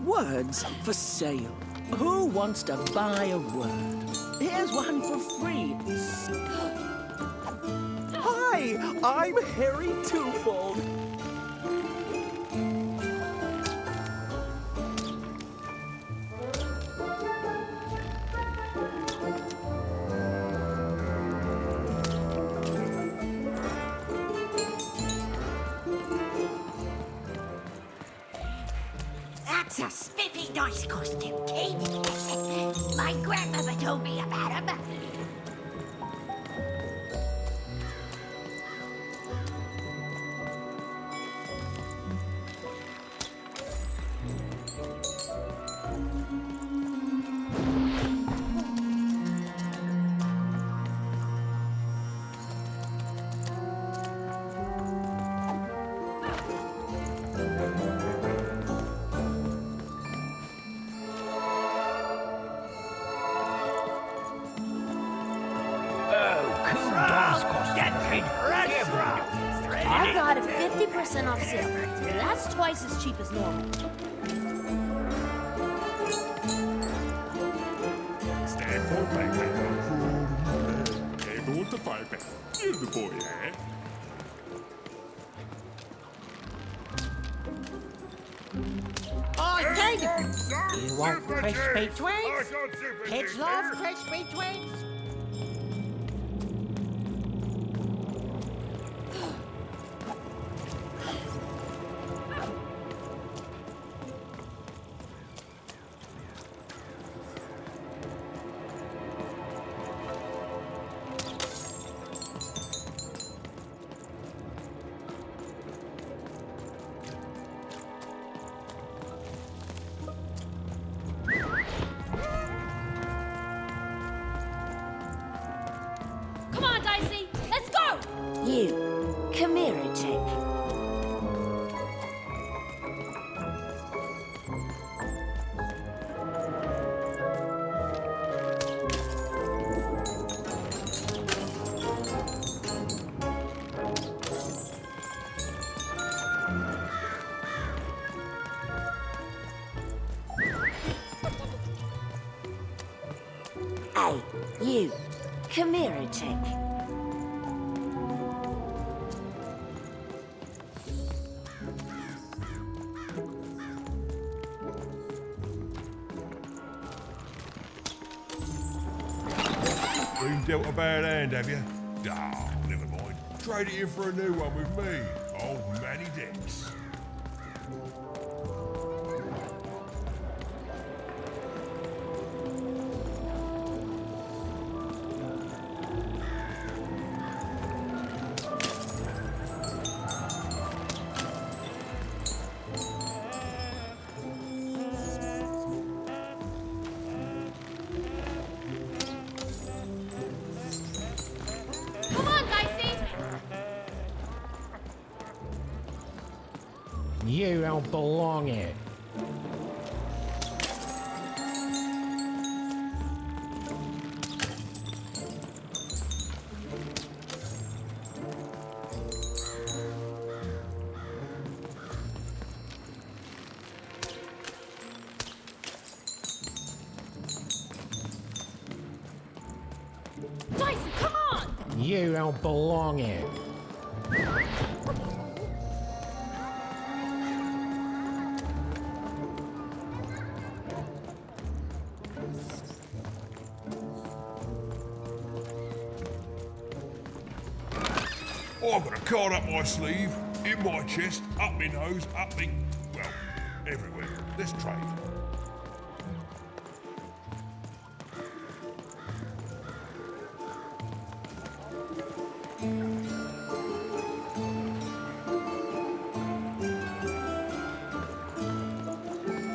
Words for sale. Who wants to buy a word? Here's one for free. Hi, I'm Harry Twofold. That's a spiffy nice costume, kid. My grandmother told me about him. I got a 50% off sale. That's twice as cheap as normal. Stand for paper. Able to paper. Give the boy that. Oh, David! You want crispy twigs? Kids love crispy twigs. Come on, Dicey, let's go! You, come here a tick. Hey, you, come here a tick. Been dealt a bad hand, have you? Oh, never mind. Trade it in for a new one with me. Old Manny Dex. Come on, Dicey! You don't belong here. Dicey, come on! You don't belong here. I've got a card up my sleeve, in my chest, up my nose, up me... well, everywhere. Let's trade.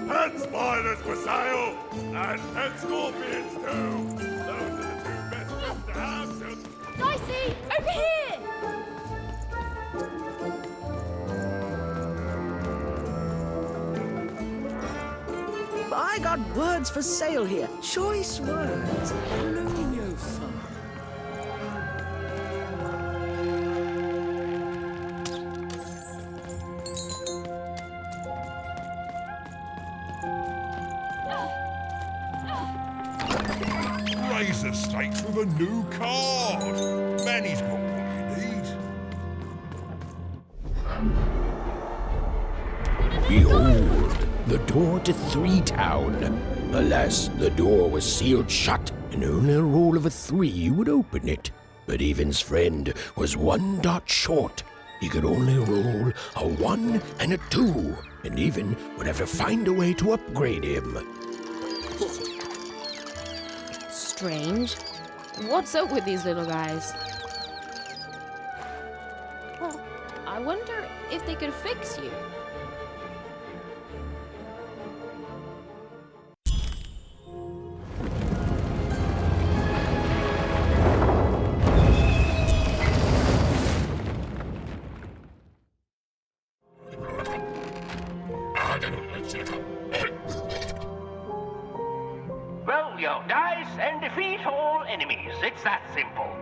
Pet spiders for sale, and pet scorpions too. Those are the two best things to have, just... Dicey, over here! I got words for sale here. Choice words. Lunophone. blesses the stakes with a new card. Manny's got what you need. Behold, the door to Three Town. Alas, the door was sealed shut, and only a roll of a 3 would open it. But Evan's friend was 1 dot short. He could only roll a 1 and a 2, and Evan would have to find a way to upgrade him. Strange. What's up with these little guys? Well, I wonder if they could fix you. Roll your dice and defeat all enemies. It's that simple.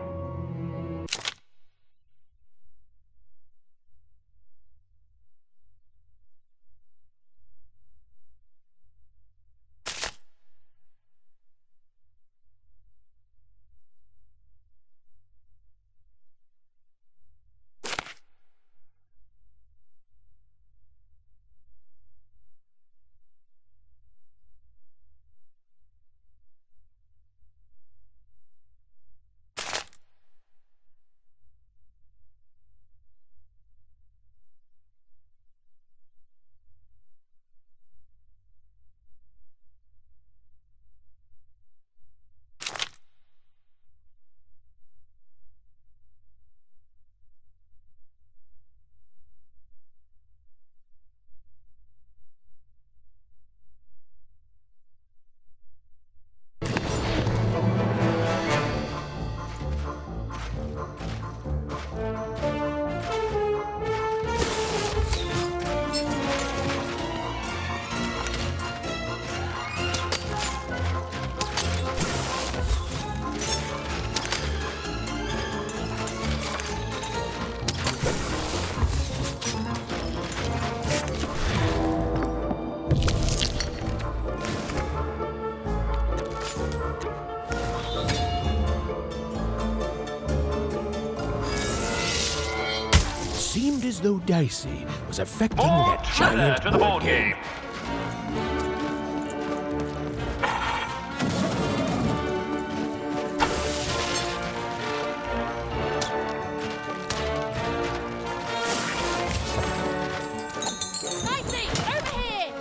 Seemed as though Dicey was affecting that giant to the board game. Dicey, over here!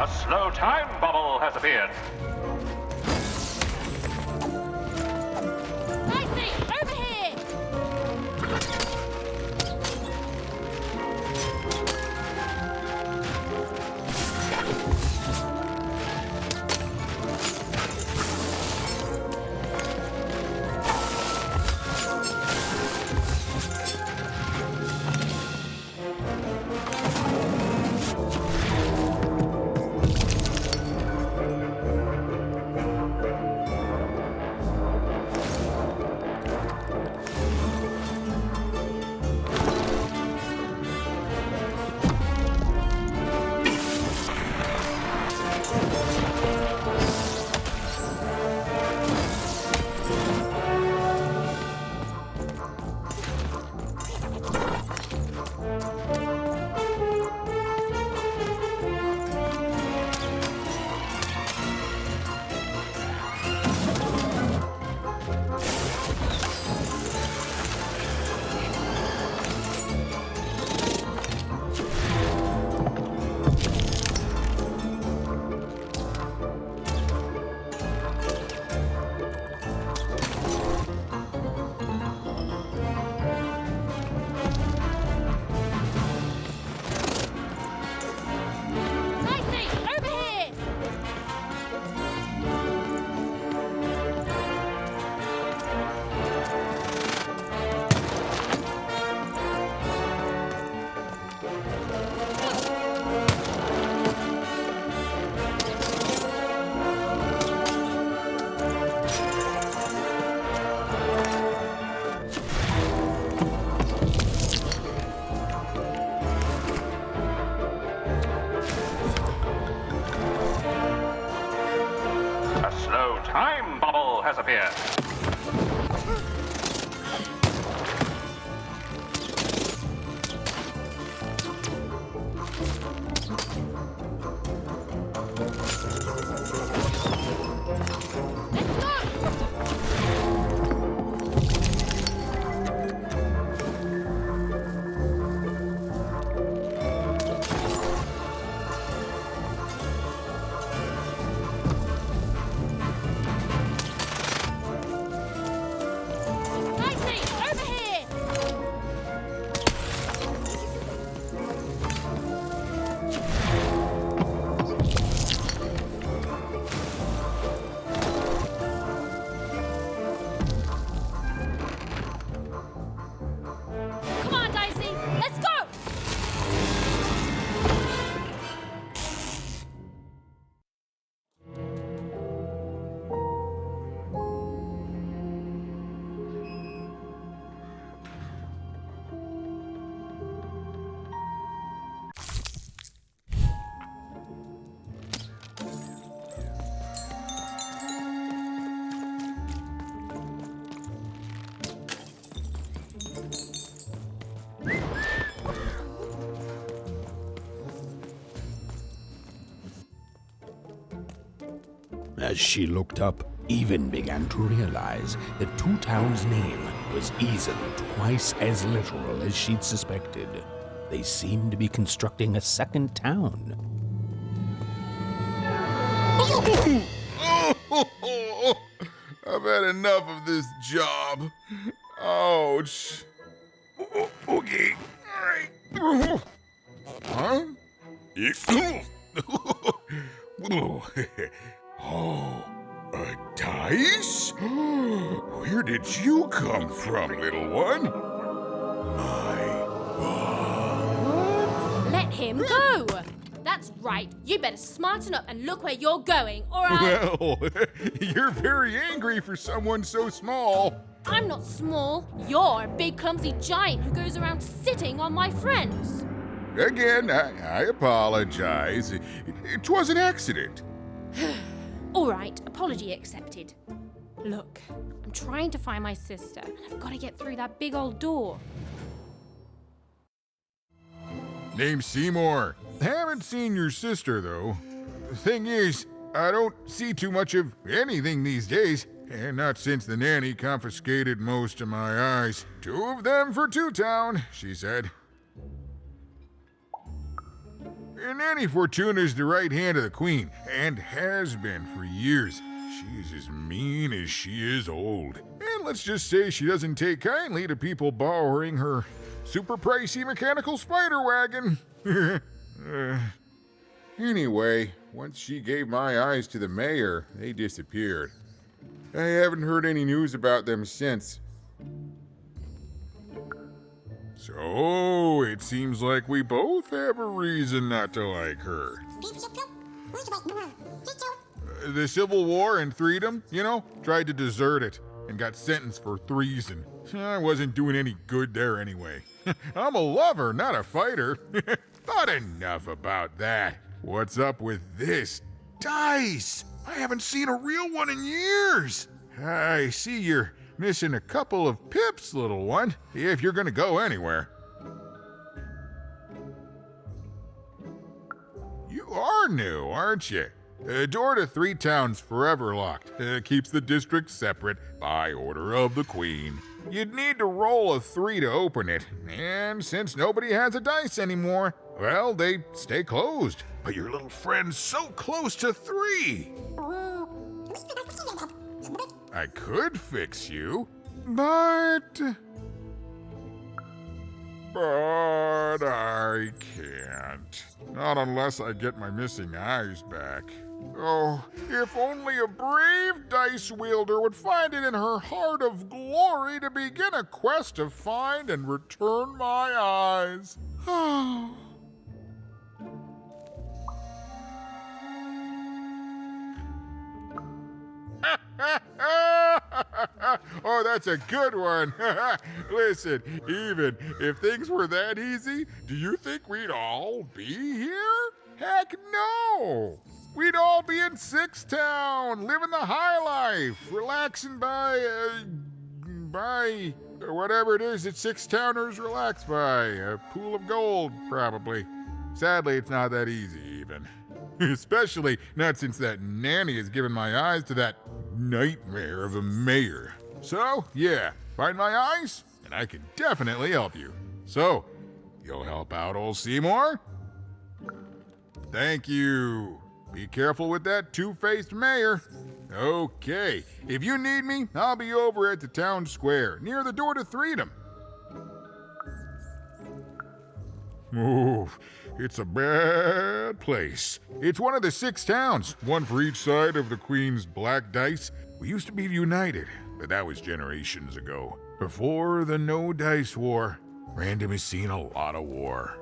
A slow time bubble has appeared. Dicey, over here! As she looked up, Even began to realize that Two Town's name was easily twice as literal as she'd suspected. They seemed to be constructing a second town. I've had enough of this job. Ouch. Okay. All right. Huh? Oh, a dice? Where did you come from, little one? Let him go! That's right. You better smarten up and look where you're going, or I'll... Well, you're very angry for someone so small. I'm not small. You're a big, clumsy giant who goes around sitting on my friends. Again, I apologize. It was an accident. All right, apology accepted. Look, I'm trying to find my sister, and I've got to get through that big old door. Name's Seymour. Haven't seen your sister, though. The thing is, I don't see too much of anything these days, and not since the nanny confiscated most of my eyes. 2 of them for Two Town, she said. Nanny Fortuna's the right hand of the queen, and has been for years. She's as mean as she is old. And let's just say she doesn't take kindly to people borrowing her super pricey mechanical spider wagon. Anyway, once she gave my eyes to the mayor, they disappeared. I haven't heard any news about them since. So, it seems like we both have a reason not to like her. The Civil War and Freedom, tried to desert it and got sentenced for treason. I wasn't doing any good there anyway. I'm a lover, not a fighter. But enough about that. What's up with this dice? I haven't seen a real one in years. I see you're missing a couple of pips, little one, if you're gonna go anywhere. You are new, aren't you? Door to Three Town's forever locked. Keeps the district separate by order of the Queen. You'd need to roll a 3 to open it, and since nobody has a dice anymore, well, they stay closed. But your little friend's so close to 3. I could fix you, but I can't. Not unless I get my missing eyes back. Oh, if only a brave dice wielder would find it in her heart of glory to begin a quest to find and return my eyes. Oh, that's a good one. Listen, even if things were that easy, do you think we'd all be here? Heck no! We'd all be in Six Town, living the high life, relaxing by whatever it is that Six Towners relax by. A pool of gold, probably. Sadly, it's not that easy, even. Especially not since that nanny has given my eyes to that nightmare of a mayor. So, yeah, find my eyes, and I can definitely help you. So, you'll help out old Seymour? Thank you. Be careful with that two-faced mayor. Okay, if you need me, I'll be over at the town square, near the Door to Freedom. Oh, it's a bad place. It's one of the 6 towns, one for each side of the Queen's black dice. We used to be united, but that was generations ago. Before the No Dice War, Random has seen a lot of war.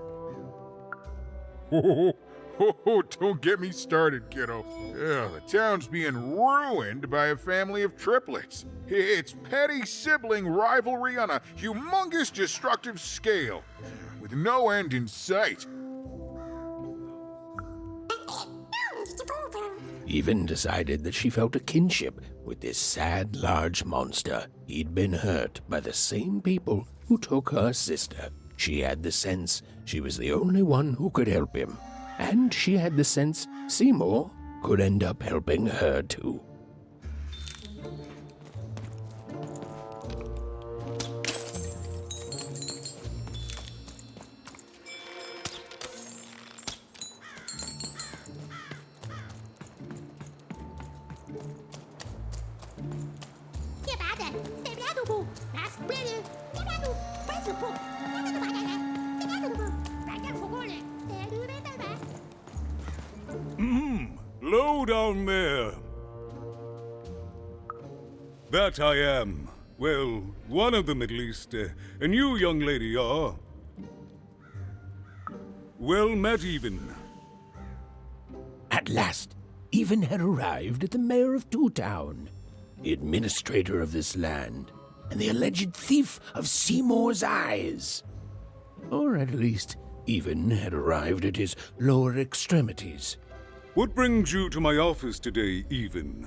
Oh, don't get me started, kiddo. The town's being ruined by a family of triplets. It's petty sibling rivalry on a humongous destructive scale, with no end in sight. Even decided that she felt a kinship with this sad, large monster. He'd been hurt by the same people who took her sister. She had the sense she was the only one who could help him. And she had the sense Seymour could end up helping her too. Low down there. That I am. Well, one of them at least. And you, young lady, are... well met, Even. At last, Even had arrived at the mayor of Two Town, the administrator of this land, and the alleged thief of Seymour's eyes. Or at least, Even had arrived at his lower extremities. What brings you to my office today, Even?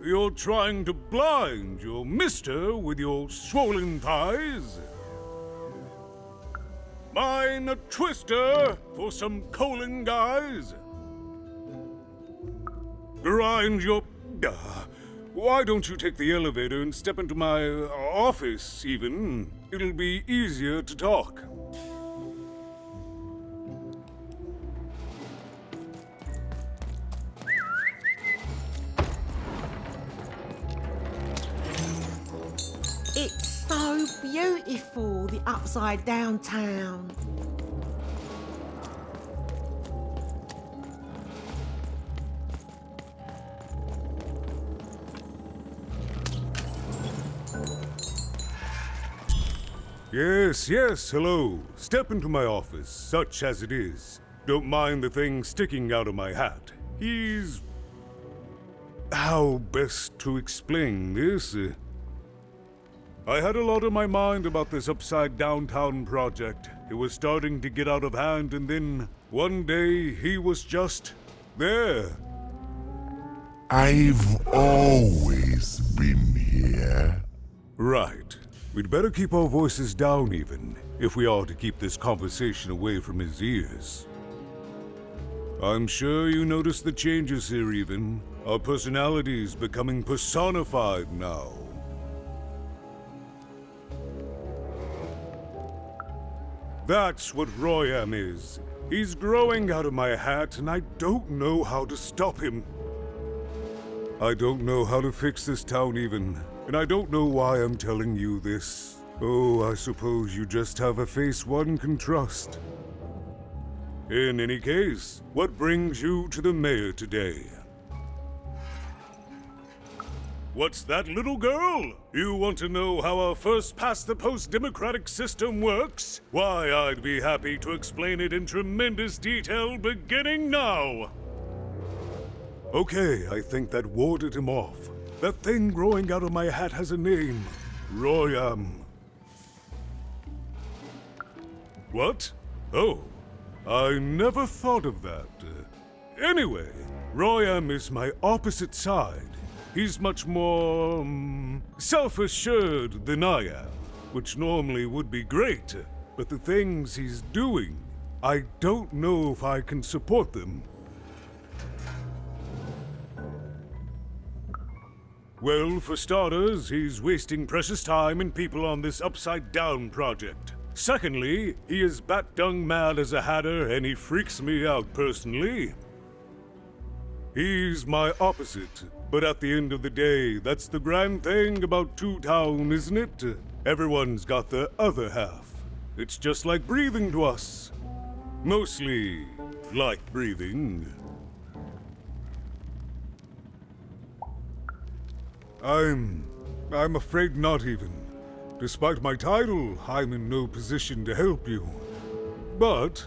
You're trying to blind your mister with your swollen thighs? Mine a twister for some colon guys? Grind your... why don't you take the elevator and step into my office, Even? It'll be easier to talk. It's so beautiful, the upside down town. Yes, hello. Step into my office, such as it is. Don't mind the thing sticking out of my hat. He's... how best to explain this? I had a lot on my mind about this Upside Downtown project. It was starting to get out of hand, and then one day he was just there. I've always been here. Right. We'd better keep our voices down, Even, if we are to keep this conversation away from his ears. I'm sure you noticed the changes here, Even. Our personalities becoming personified now. That's what Royam is. He's growing out of my hat, and I don't know how to stop him. I don't know how to fix this town, Even, and I don't know why I'm telling you this. Oh, I suppose you just have a face one can trust. In any case, what brings you to the mayor today? What's that, little girl? You want to know how our first-past-the-post democratic system works? Why, I'd be happy to explain it in tremendous detail beginning now. Okay, I think that warded him off. That thing growing out of my hat has a name. Royam. What? Oh, I never thought of that. Anyway, Royam is my opposite side. He's much more, self-assured than I am, which normally would be great, but the things he's doing, I don't know if I can support them. Well, for starters, he's wasting precious time and people on this upside-down project. Secondly, he is bat-dung mad as a hatter, and he freaks me out personally. He's my opposite. But at the end of the day, that's the grand thing about Two Town, isn't it? Everyone's got the other half. It's just like breathing to us. Mostly like breathing. I'm afraid not even. Despite my title, I'm in no position to help you. But...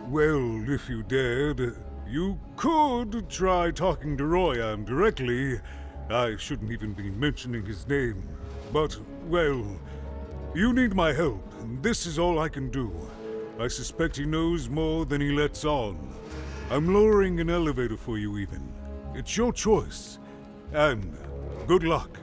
well, if you dared... you could try talking to Royam directly. I shouldn't even be mentioning his name. But, well, you need my help, and this is all I can do. I suspect he knows more than he lets on. I'm lowering an elevator for you, Even. It's your choice. And good luck.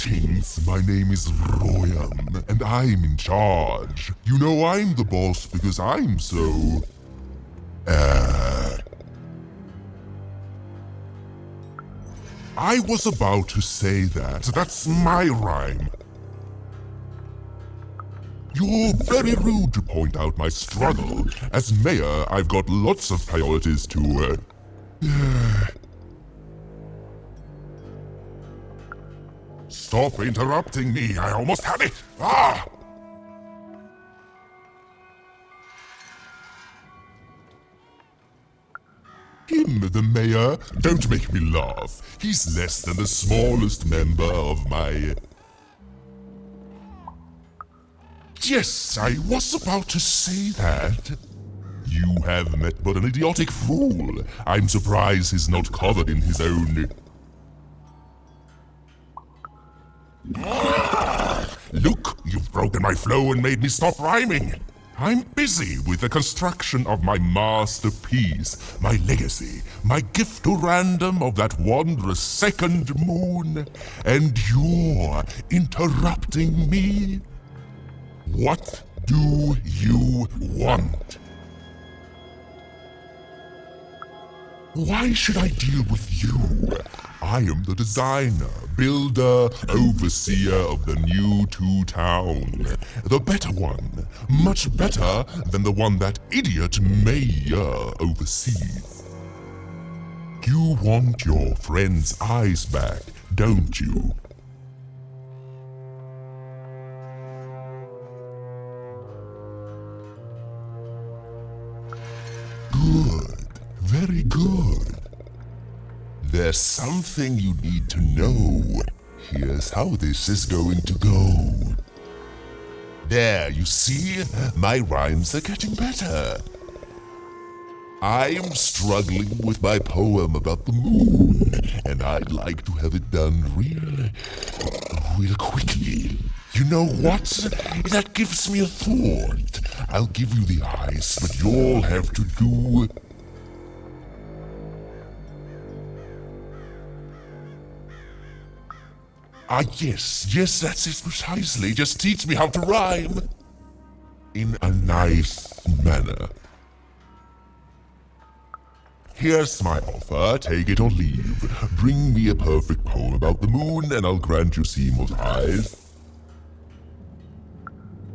Greetings, my name is Royan, and I'm in charge. You know I'm the boss because I'm so... I was about to say that. That's my rhyme. You're very rude to point out my struggle. As mayor, I've got lots of priorities to, Stop interrupting me. I almost had it. Ah! Him, the mayor? Don't make me laugh. He's less than the smallest member of my... Yes, I was about to say that. You have met but an idiotic fool. I'm surprised he's not covered in his own... Look, you've broken my flow and made me stop rhyming. I'm busy with the construction of my masterpiece, my legacy, my gift to random of that wondrous second moon, and you're interrupting me? What do you want? Why should I deal with you? I am the designer, builder, overseer of the new Town. The better one. Much better than the one that idiot mayor oversees. You want your friend's eyes back, don't you? Good. Very good. There's something you need to know. Here's how this is going to go. There, you see? My rhymes are getting better. I'm struggling with my poem about the moon, and I'd like to have it done real quickly. You know what? That gives me a thought. I'll give you the eyes, but you'll have to do... yes, that's it precisely. Just teach me how to rhyme. In a nice manner. Here's my offer, take it or leave. Bring me a perfect poem about the moon and I'll grant you Seymour's eyes.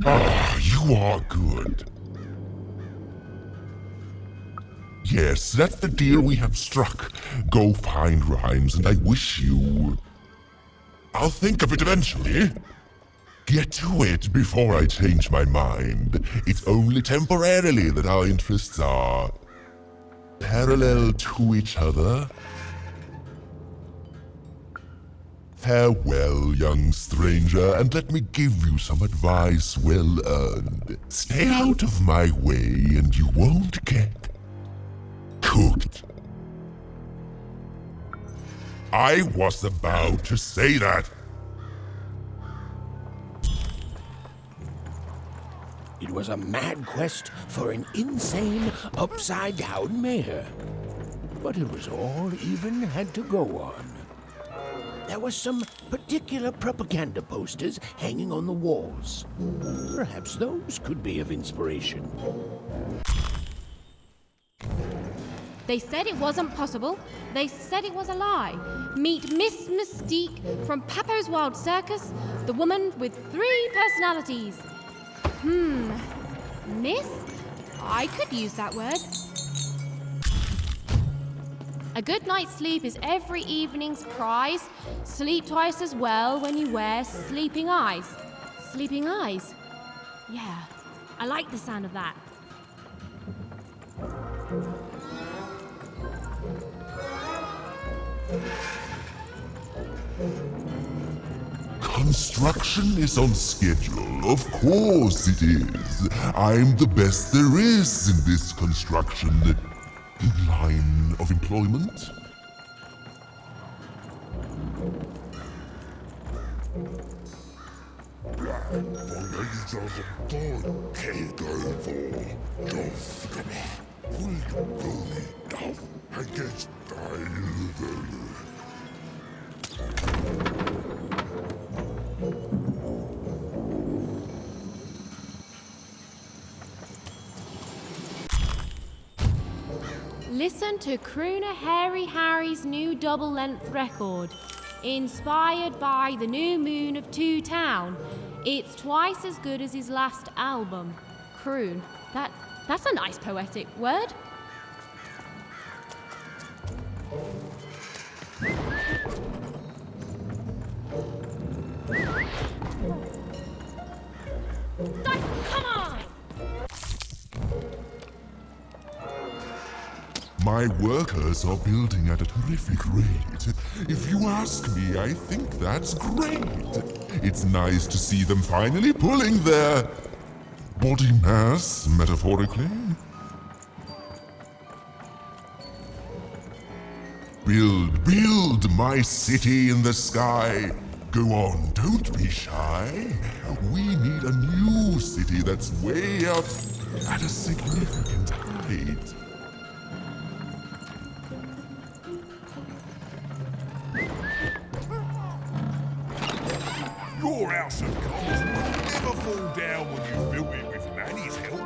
Ah, you are good. Yes, that's the deal we have struck. Go find rhymes and I wish you... I'll think of it eventually. Get to it before I change my mind. It's only temporarily that our interests are parallel to each other. Farewell, young stranger, and let me give you some advice well earned. Stay out of my way and you won't get cooked. I was about to say that. It was a mad quest for an insane, upside-down mayor. But it was all even had to go on. There were some particular propaganda posters hanging on the walls. Perhaps those could be of inspiration. They said it wasn't possible. They said it was a lie. Meet Miss Mystique from Papo's Wild Circus, the woman with 3 personalities. Miss? I could use that word. A good night's sleep is every evening's prize. Sleep twice as well when you wear sleeping eyes. Sleeping eyes? Yeah, I like the sound of that. Construction is on schedule. Of course it is. I'm the best there is in this construction line of employment. Listen to Crooner Hairy Harry's new double-length record, inspired by the new moon of Two Town. It's twice as good as his last album. Croon. That's a nice poetic word. Dice, come on! My workers are building at a terrific rate. If you ask me, I think that's great. It's nice to see them finally pulling their body mass, metaphorically. Build my city in the sky. Go on, don't be shy. We need a new city that's way up at a significant height. Your House of Commons will never fall down when you build it with Manny's help.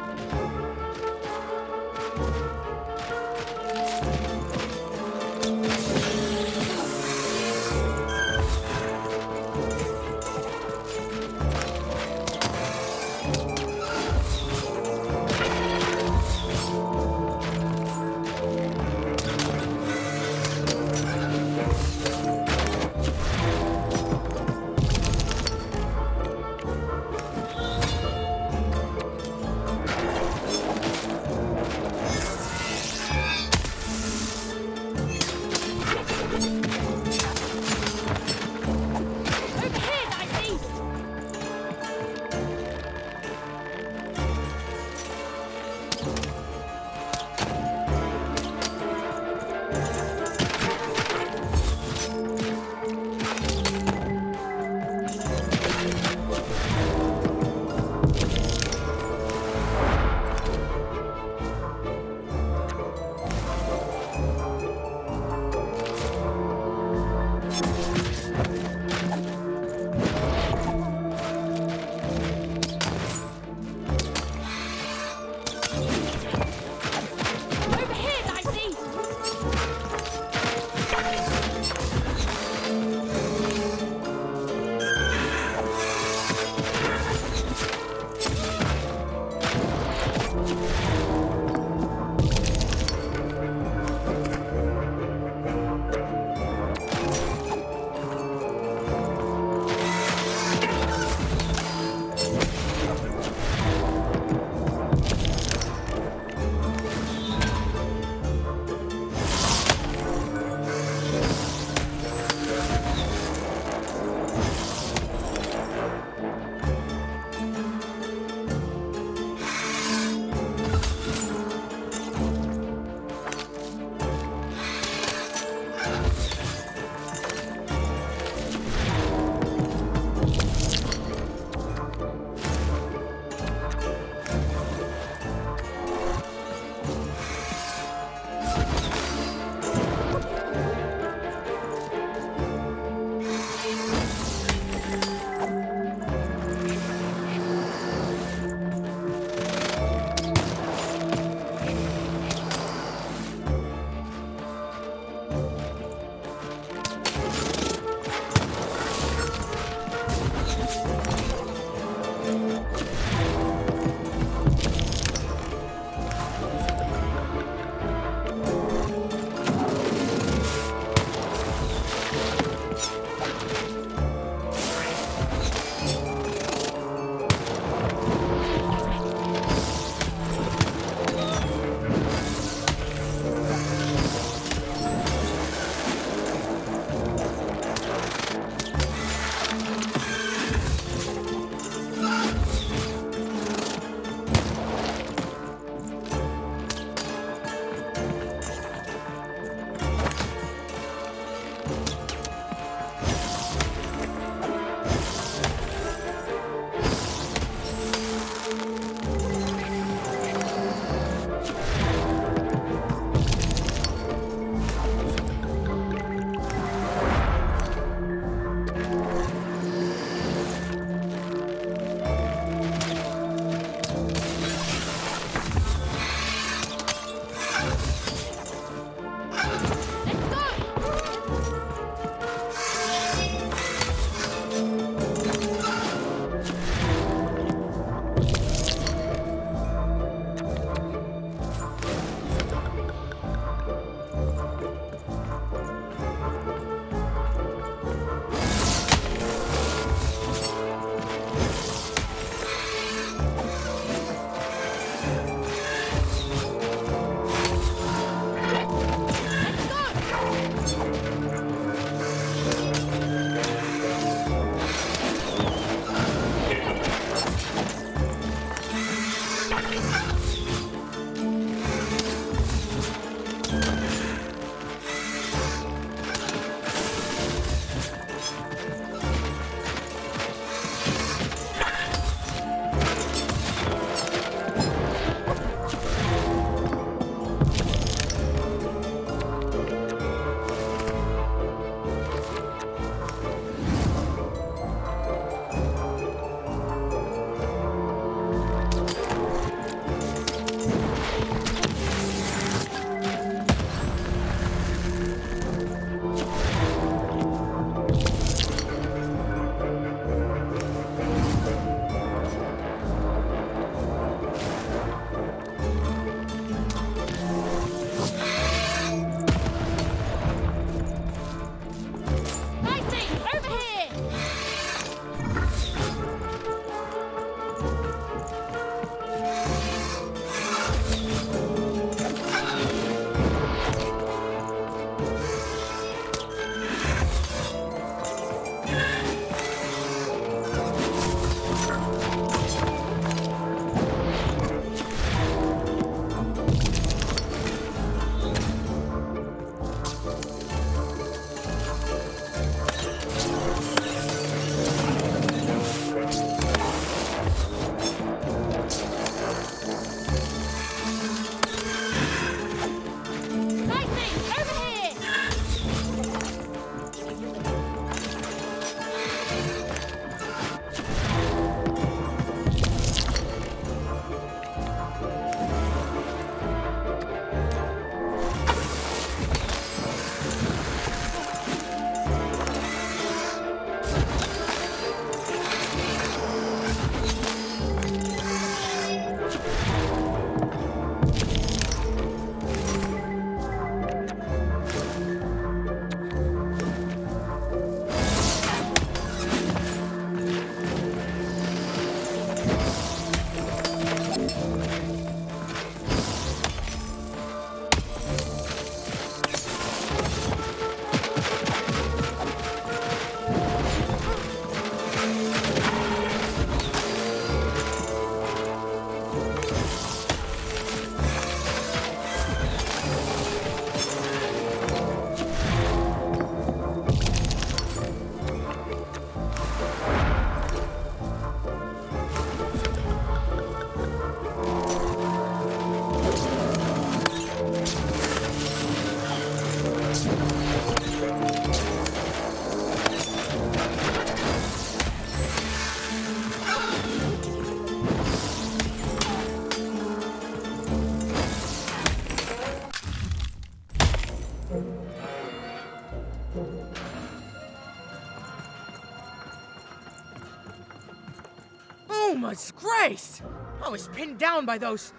Alma's grace! I was pinned down by those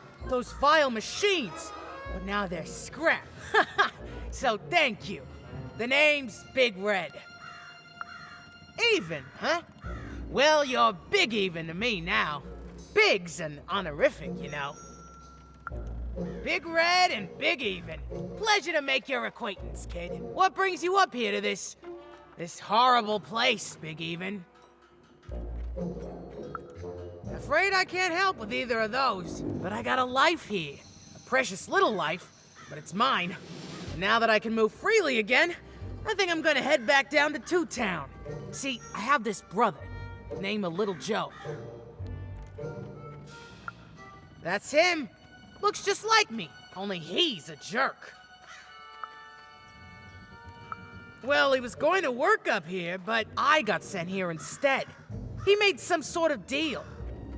vile machines, but now they're scrap. So thank you. The name's Big Red. Even, huh? Well, you're Big Even to me now. Big's an honorific, you know. Big Red and Big Even. Pleasure to make your acquaintance, kid. What brings you up here to this horrible place, Big Even? Afraid I can't help with either of those, but I got a life here. A precious little life, but it's mine. And now that I can move freely again, I think I'm gonna head back down to Two Town. See, I have this brother, named Little Joe. That's him. Looks just like me, only he's a jerk. Well, he was going to work up here, but I got sent here instead. He made some sort of deal.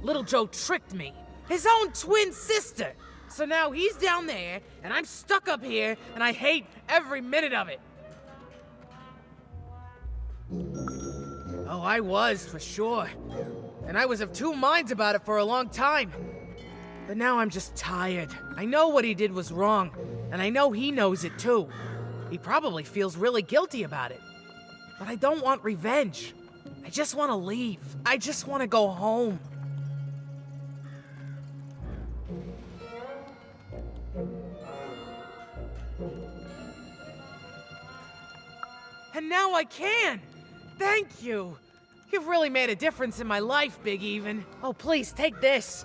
Little Joe tricked me, his own twin sister. So now he's down there, and I'm stuck up here, and I hate every minute of it. Oh, I was, for sure. And I was of two minds about it for a long time. But now I'm just tired. I know what he did was wrong, and I know he knows it too. He probably feels really guilty about it. But I don't want revenge. I just want to leave. I just want to go home. And now I can! Thank you! You've really made a difference in my life, Big Even. Oh, please, take this.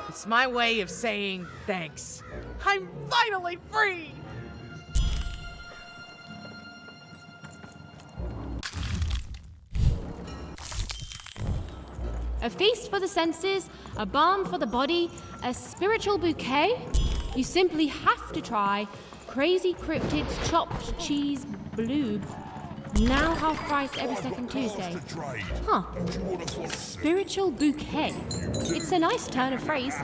It's my way of saying thanks. I'm finally free! A feast for the senses, a balm for the body, a spiritual bouquet? You simply have to try Crazy Cryptid's chopped cheese bloob. Now half price every second Tuesday. Huh. Spiritual bouquet. It's a nice turn of phrase.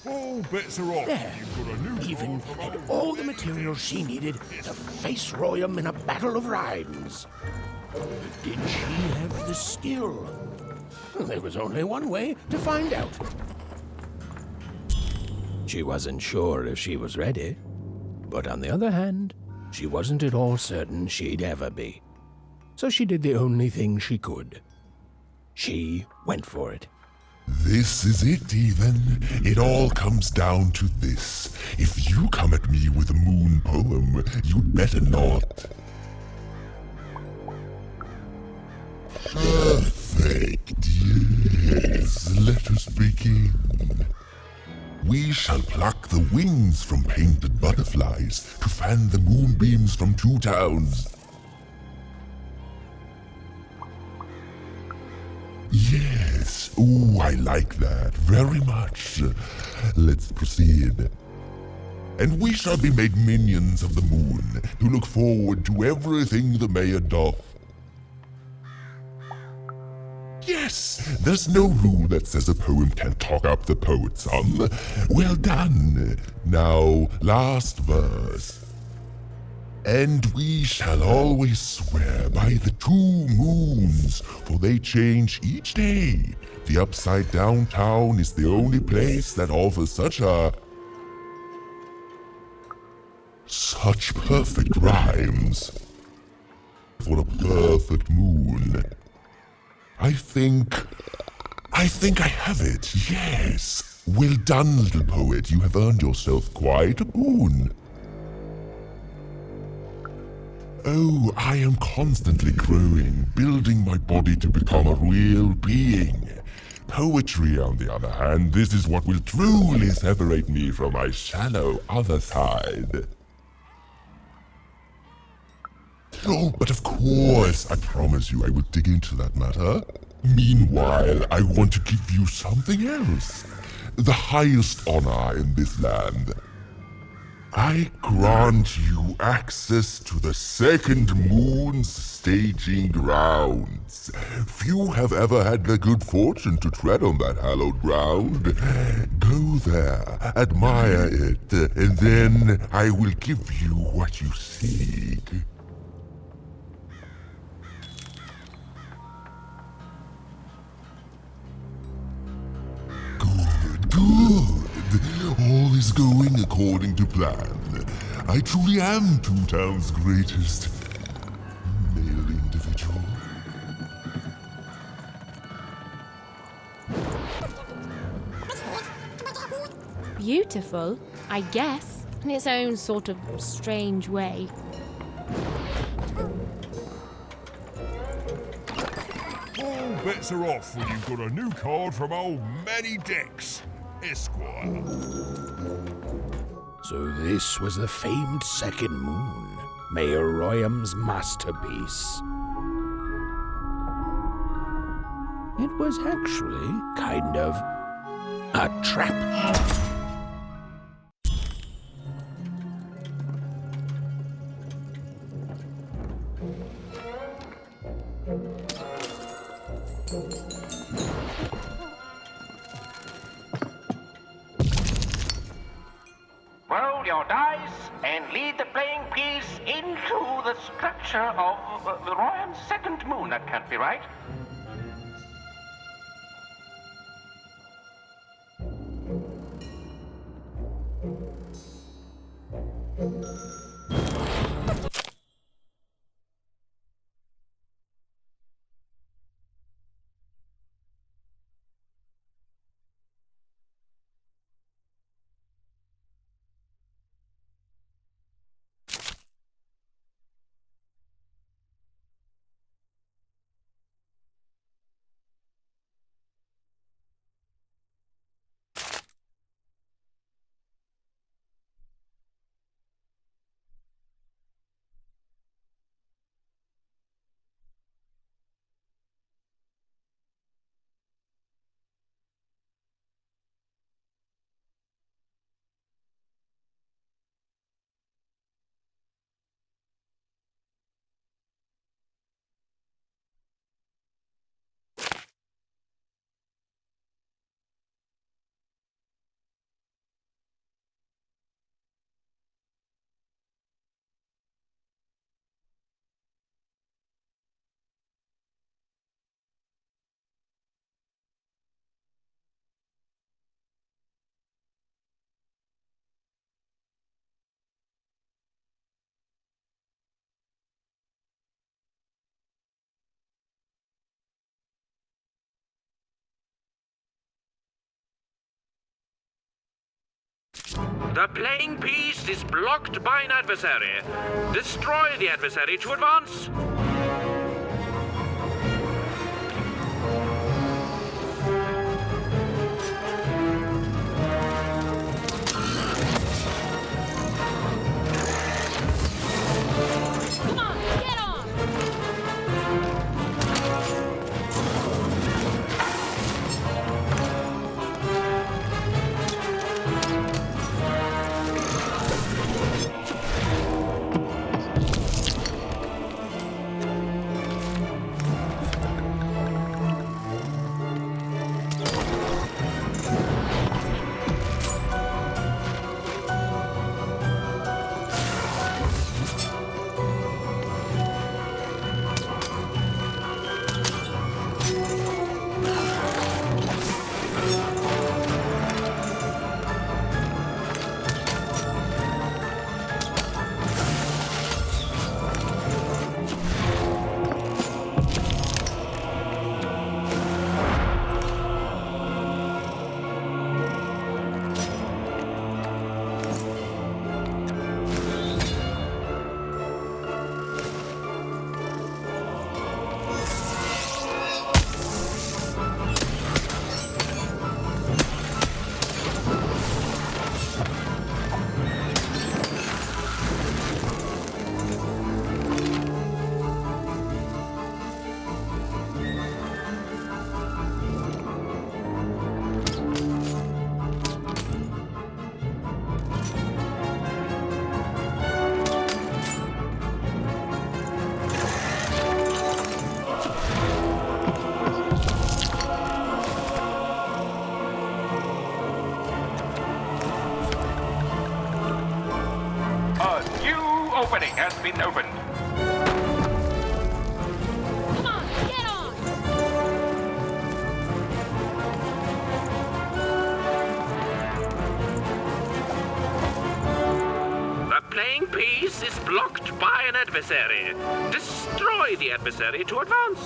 All bets are off. There. You've got a new Even card. had all the materials she needed to face Royam in a battle of rhymes. Did she have the skill? Well, there was only one way to find out. She wasn't sure if she was ready, but on the other hand, she wasn't at all certain she'd ever be. So she did the only thing she could. She went for it. This is it, Even. It all comes down to this. If you come at me with a moon poem, you'd better not. Perfect. Yes, let us begin. We shall pluck the wings from painted butterflies to fan the moonbeams from Two Towns. Yes, oh, I like that very much. Let's proceed. And we shall be made minions of the moon to look forward to everything the mayor doth. Yes, there's no rule that says a poem can't talk up the poet, son. Well done. Now, last verse. And we shall always swear by the 2 moons, for they change each day. The Upside Down Town is the only place that offers such perfect rhymes. For a perfect moon. I think I have it, yes. Well done, little poet. You have earned yourself quite a boon. Oh, I am constantly growing, building my body to become a real being. Poetry, on the other hand, this is what will truly separate me from my shallow other side. Oh, but of course, I promise you I will dig into that matter. Meanwhile, I want to give you something else. The highest honor in this land. I grant you access to the second moon's staging grounds. Few have ever had the good fortune to tread on that hallowed ground. Go there, admire it, and then I will give you what you seek. all is going according to plan. I truly am Two Town's greatest male individual. Beautiful, I guess, in its own sort of strange way. All bets are off when you've got a new card from old Manny Dex, Esquire. So this was the famed second moon, Mayor Royham's masterpiece. It was actually kind of a trap. Roll your dice and lead the playing piece into the structure of Royan's second moon. That can't be right. The playing piece is blocked by an adversary. Destroy the adversary to advance. Come on, get on! Opening has been opened. Come on, get on! piece is blocked by an adversary. Destroy the adversary to advance.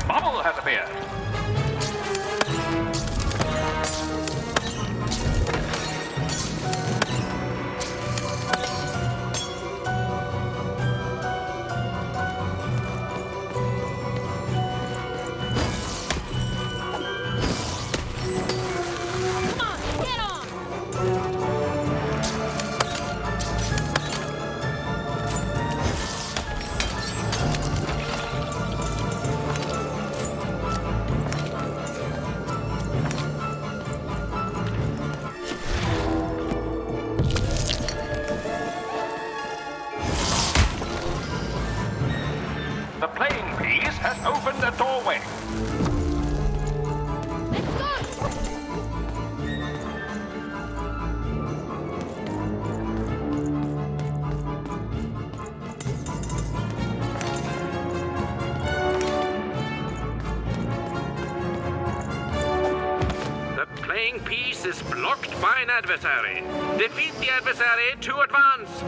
Bubble has appeared. The playing piece has opened a doorway. The playing piece is blocked by an adversary. Defeat the adversary to advance.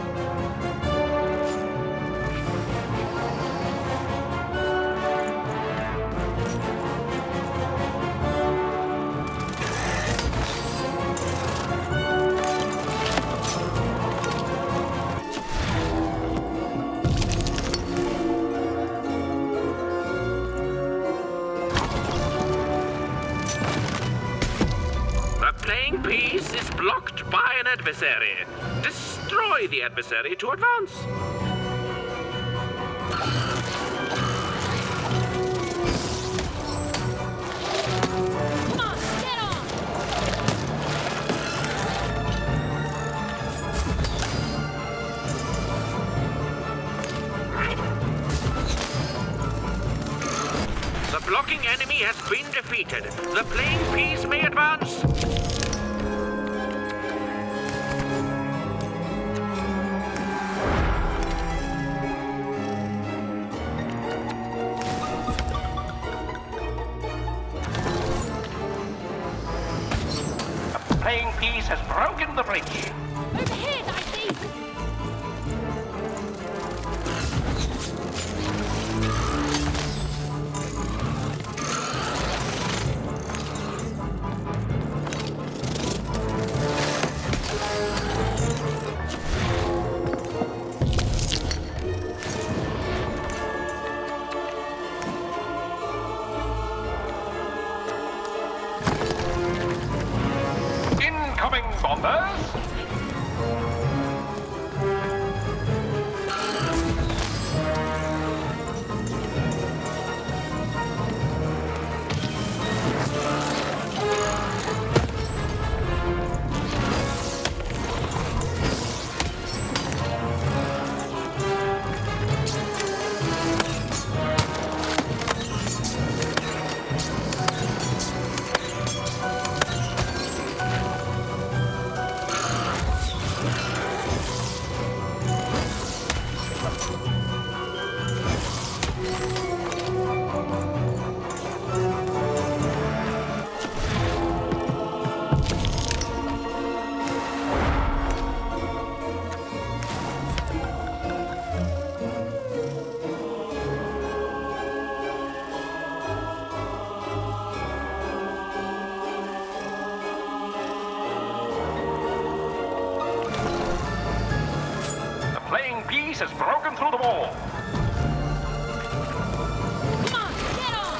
The playing piece is blocked by an adversary. Destroy the adversary to advance. The blocking enemy has been defeated. The playing piece may advance. The playing piece has broken the bridge. Overhead, I see. Incoming bombers. piece has broken through the wall. Come on, get on!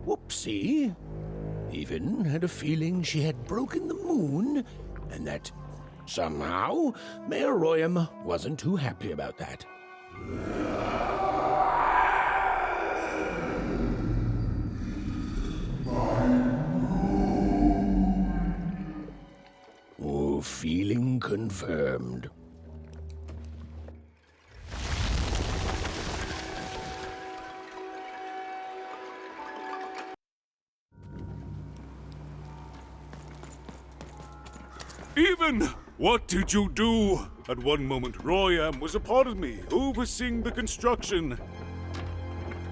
Whoopsie. Even had a feeling she had broken the moon, and that somehow Mayor Royam wasn't too happy about that. Oh, feeling confirmed. Even! What did you do? At one moment, Royam was a part of me, overseeing the construction.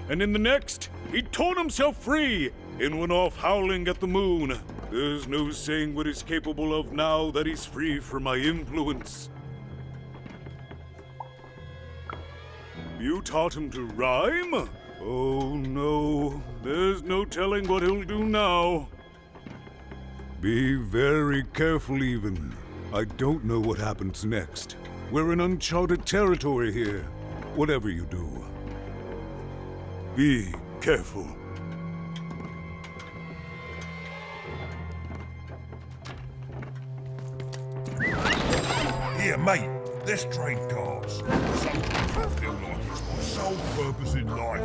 And in the next, he torn himself free and went off howling at the moon. There's no saying what he's capable of now that he's free from my influence. You taught him to rhyme? Oh no, there's no telling what he'll do now. Be very careful, Even. I don't know what happens next. We're in uncharted territory here. Whatever you do, be careful. Here, mate, let's trade cards. Sometimes I feel like it's my sole purpose in life.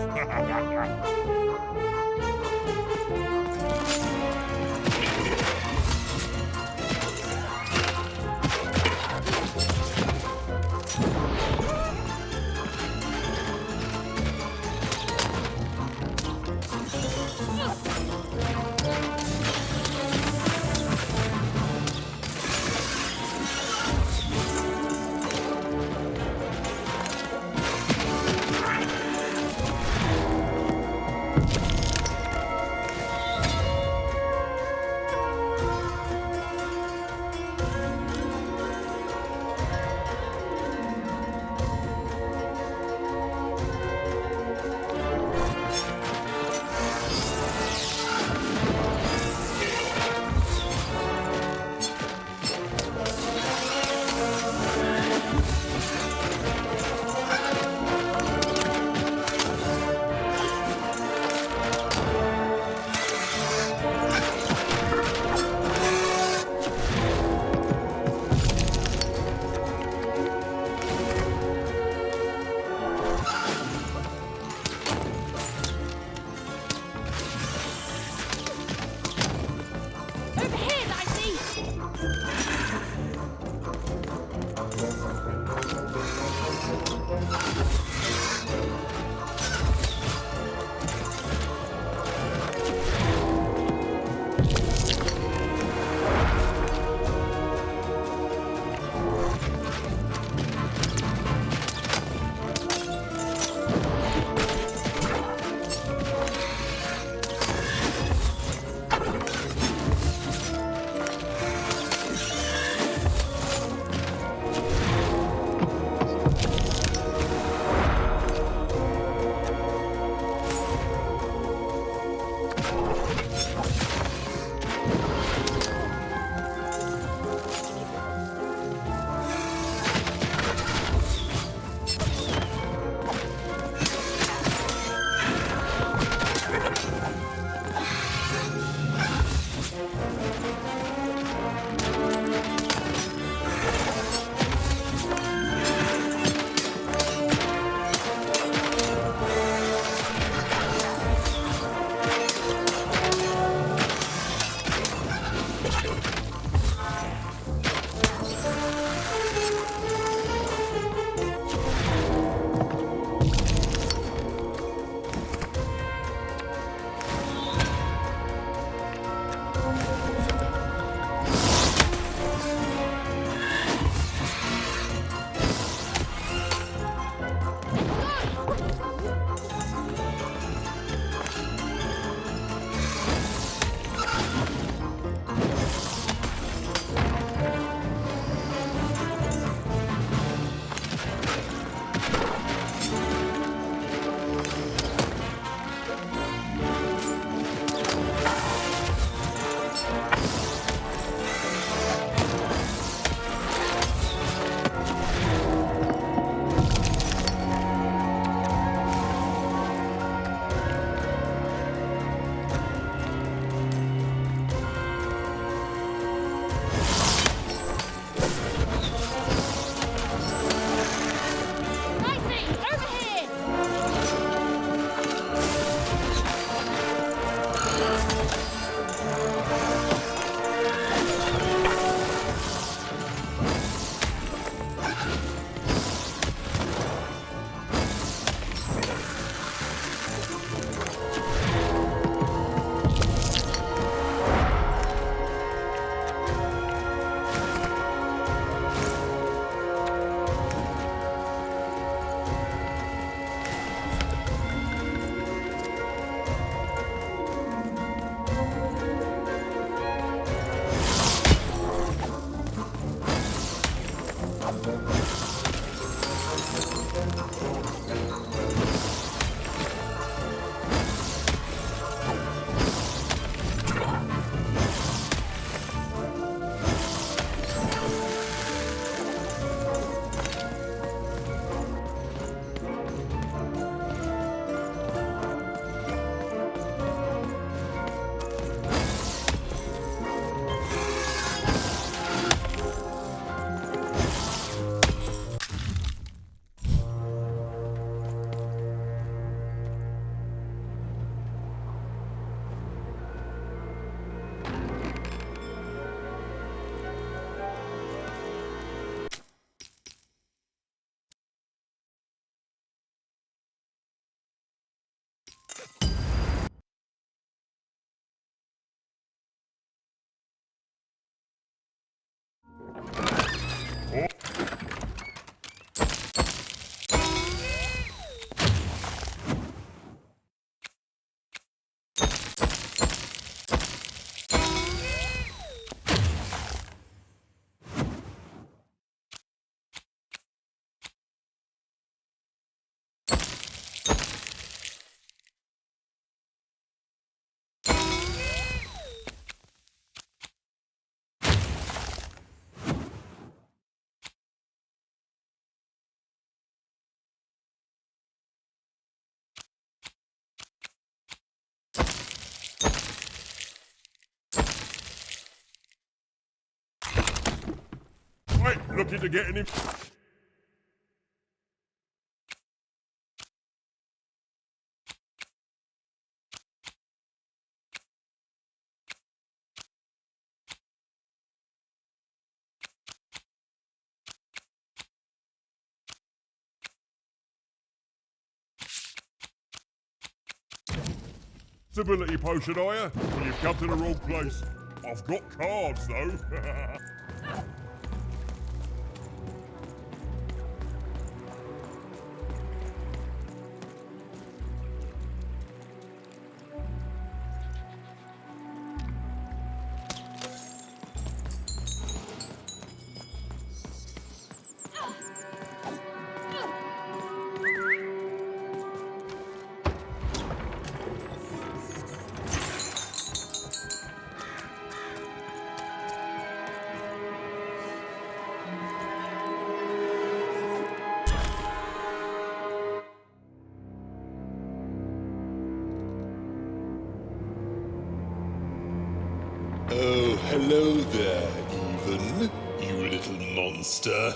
Right, looking to getting him. Stability potion, are you? Well, you've come to the wrong place. I've got cards, though. Oh, hello there, Even, you little monster.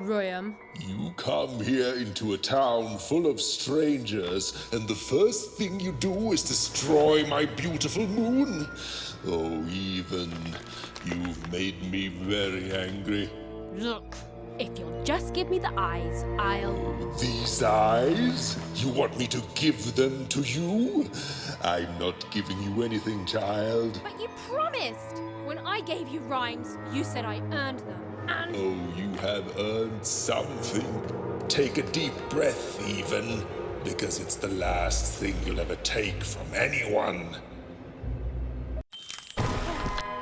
Royam. You come here into a town full of strangers, and the first thing you do is destroy my beautiful moon. Oh, Even, you've made me very angry. Look, if you'll just give me the eyes, I'll... These eyes? You want me to give them to you? I'm not giving you anything, child. But you promised! When I gave you rhymes, you said I earned them, and... Oh, you have earned something. Take a deep breath, Even, because it's the last thing you'll ever take from anyone.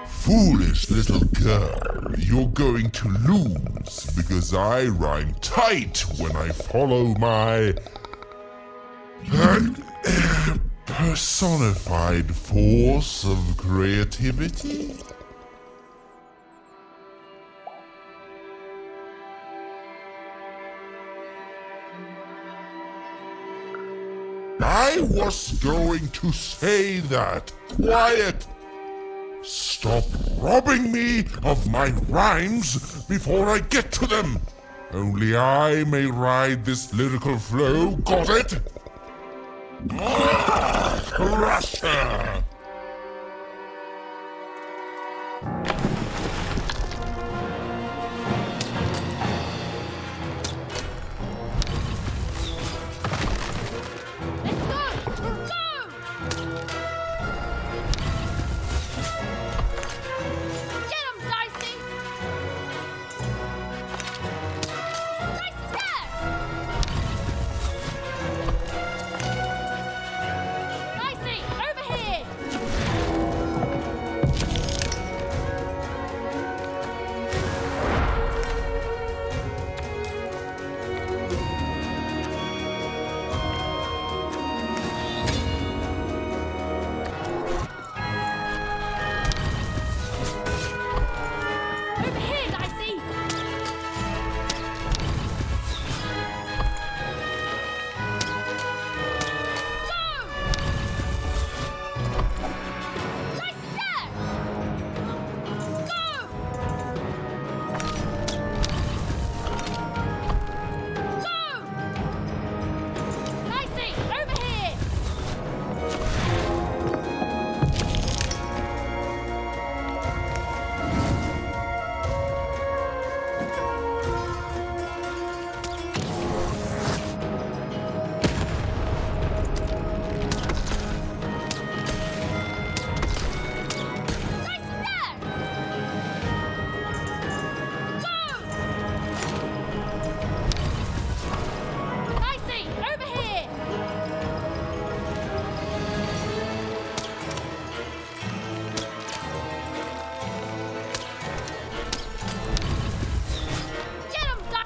Foolish little girl, you're going to lose because I rhyme tight when I follow my personified force of creativity. I was going to say that. Quiet! Stop robbing me of my rhymes before I get to them! Only I may ride this lyrical flow, got it? Crusher!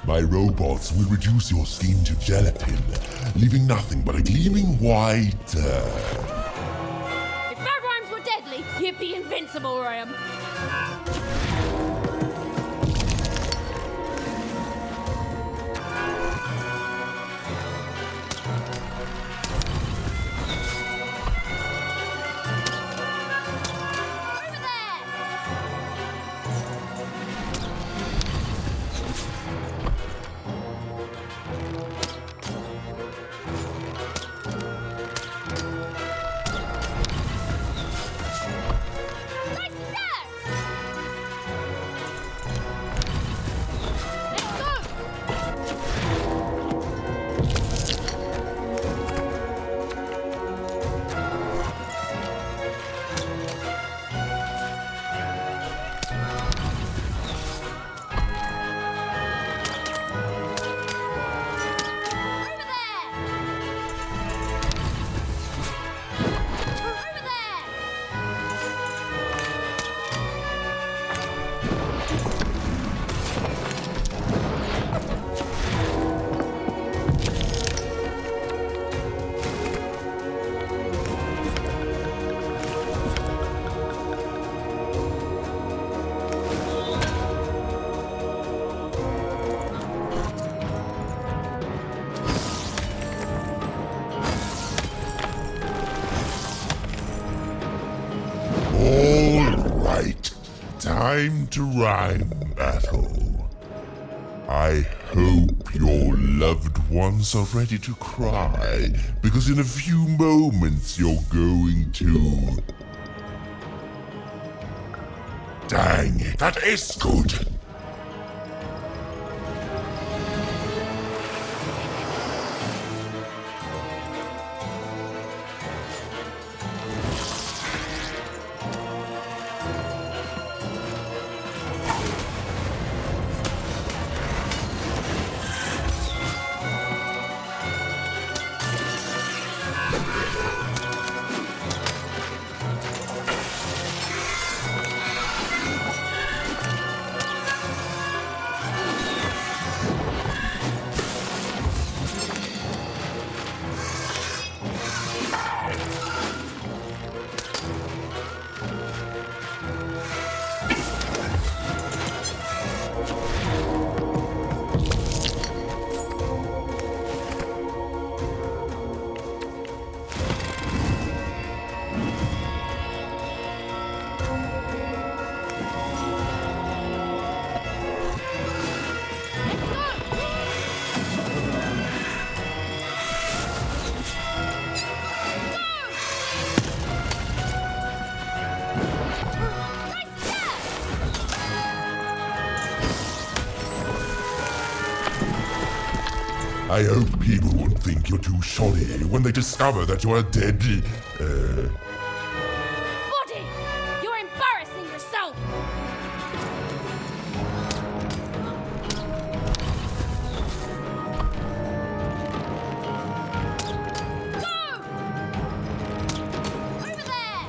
My robots will reduce your skin to gelatin, leaving nothing but a gleaming white... If bad rhymes were deadly, you'd be invincible, Royam. right, time to rhyme battle. I hope your loved ones are ready to cry, because in a few moments you're going to... Dang it, that is good! I hope people won't think you're too shoddy when they discover that you're dead, Buddy! You're embarrassing yourself! Go! Over there!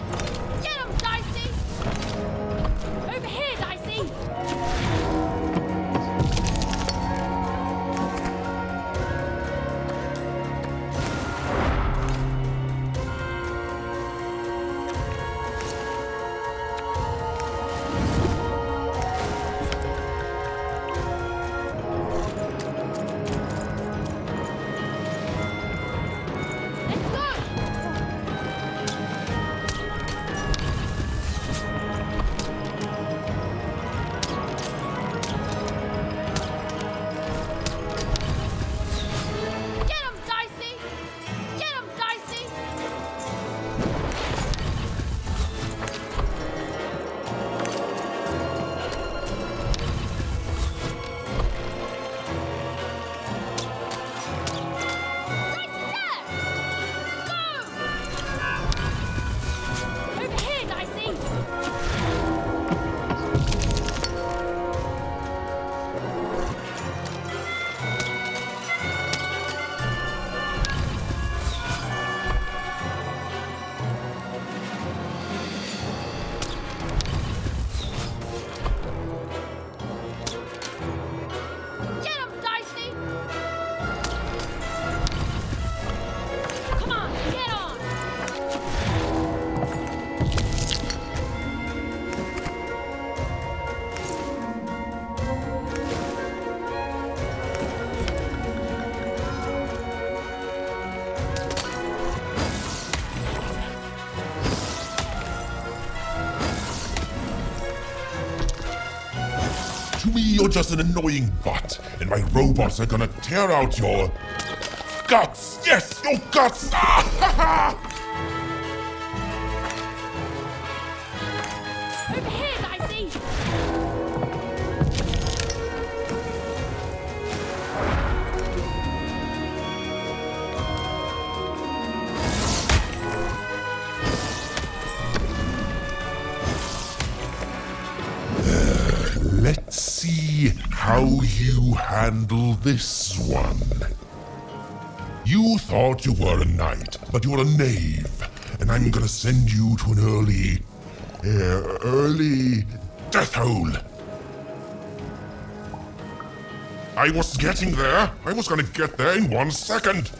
Get him, Dicey! Over here, Dicey! To me, you're just an annoying butt, and my robots are gonna tear out your... guts! Yes, your guts! Ah, ha, ha! Over here, Dicey! Let's see how you handle this one. You thought you were a knight, but you're a knave, and I'm gonna send you to an early death hole. I was getting there. I was gonna get there in 1 second.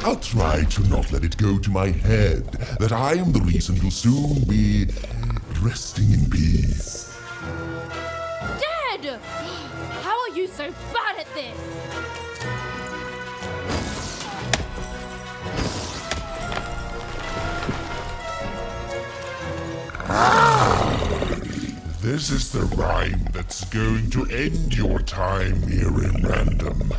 I'll try to not let it go to my head that I am the reason you'll soon be resting in peace. Dad! How are you so bad at this? This is the rhyme that's going to end your time here in Random.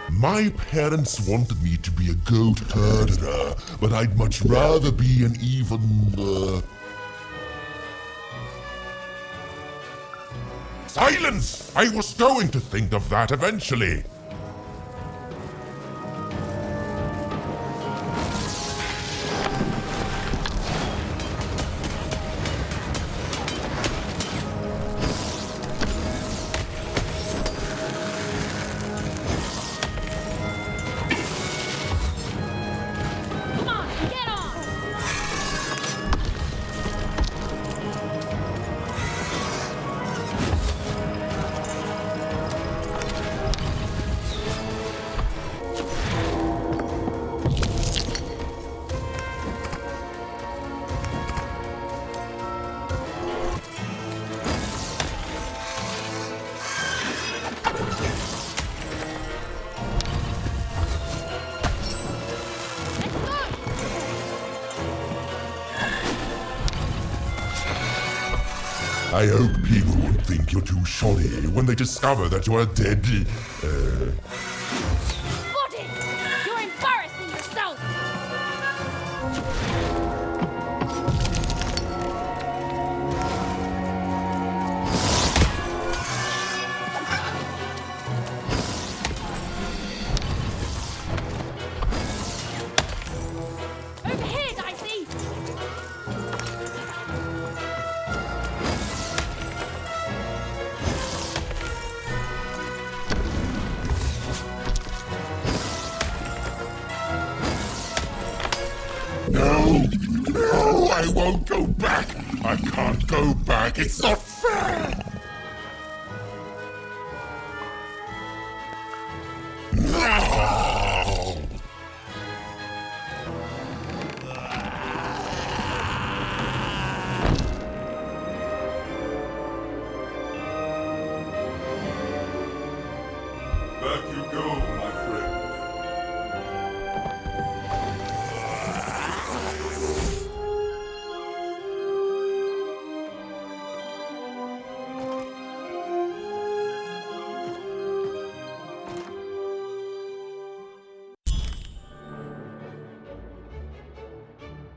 My parents wanted me to be a goat herder, but I'd much rather be an even, Silence! I was going to think of that eventually. Come on, get on! I hope people won't think you're too shoddy when they discover that you're dead. Buddy! You're embarrassing yourself! Over here, Dicey! No, I won't go back. I can't go back. It's not fair. No. Back you go, my friend.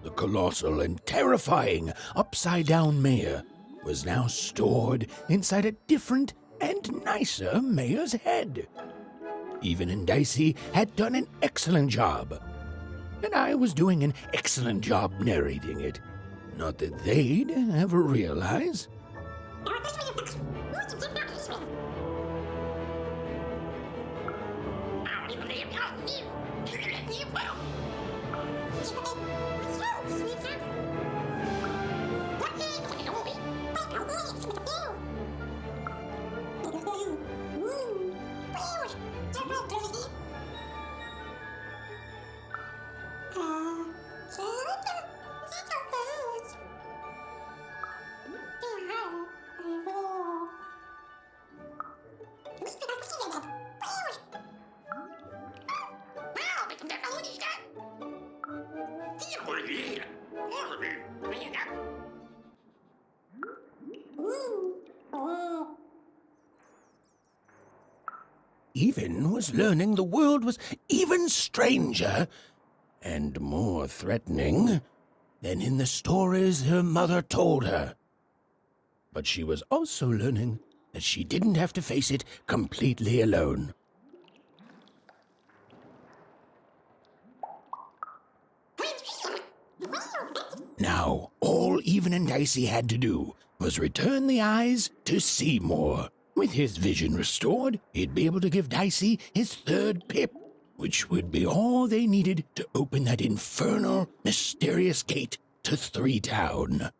The colossal and terrifying upside-down mayor was now stored inside a different and nicer mayor's head. Even and Dicey had done an excellent job, and I was doing an excellent job narrating it. Not that they'd ever realize. Even was learning the world was even stranger and more threatening than in the stories her mother told her. But she was also learning that she didn't have to face it completely alone. Now, all Even and Dicey had to do was return the eyes to Seymour. With his vision restored, he'd be able to give Dicey his third pip, which would be all they needed to open that infernal, mysterious gate to Three Town.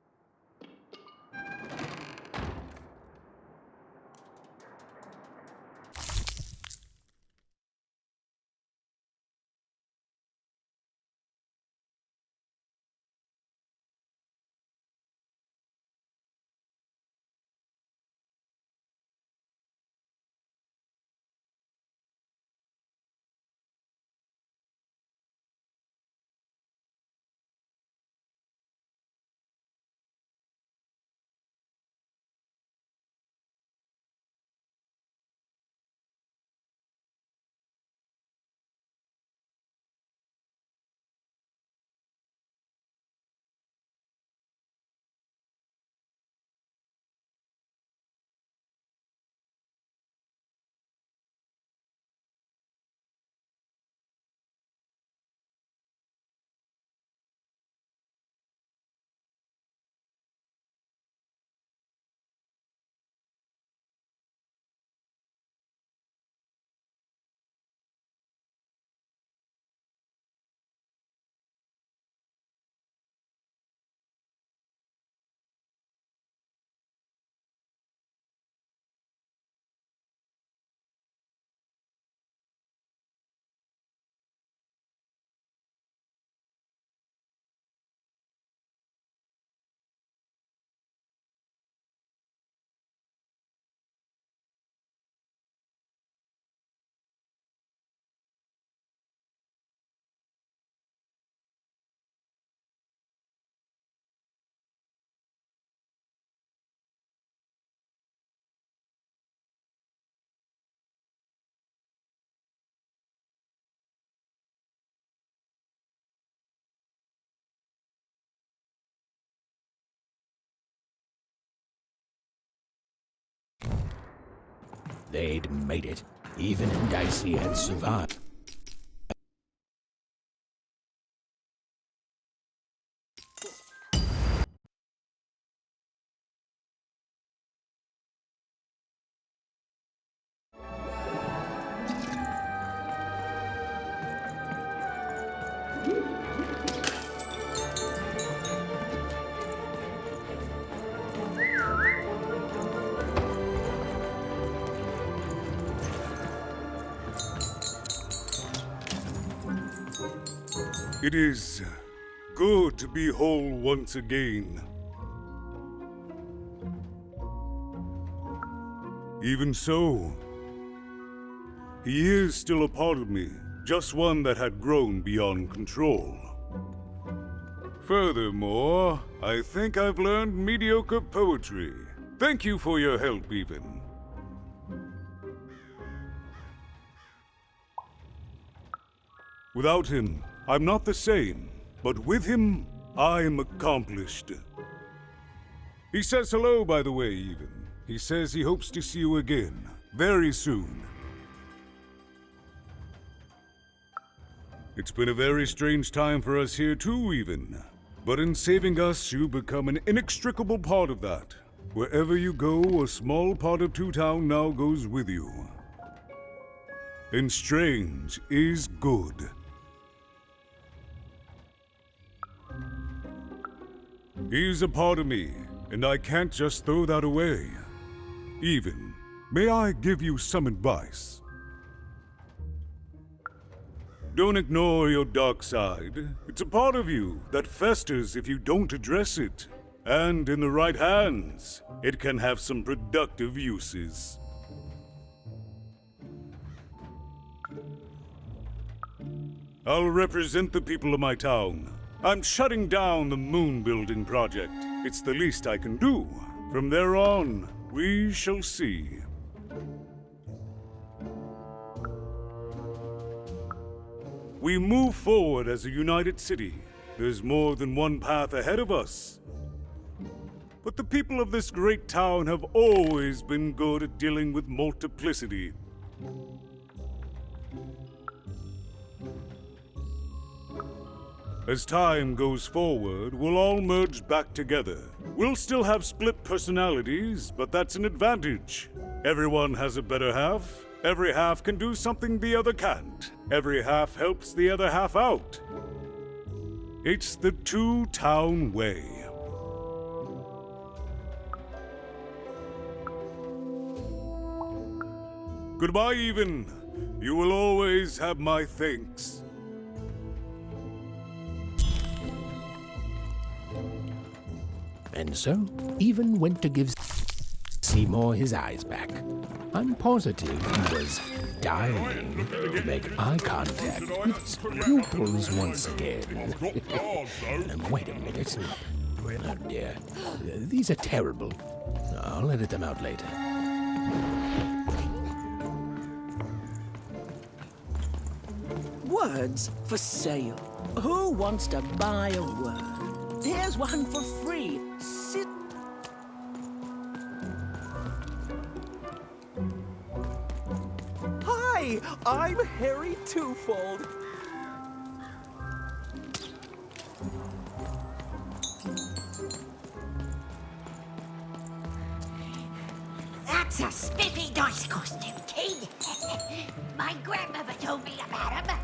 They'd made it. Even and Dicey had survived. It is good to be whole once again. Even so, he is still a part of me, just one that had grown beyond control. Furthermore, I think I've learned mediocre poetry. Thank you for your help, even. Without him, I'm not the same, but with him, I'm accomplished. He says hello, by the way, even. He says he hopes to see you again, very soon. It's been a very strange time for us here too, even. But in saving us, you become an inextricable part of that. Wherever you go, a small part of Two Town now goes with you. And strange is good. He's a part of me, and I can't just throw that away. Even, may I give you some advice? Don't ignore your dark side. It's a part of you that festers if you don't address it. And in the right hands, it can have some productive uses. I'll represent the people of my town. I'm shutting down the moon building project. It's the least I can do. From there on, we shall see. We move forward as a united city. There's more than one path ahead of us. But the people of this great town have always been good at dealing with multiplicity. As time goes forward, we'll all merge back together. We'll still have split personalities, but that's an advantage. Everyone has a better half. Every half can do something the other can't. Every half helps the other half out. It's the Two Town way. Goodbye, even. You will always have my thanks. And so, even went to give Seymour his eyes back. I'm positive he was dying to make eye contact with his pupils once again. Wait a minute. Oh dear. These are terrible. I'll edit them out later. Words for sale. Who wants to buy a word? Here's one for free. Sit. Hi, I'm Harry Twofold. That's a spiffy dice costume, kid. My grandmother told me about him.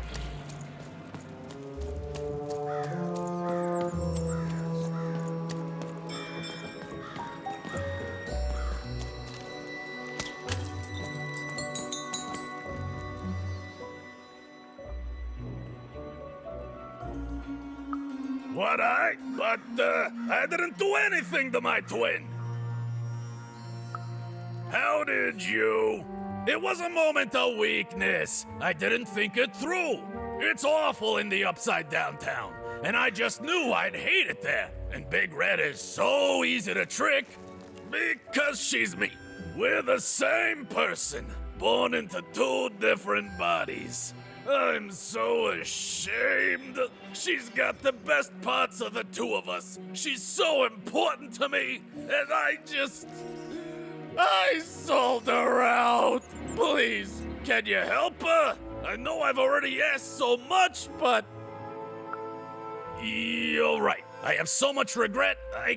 But I didn't do anything to my twin. How did you? It was a moment of weakness. I didn't think it through. It's awful in the Upside Down town, and I just knew I'd hate it there. And Big Red is so easy to trick because she's me. We're the same person, born into two different bodies. I'm so ashamed. She's got the best parts of the two of us. She's so important to me, and I sold her out. Please, can you help her? I know I've already asked so much, but... You're right. I have so much regret, I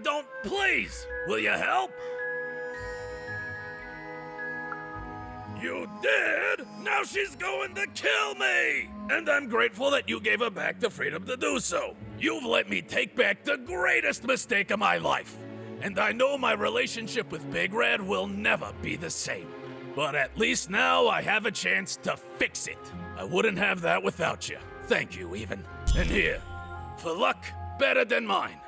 don't... Please, will you help? You did? Now she's going to kill me! And I'm grateful that you gave her back the freedom to do so. You've let me take back the greatest mistake of my life. And I know my relationship with Big Red will never be the same. But at least now I have a chance to fix it. I wouldn't have that without you. Thank you, even. And here, for luck better than mine.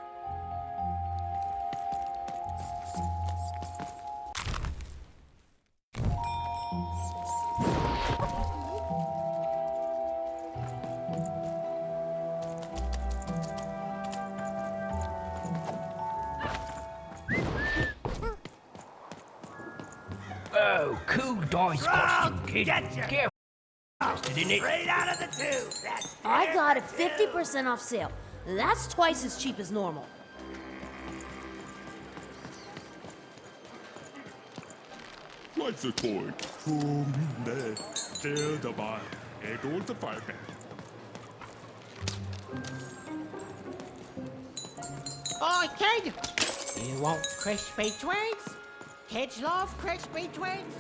Oh, cool dice costume, kid. Getcha. Careful. Busted in it. Straight out of the tube. That's I got it 50% off sale. That's twice as cheap as normal. What's a coin? Stell dabei. Don't the fire back. Oi, kid! You want crispy twigs? Kids love crispy twigs.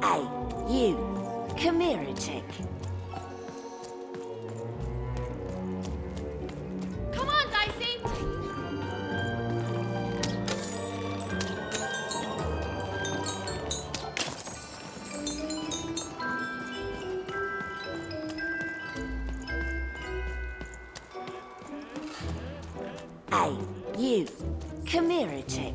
Hey, you. Come here a tick. Come on, Dicey! Hey, you. Come here a tick.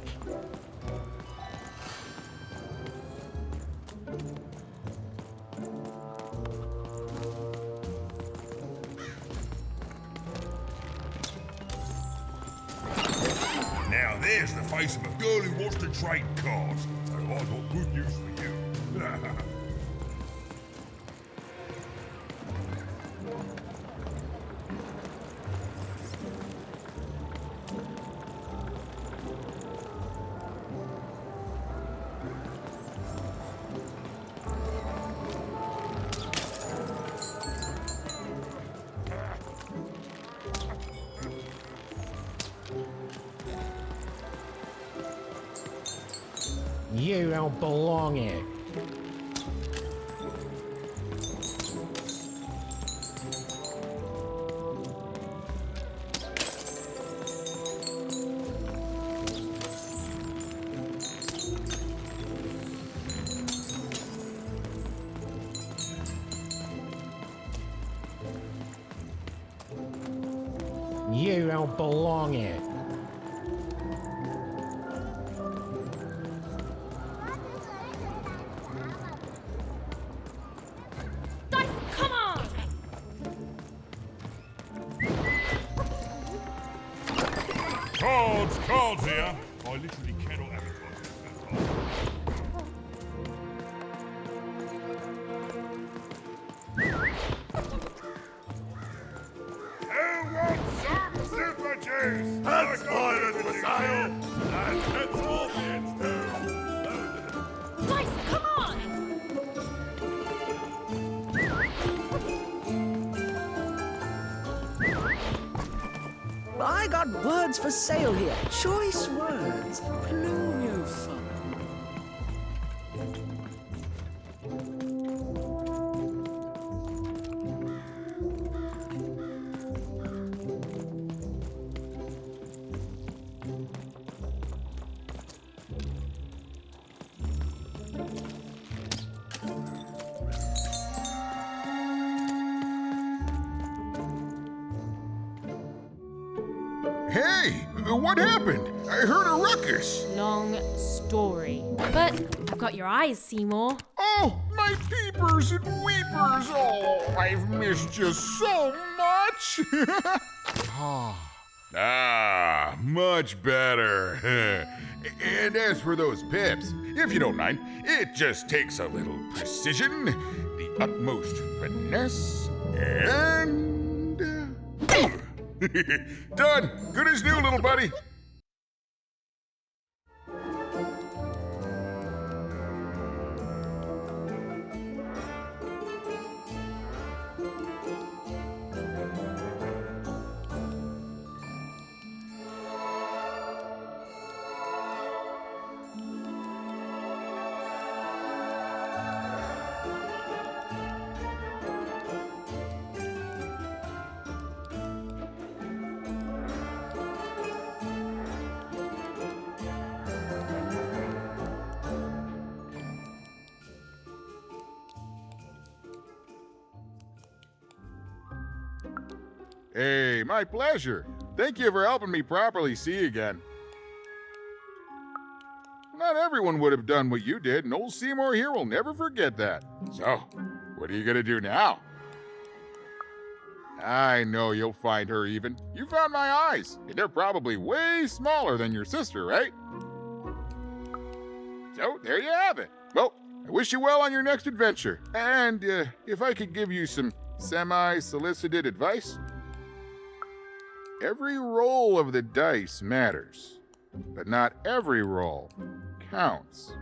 Now there's the face of a girl who wants to trade cards. And I've got good news for you. You don't belong here. You don't belong here. Dicey, come on! Cards here. I literally cannot advertise this. Who wants some super juice? That's spoilers for sale! And it's scorpions too! Dicey, come on! I got words for sale here. Choice words. Pluriophone. Hey, What happened? I heard a ruckus. Long story. But I've got your eyes, Seymour. Oh, my peepers and weepers. Oh, I've missed you so much. Much better. And as for those pips, if you don't mind, it just takes a little precision, the utmost finesse, and... Done. Good as new, little buddy. Hey, my pleasure. Thank you for helping me properly see again. Not everyone would have done what you did, and old Seymour here will never forget that. So, what are you gonna do now? I know you'll find her even. You found my eyes, and they're probably way smaller than your sister, right? So, there you have it. Well, I wish you well on your next adventure. And if I could give you some semi-solicited advice, every roll of the dice matters, but not every roll counts.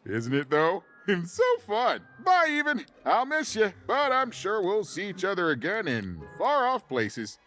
Isn't it, though? It's so fun. Bye, even. I'll miss you, but I'm sure we'll see each other again in far-off places.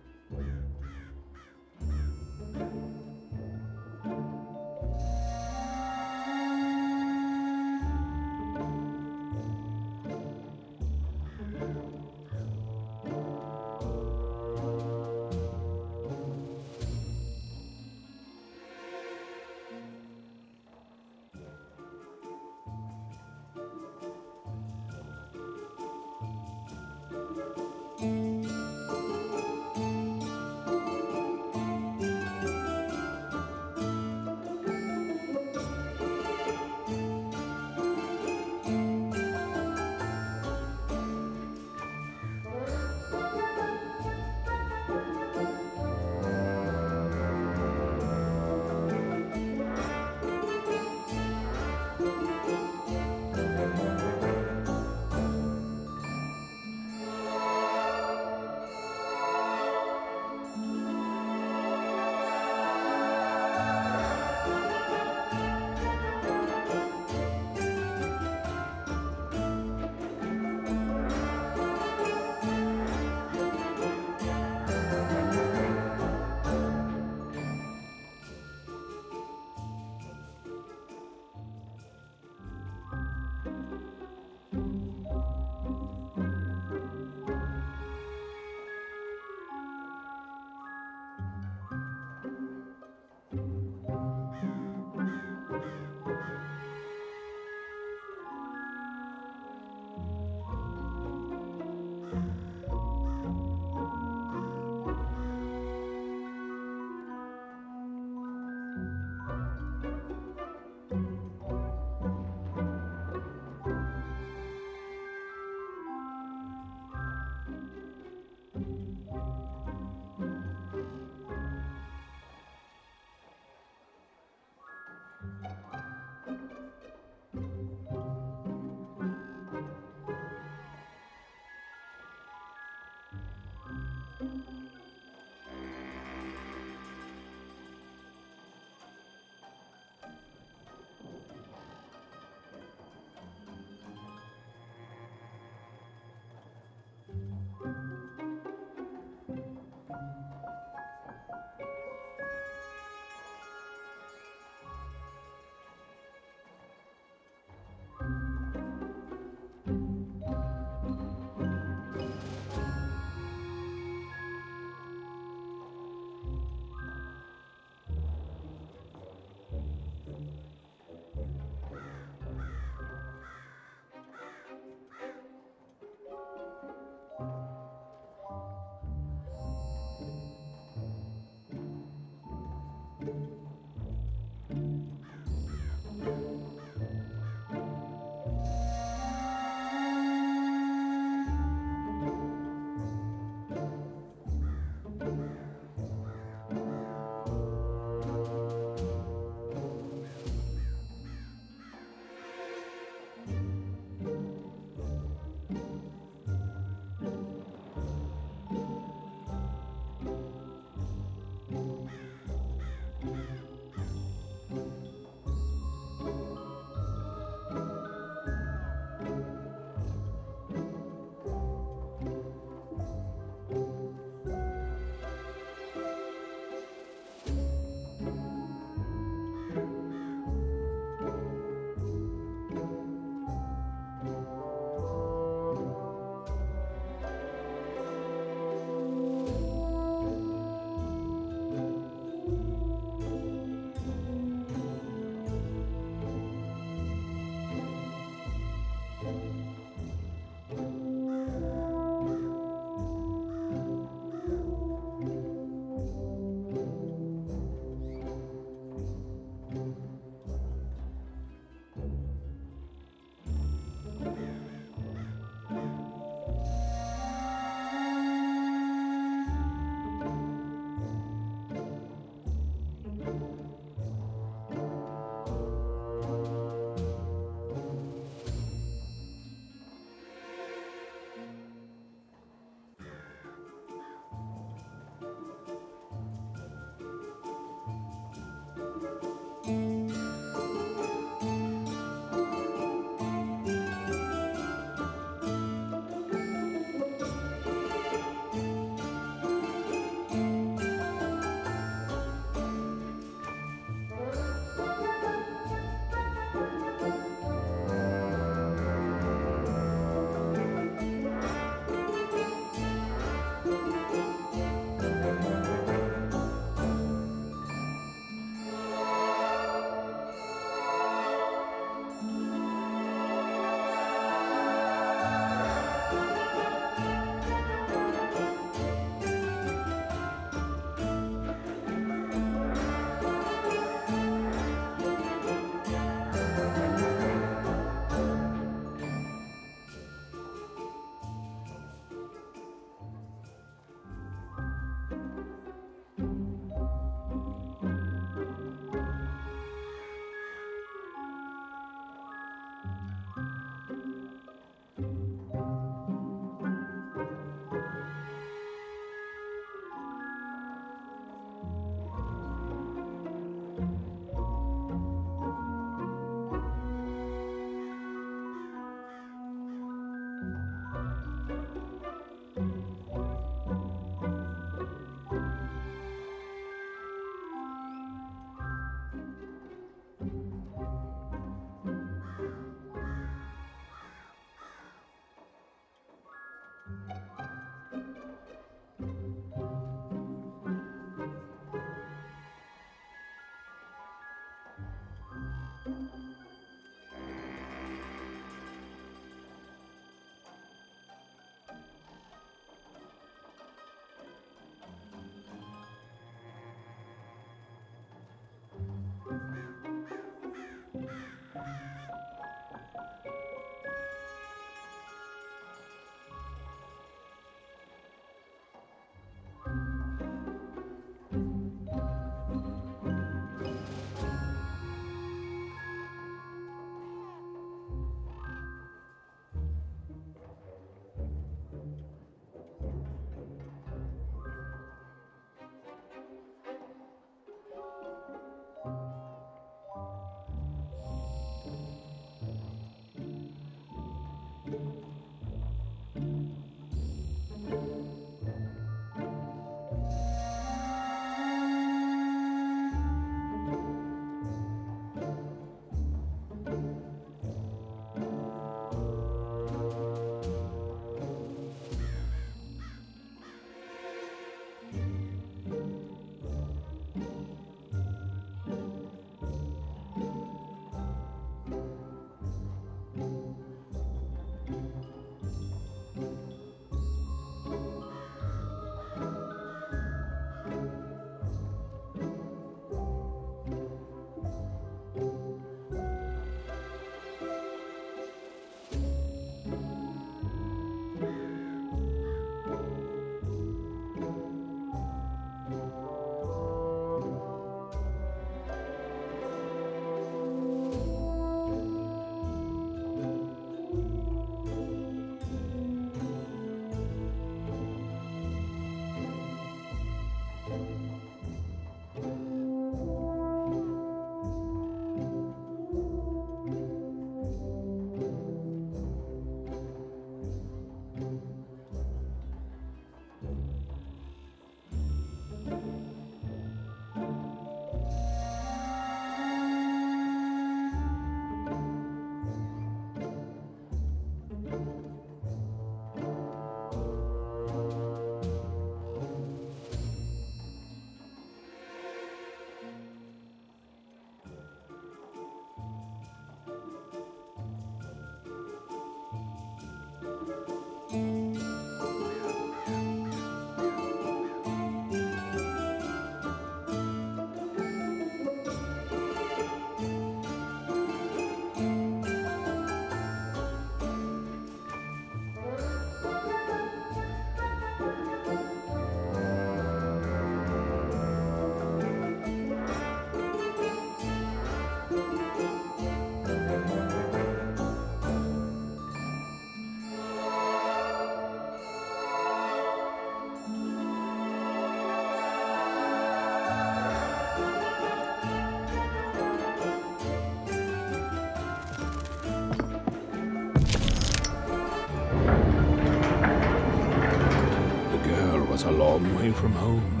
a long way from home,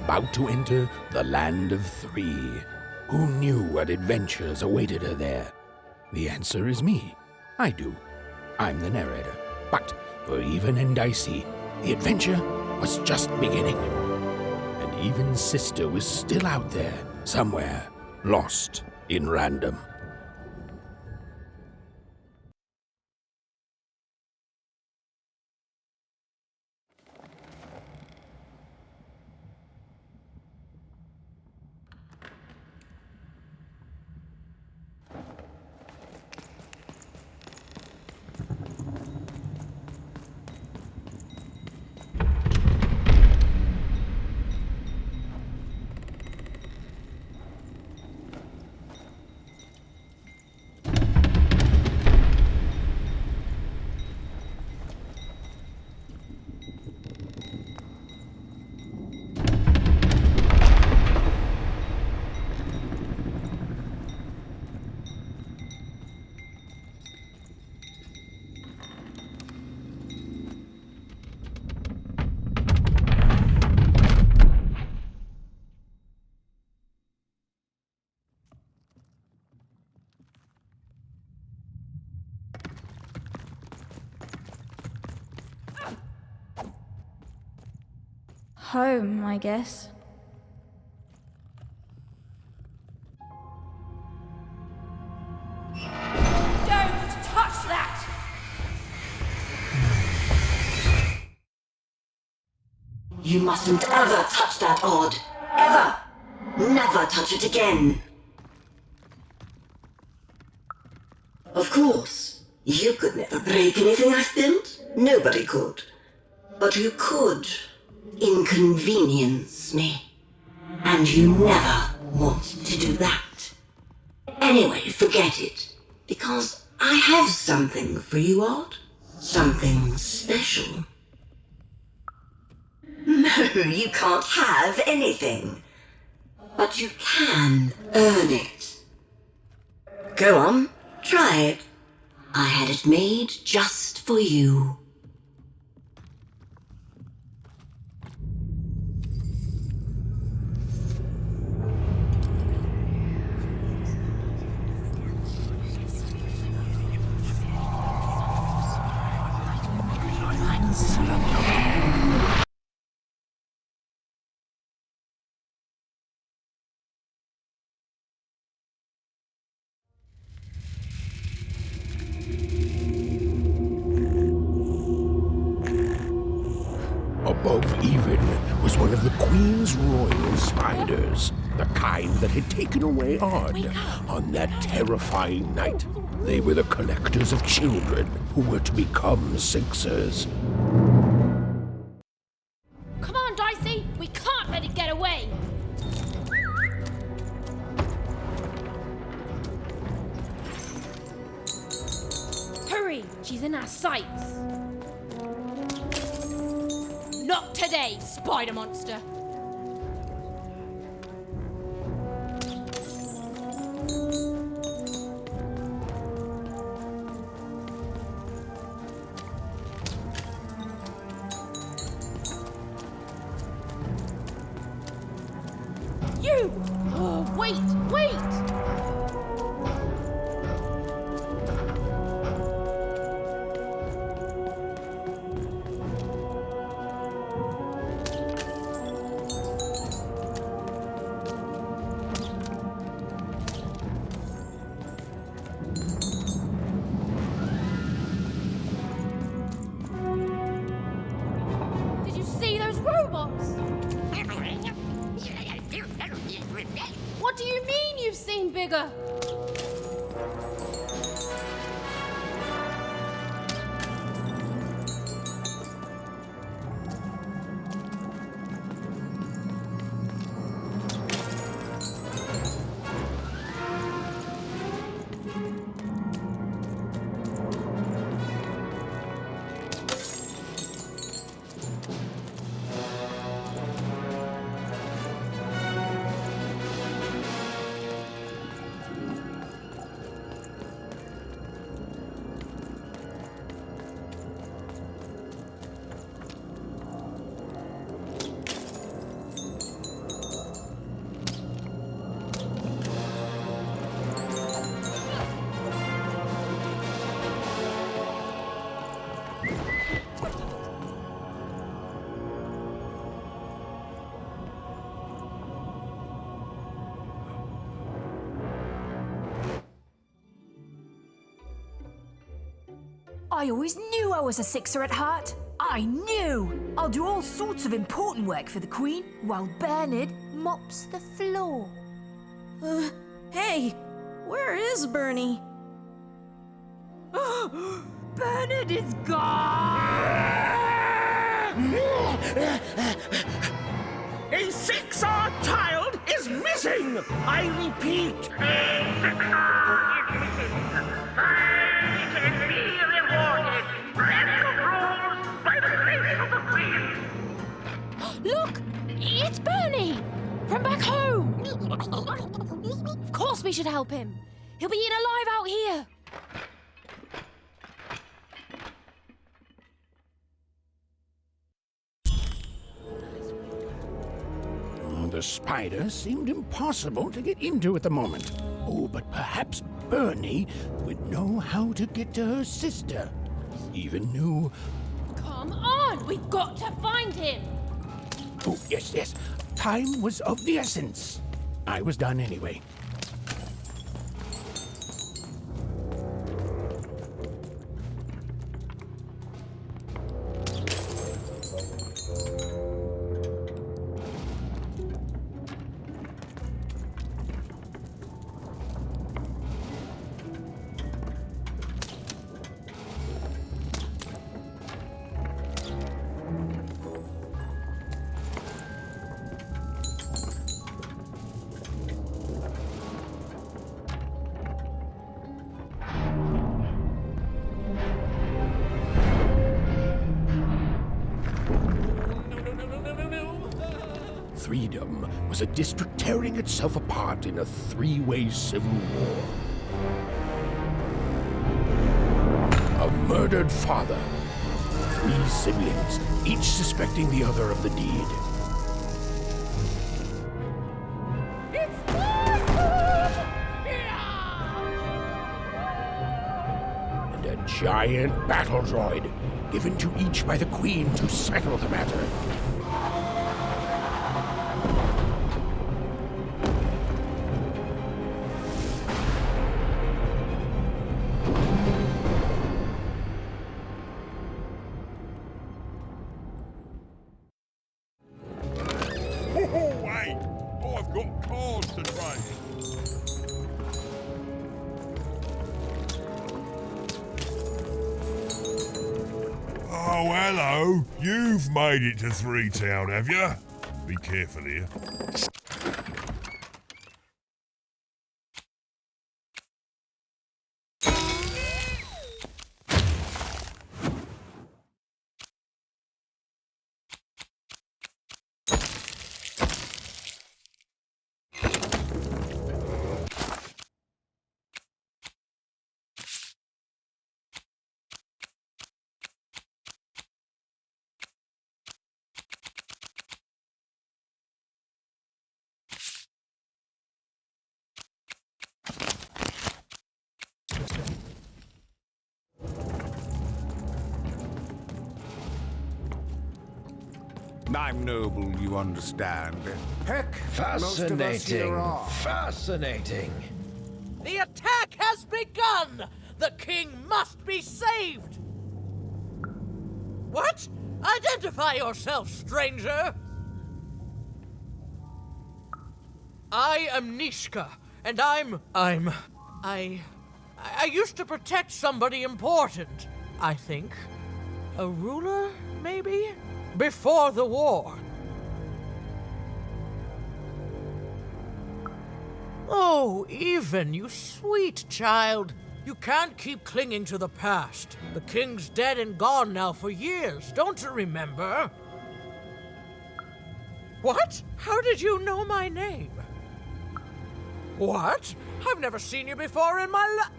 about to enter the Land of Three. Who knew what adventures awaited her there? The answer is me. I do. I'm the narrator. But for Even and Dicey, the adventure was just beginning. And Even's sister was still out there, somewhere, lost in random. Home, I guess. Don't touch that! You mustn't ever touch that odd. Ever! Never touch it again. Of course, you could never break anything I've built. Nobody could. But you could inconvenience me. And you never want to do that. Anyway, forget it. Because I have something for you, Odd. Something special. No, you can't have anything. But you can earn it. Go on, try it. I had it made just for you. Above Even was one of the Queen's royal spiders, the kind that had taken away Odd on that terrifying night. They were the collectors of children who were to become Sixers. Come on, Dicey! We can't let it get away! Hurry! She's in our sights! Not today, spider monster! You! Oh, wait! Wait! Did you see those robots? What do you mean you've seen bigger? I always knew I was a sixer at heart. I knew! I'll do all sorts of important work for the Queen while Bernard mops the floor. Hey, where is Bernie? Bernard is gone! A six-hour child is missing! I repeat, a six-hour is missing. Fine can be rewarded. Radical rules by the grace of the Queen. Look! It's Bernie! From back home! Of course we should help him. He'll be eaten alive out here. The spider seemed impossible to get into at the moment. Oh, but perhaps Bernie would know how to get to her sister. Even knew... Come on! We've got to find him! Oh, yes. Time was of the essence. I was done anyway. Freedom was a district tearing itself apart in a three-way civil war. A murdered father, 3 siblings, each suspecting the other of the deed. And a giant battle droid, given to each by the Queen to settle the matter. Wait! I've got cards to trade. Oh, hello. You've made it to Three Town, have you? Be careful here. I'm noble, you understand. Heck, Fascinating. Fascinating. The attack has begun! The king must be saved! What? Identify yourself, stranger! I am Nishka, and I used to protect somebody important, I think. A ruler, maybe? Before the war. Oh, Even, you sweet child. You can't keep clinging to the past. The king's dead and gone now for years, don't you remember? What? How did you know my name? What? I've never seen you before in my life.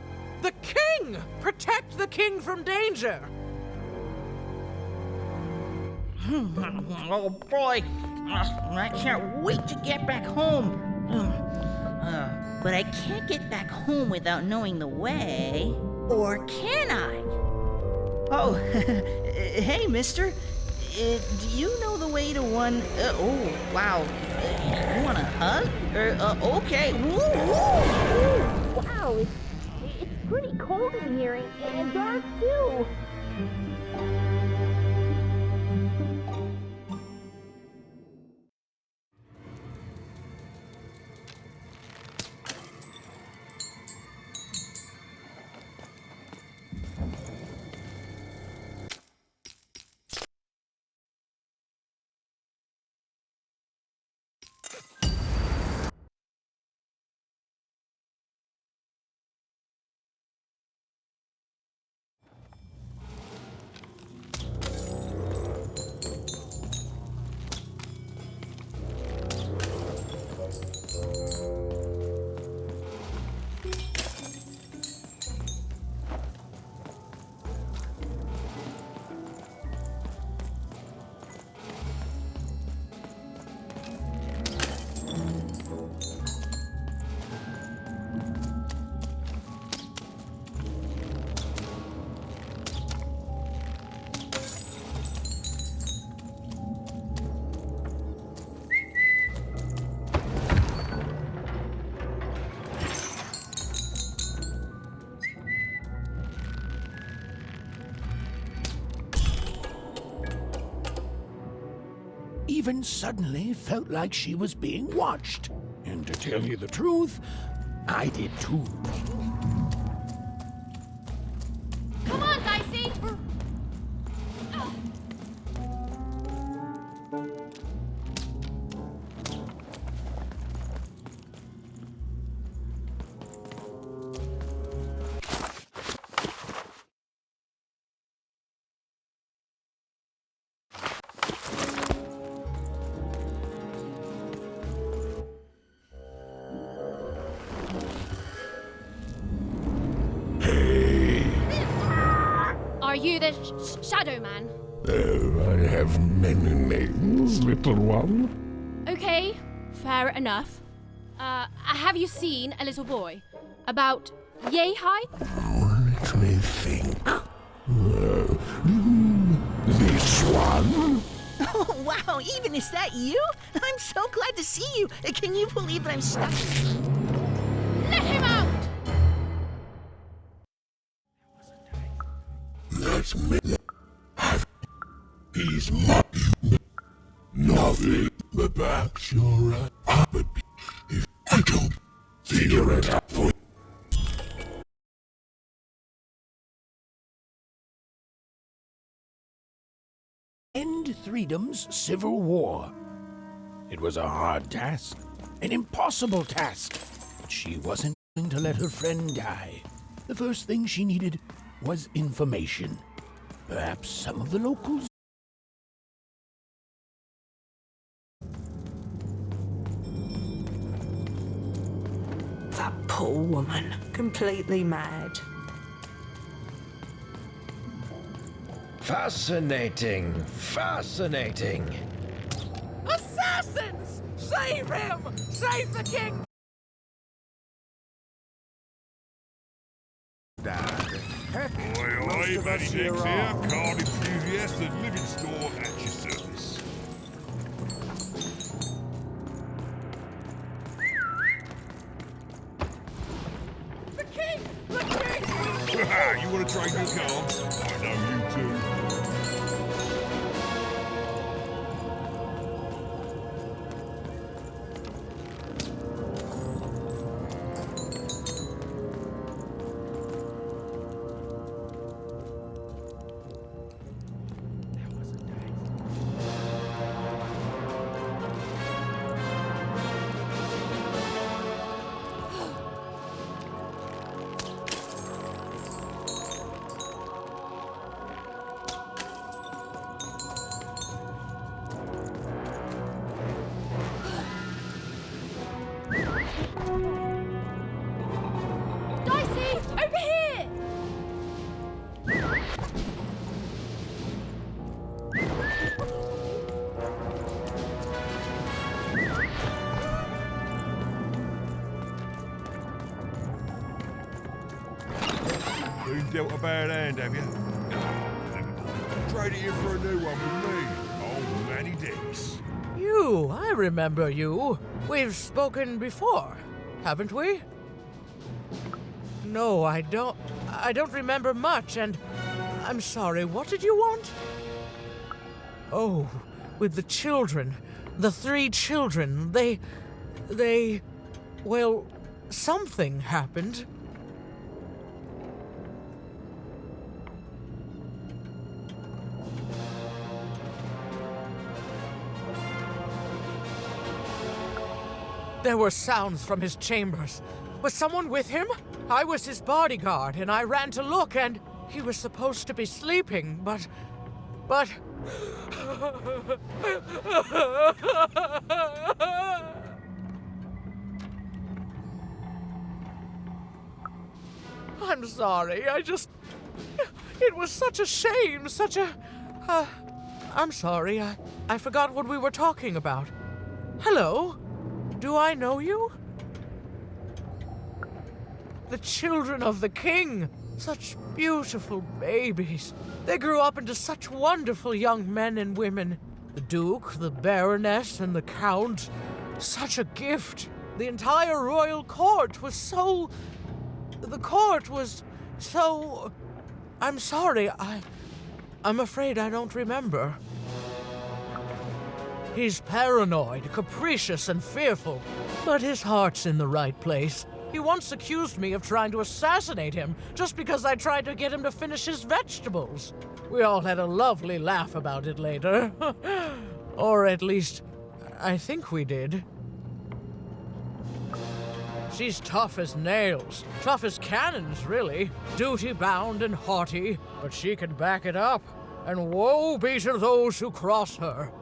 The king! Protect the king from danger! Oh boy, I can't wait to get back home. But I can't get back home without knowing the way. Or can I? Oh, hey, mister. Do you know the way to one... oh, wow. You want a hug? Okay. Woo, woo, woo. Wow, it's pretty cool. cold in here and dark too. Even suddenly felt like she was being watched. And to tell you the truth, I did too. Come on, Dicey! Are you the Shadow Man? Oh, I have many names, little one. Okay, fair enough. Have you seen a little boy? About yay high? Let me think. This one? Oh, wow, even is that you? I'm so glad to see you. Can you believe that I'm stuck? Let him out! Let me have. He's my. Nothing but back your right. But if I don't figure it out for you. End Threedom's civil war. It was a hard task, an impossible task, but she wasn't going to let her friend die. The first thing she needed was information. Perhaps some of the locals. That poor woman, completely mad. Fascinating, fascinating. Assassins! Save him! Save the king! Oi, Matty Dix here, card enthusiast and living store at your service. The king! The king! You want to trade your cards? I know you too. Dicey, over here! Been dealt a bad hand, have you? Trade it in for a new one with me, old Matty Dix. You, I remember you. We've spoken before, haven't we? No, I don't. I don't remember much, and I'm sorry, what did you want? Oh, with the children. The 3 children. Well, something happened. There were sounds from his chambers. Was someone with him? I was his bodyguard, and I ran to look, and he was supposed to be sleeping, but... I'm sorry, It was such a shame, I'm sorry, I forgot what we were talking about. Hello? Do I know you? The children of the king! Such beautiful babies. They grew up into such wonderful young men and women. The Duke, the Baroness, and the Count. Such a gift. The entire royal court was so... The court was so... I'm sorry, I'm afraid I don't remember. He's paranoid, capricious, and fearful, but his heart's in the right place. He once accused me of trying to assassinate him just because I tried to get him to finish his vegetables. We all had a lovely laugh about it later. Or at least, I think we did. She's tough as nails, tough as cannons, really. Duty-bound and haughty, but she can back it up. And woe be to those who cross her.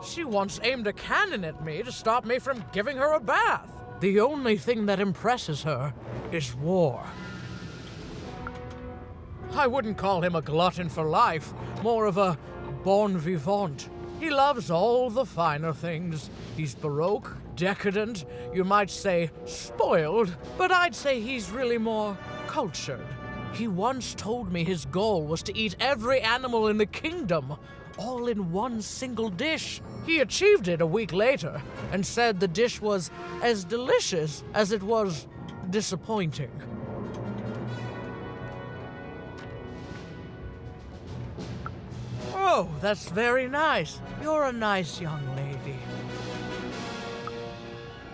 She once aimed a cannon at me to stop me from giving her a bath. The only thing that impresses her is war. I wouldn't call him a glutton for life, more of a bon vivant. He loves all the finer things. He's baroque, decadent, you might say spoiled, but I'd say he's really more cultured. He once told me his goal was to eat every animal in the kingdom, all in one single dish. He achieved it a week later and said the dish was as delicious as it was disappointing. Oh, that's very nice. You're a nice young lady.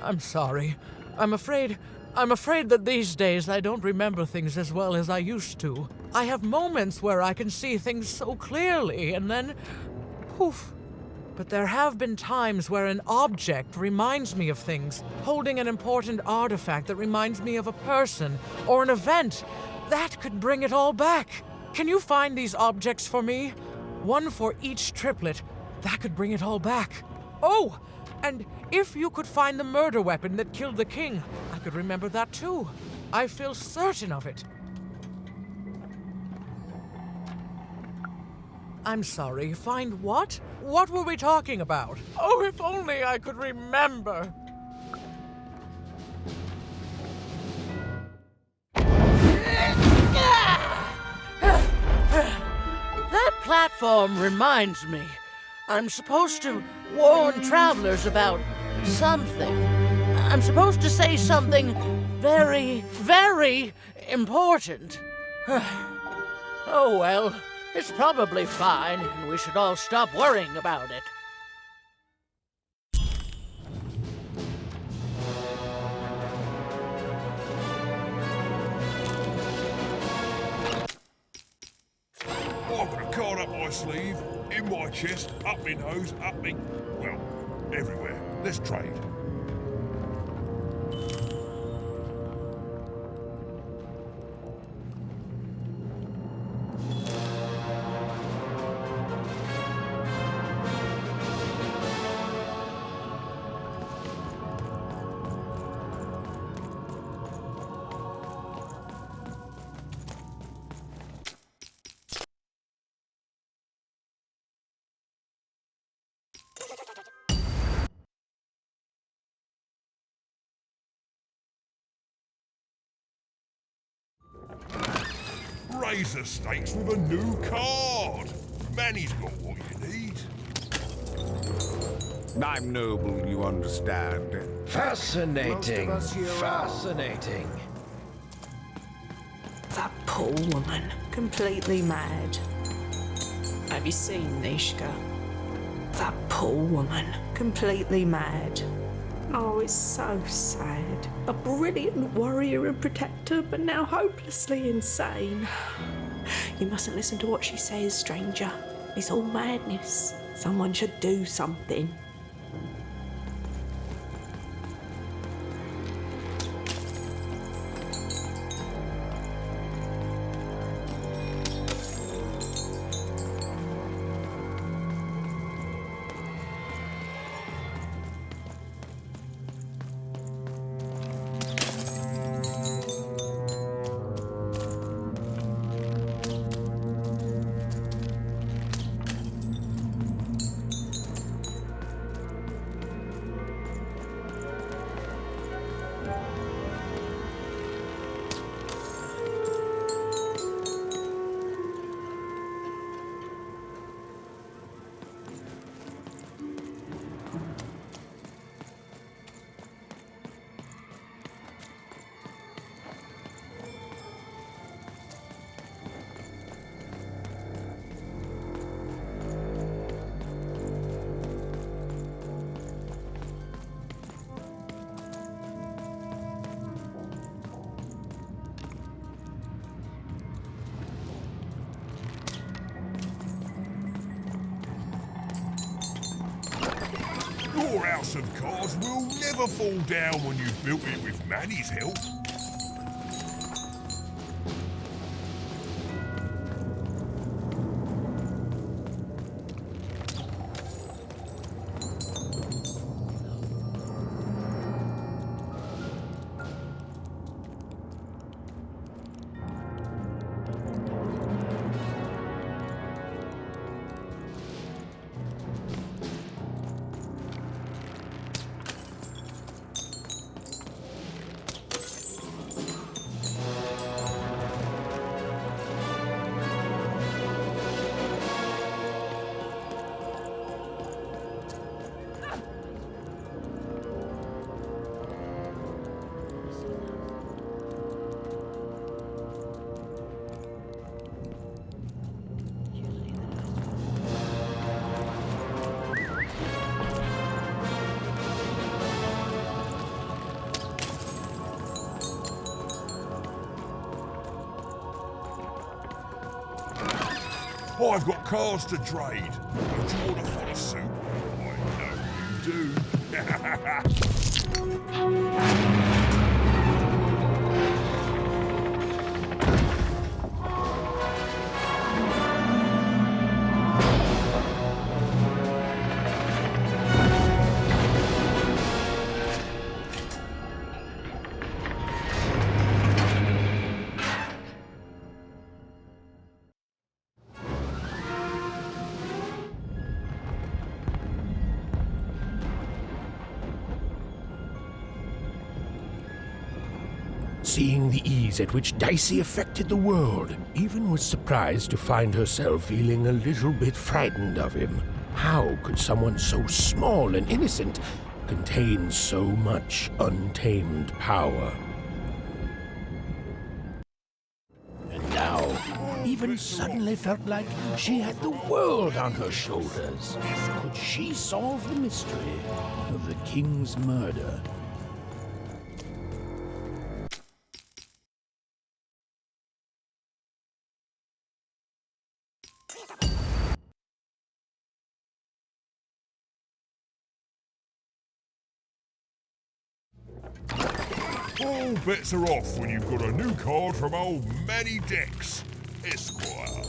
I'm sorry. I'm afraid that these days I don't remember things as well as I used to. I have moments where I can see things so clearly, and then poof. But there have been times where an object reminds me of things, holding an important artifact that reminds me of a person or an event. That could bring it all back. Can you find these objects for me? One for each triplet. That could bring it all back. Oh, and if you could find the murder weapon that killed the king, I could remember that too. I feel certain of it. I'm sorry, find what? What were we talking about? Oh, if only I could remember. That platform reminds me. I'm supposed to warn travelers about something. I'm supposed to say something very, very important. Oh well. It's probably fine, and we should all stop worrying about it. I've got a card up my sleeve, in my chest, up my nose, up me... well, everywhere. Let's trade. Razor stakes with a new card. Manny's got what you need. I'm noble, you understand. Fascinating. Fascinating. That poor poor woman, completely mad. Have you seen Nishka? That poor woman, completely mad. Oh, it's so sad. A brilliant warrior and protector, but now hopelessly insane. You mustn't listen to what she says, stranger. It's all madness. Someone should do something. Your house of cards will never fall down when you built it with Manny's help. I've got cars to trade. Don't you want a funny suit? I know you do. Seeing the ease at which Dicey affected the world, Even was surprised to find herself feeling a little bit frightened of him. How could someone so small and innocent contain so much untamed power? And now, Even suddenly felt like she had the world on her shoulders. Could she solve the mystery of the king's murder? All bets are off when you've got a new card from old Manny Dex, Esquire.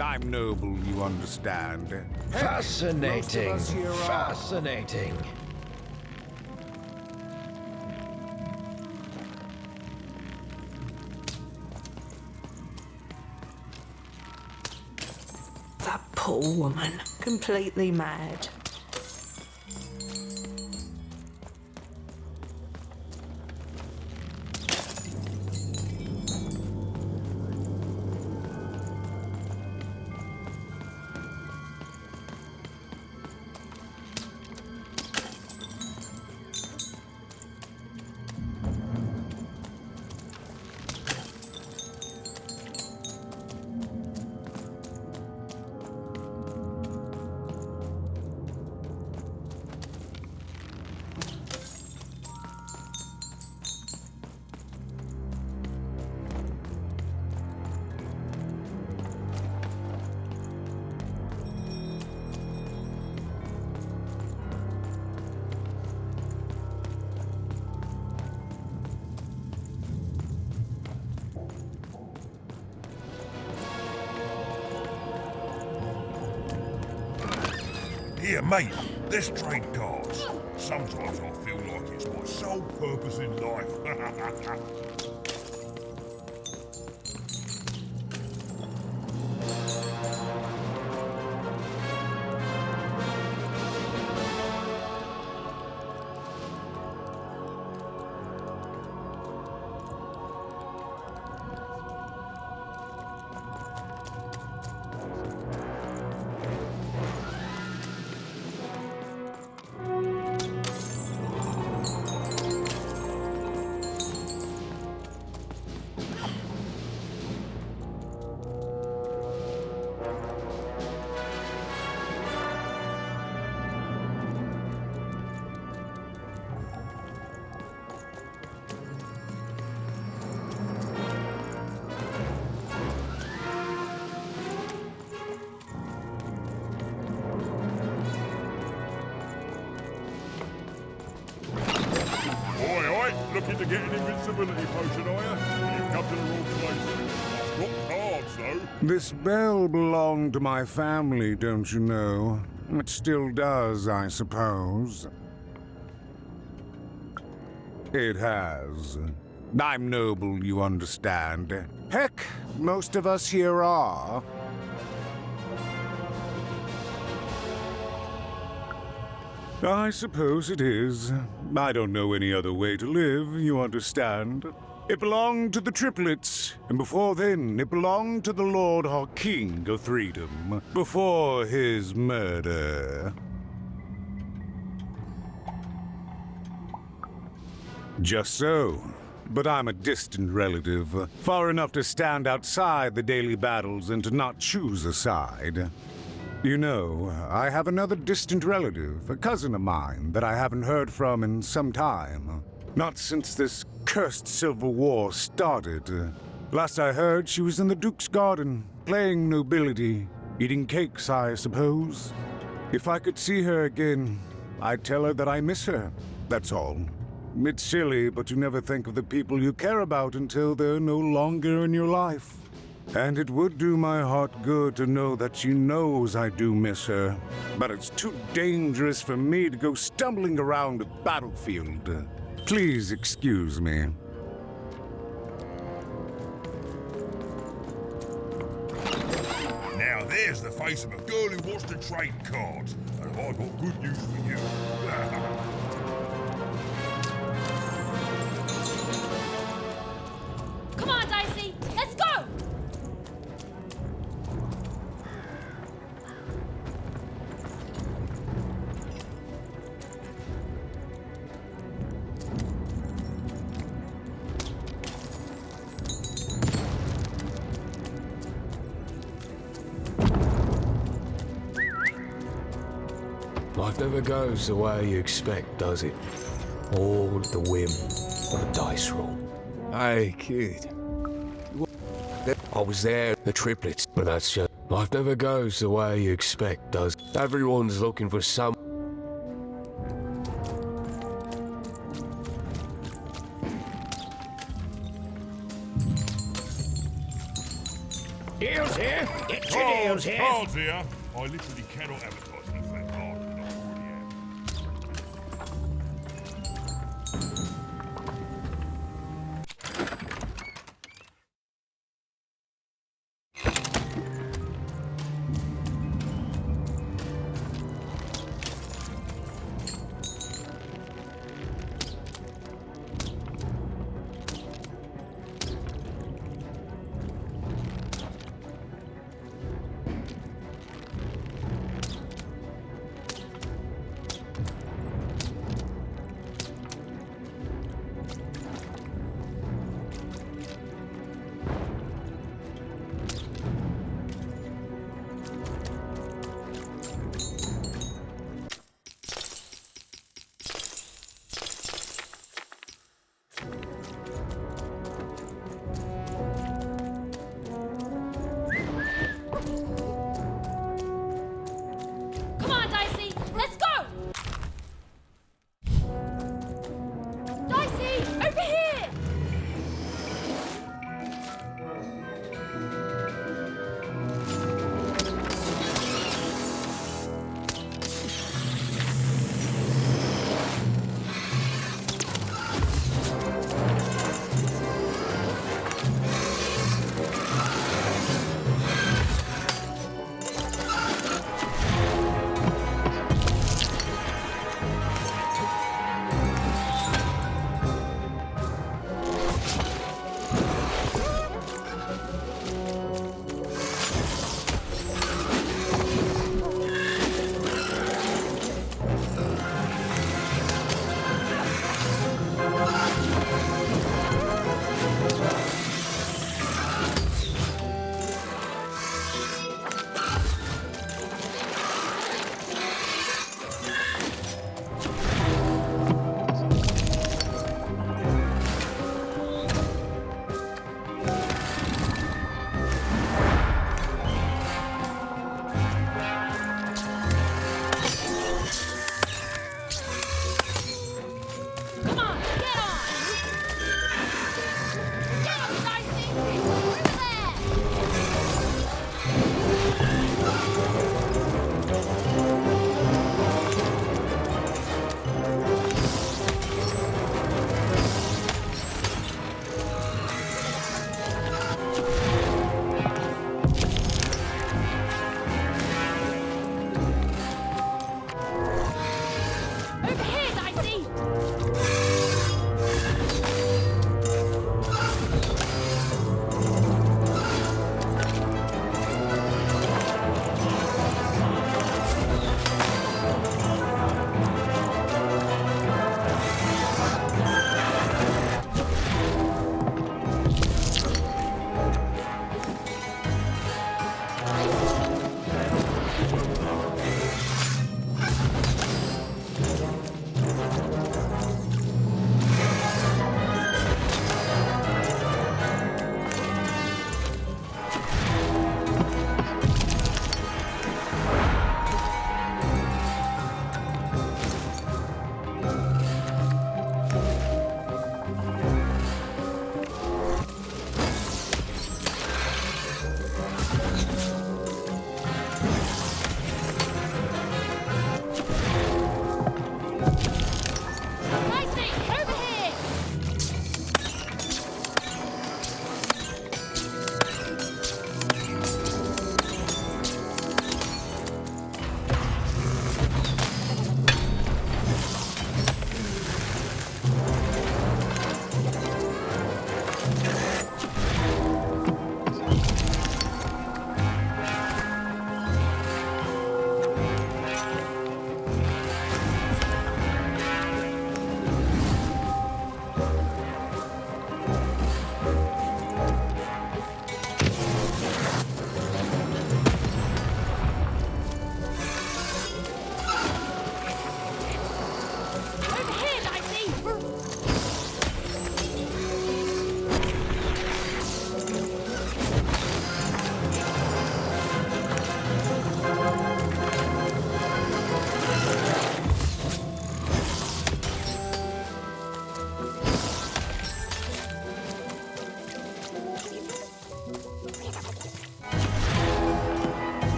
I'm noble, you understand. Fascinating. Fascinating. That poor woman, completely mad. Here, mate, let's trade cards. Sometimes I feel like it's my sole purpose in life. Looking to get an invincibility potion, are you? You've come to the wrong place. I've got cards, though. This bell belonged to my family, don't you know? It still does, I suppose. It has. I'm noble, you understand. Heck, most of us here are. I suppose it is. I don't know any other way to live, you understand. It belonged to the triplets, and before then it belonged to the Lord our King of Freedom, before his murder. Just so. But I'm a distant relative, far enough to stand outside the daily battles and to not choose a side. You know, I have another distant relative, a cousin of mine, that I haven't heard from in some time. Not since this cursed Civil War started. Last I heard, she was in the Duke's garden, playing nobility, eating cakes, I suppose. If I could see her again, I'd tell her that I miss her, that's all. It's silly, but you never think of the people you care about until they're no longer in your life. And it would do my heart good to know that she knows I do miss her. But it's too dangerous for me to go stumbling around a battlefield. Please excuse me. Now there's the face of a girl who wants to trade cards. And I've got good news for you. Come on, Dicey, let's go! Life never goes the way you expect, does it? All at the whim of a dice roll. Hey, kid. I was there, the triplets, but that's just... Life never goes the way you expect, does it? Everyone's looking for some... Deals here! Get your deals here! Cards here! I literally cannot advertise an effect harder than I already am.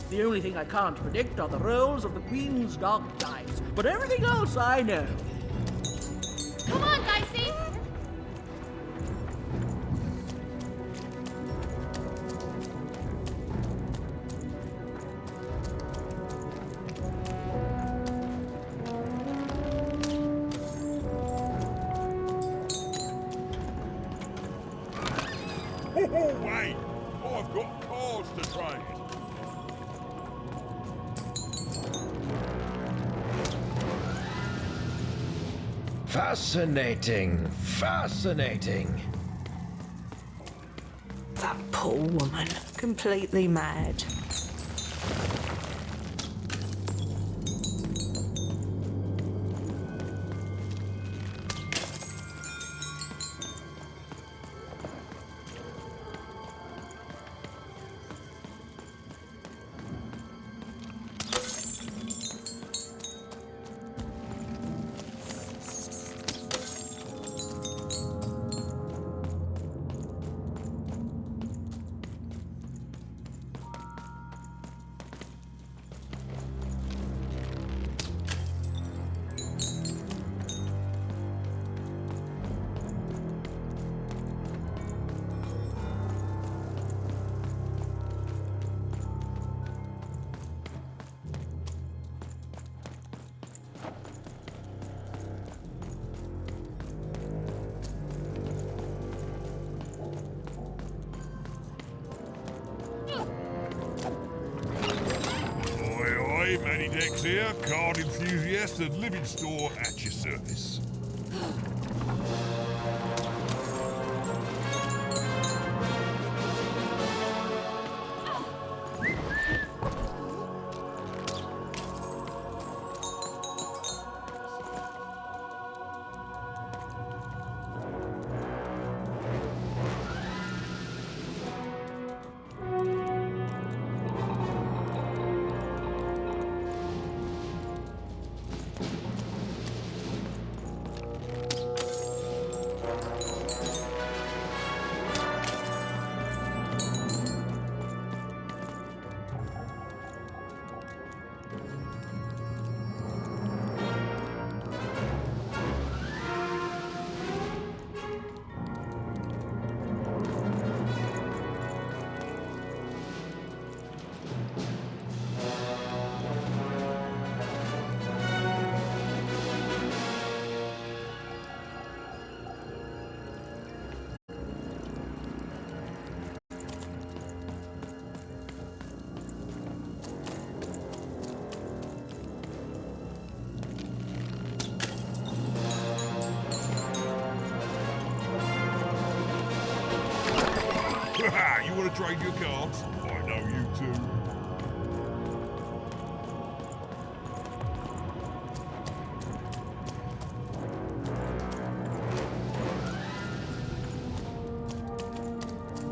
The only thing I can't predict are the rolls of the Queen's dark dice, but everything else I know. Come on, Dicey! Oh, wait! I've got cards to trade. Fascinating, fascinating. That poor woman. Completely mad. Manny Dex here, card enthusiast and living store at your service. You want to trade your cards? I know you too.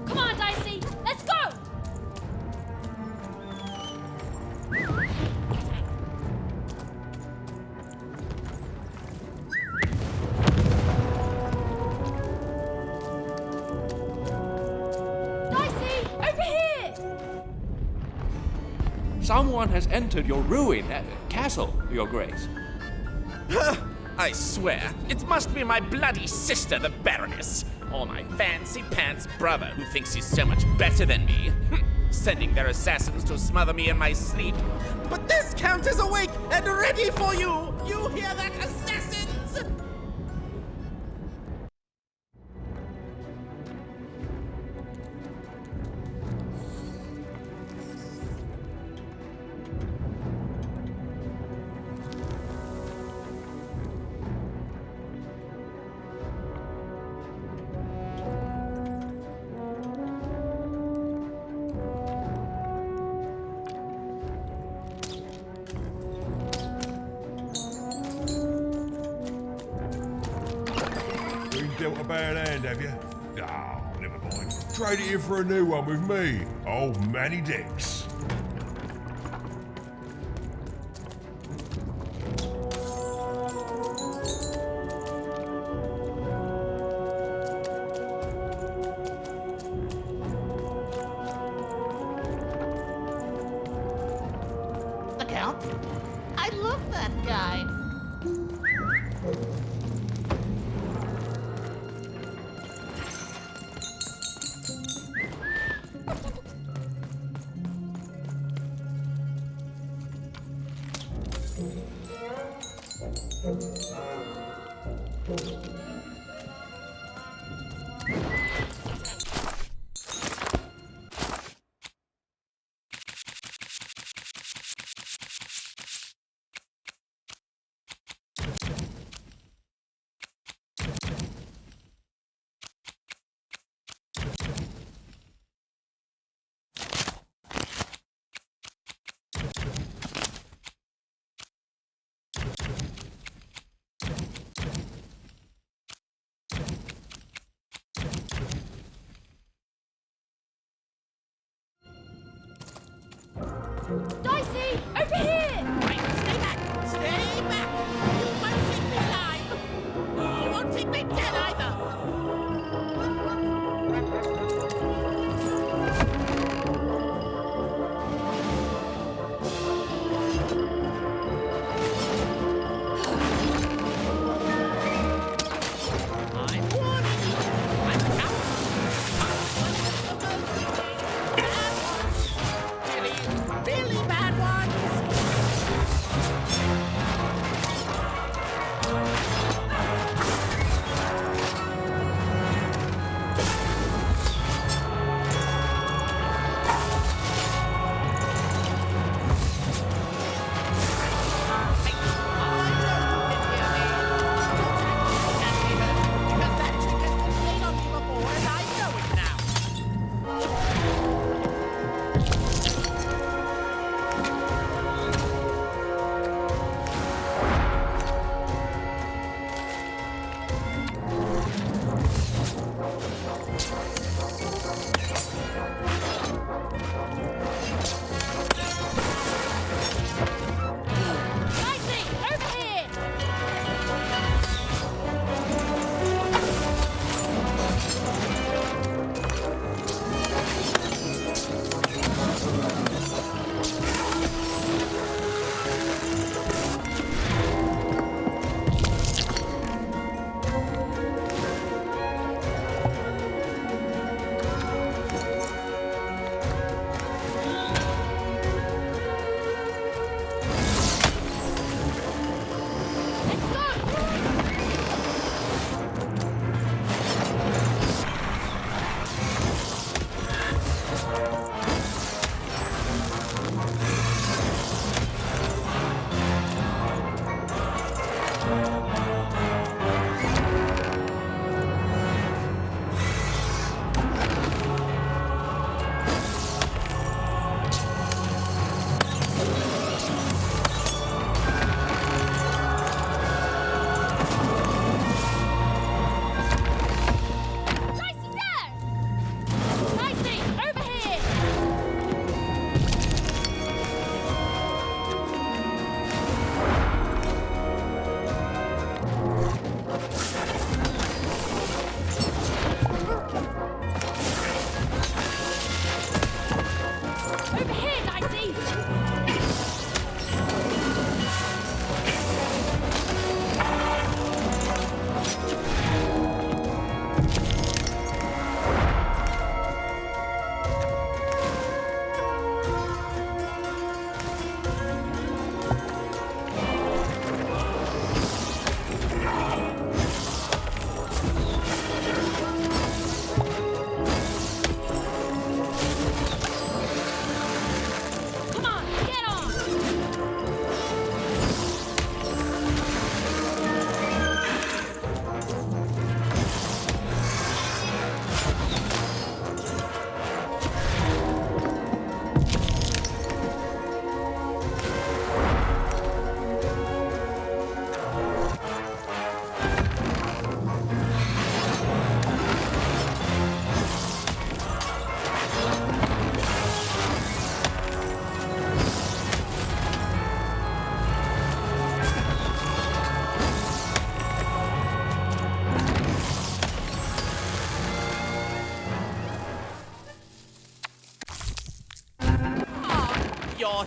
Come on, Dicey! Let's go! Someone has entered your ruined castle, Your Grace. I swear, it must be my bloody sister, the Baroness, or my fancy pants brother who thinks he's so much better than me, sending their assassins to smother me in my sleep. But this count is awake and ready for you! You hear that, assassins? dealt a bad hand, have you? Oh, never mind. Trade it in for a new one with me, old Manny Dex. The Count? I love that guy. Dicey, over here! Right, stay back! Stay back! You won't take me alive! You won't take me dead either! I'm warning you! I'm out! Really bad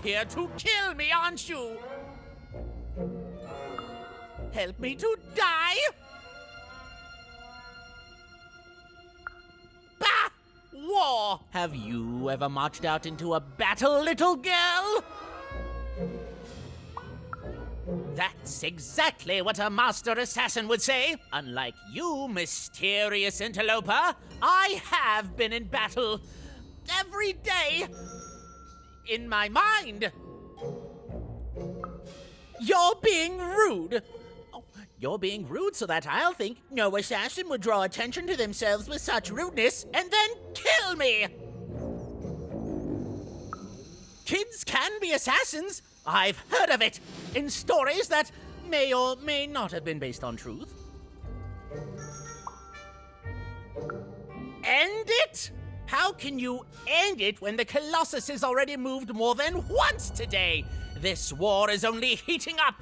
here to kill me, aren't you? Help me to die? Bah! War! Have you ever marched out into a battle, little girl? That's exactly what a master assassin would say. Unlike you, mysterious interloper, I have been in battle every day in my mind. You're being rude. Oh, you're being rude so that I'll think no assassin would draw attention to themselves with such rudeness and then kill me. Kids can be assassins. I've heard of it in stories that may or may not have been based on truth. End it? How can you end it when the Colossus has already moved more than once today? This war is only heating up.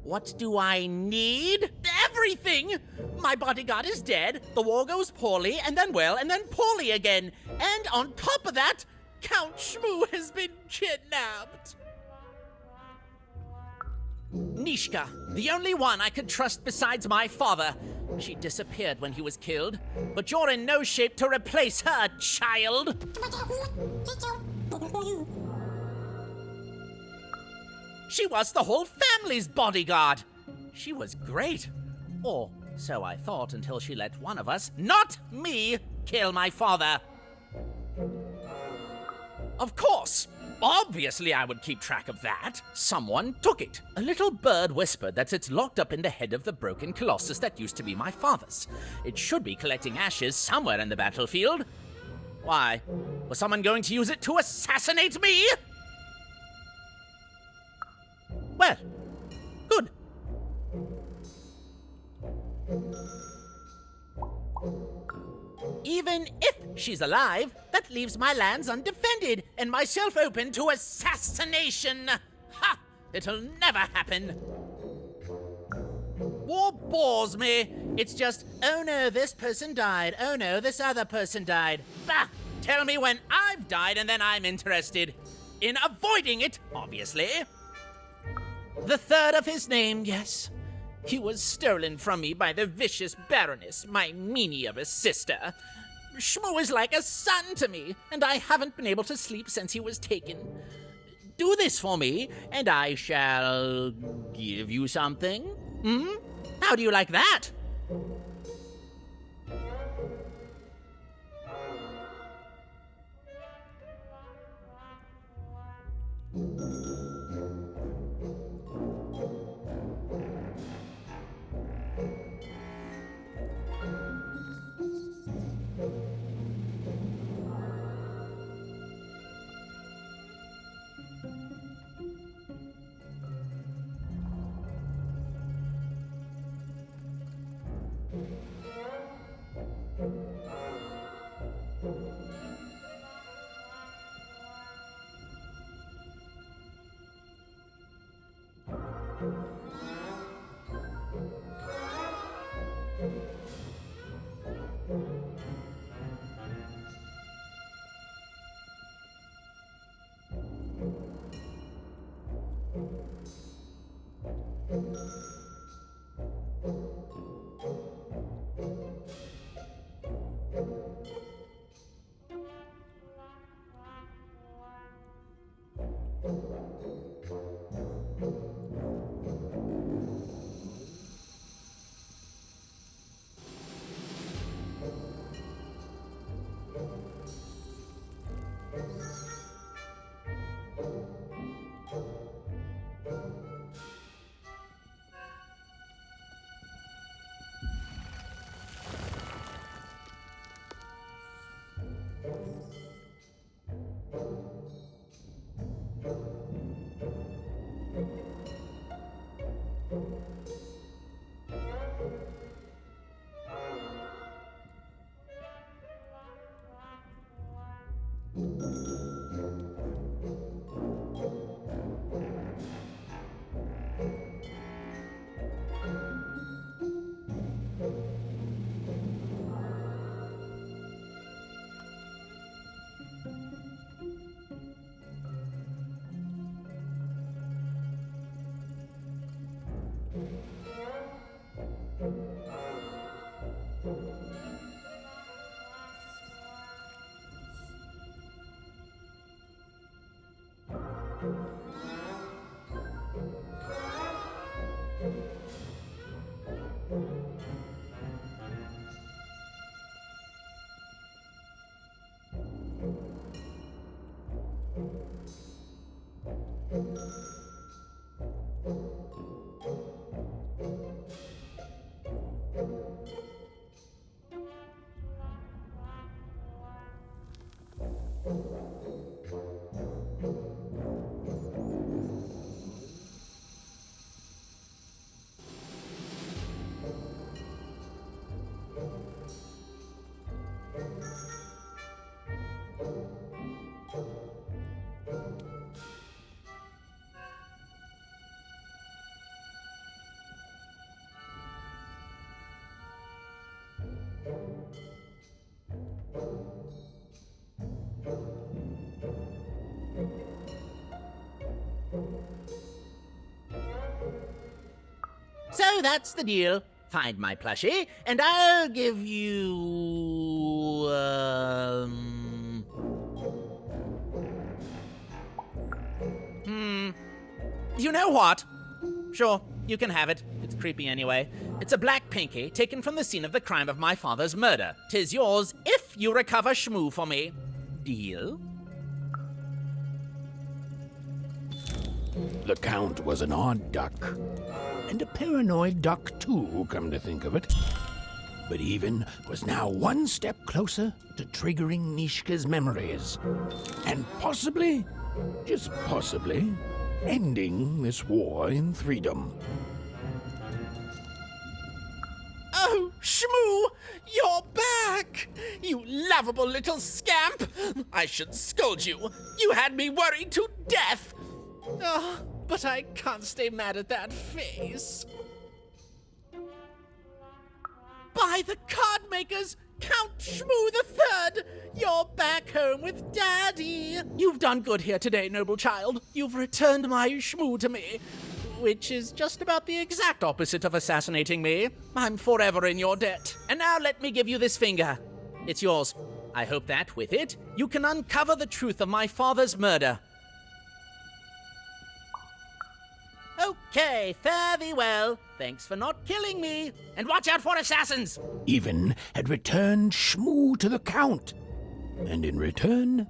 What do I need? Everything! My bodyguard is dead, the war goes poorly, and then well, and then poorly again. And on top of that, Count Shmoo has been kidnapped. Nishka, the only one I could trust besides my father. She disappeared when he was killed, but you're in no shape to replace her, child. She was the whole family's bodyguard. She was great. Or so I thought until she let one of us, not me, kill my father. Of course. Obviously I would keep track of that. Someone took it. A little bird whispered that it's locked up in the head of the broken Colossus that used to be my father's. It should be collecting ashes somewhere in the battlefield. Why? Was someone going to use it to assassinate me? Well, good. Even if she's alive, that leaves my lands undefended and myself open to assassination. Ha! It'll never happen. War bores me. It's just, oh no, this person died. Oh no, this other person died. Bah! Tell me when I've died and then I'm interested. In avoiding it, obviously. The third of his name, yes. He was stolen from me by the vicious Baroness, my meanie of a sister. Shmoo is like a son to me, and I haven't been able to sleep since he was taken. Do this for me, and I shall give you something. How do you like that? So that's the deal. Find my plushie, and I'll give you... You know what? Sure, you can have it. It's creepy anyway. It's a black pinky taken from the scene of the crime of my father's murder. 'Tis yours if you recover Shmoo for me. Deal? The Count was an odd duck. And a paranoid duck, too, come to think of it. But Even was now one step closer to triggering Nishka's memories. And possibly, just possibly, ending this war in Threedom. Oh, Shmoo! You're back! You lovable little scamp! I should scold you. You had me worried to death. Oh, but I can't stay mad at that face. By the card makers, Count Shmoo III! You're back home with Daddy! You've done good here today, noble child. You've returned my Shmoo to me, which is just about the exact opposite of assassinating me. I'm forever in your debt. And now let me give you this finger. It's yours. I hope that, with it, you can uncover the truth of my father's murder. Okay, fare thee well. Thanks for not killing me. And watch out for assassins! Even had returned Shmoo to the Count, and in return,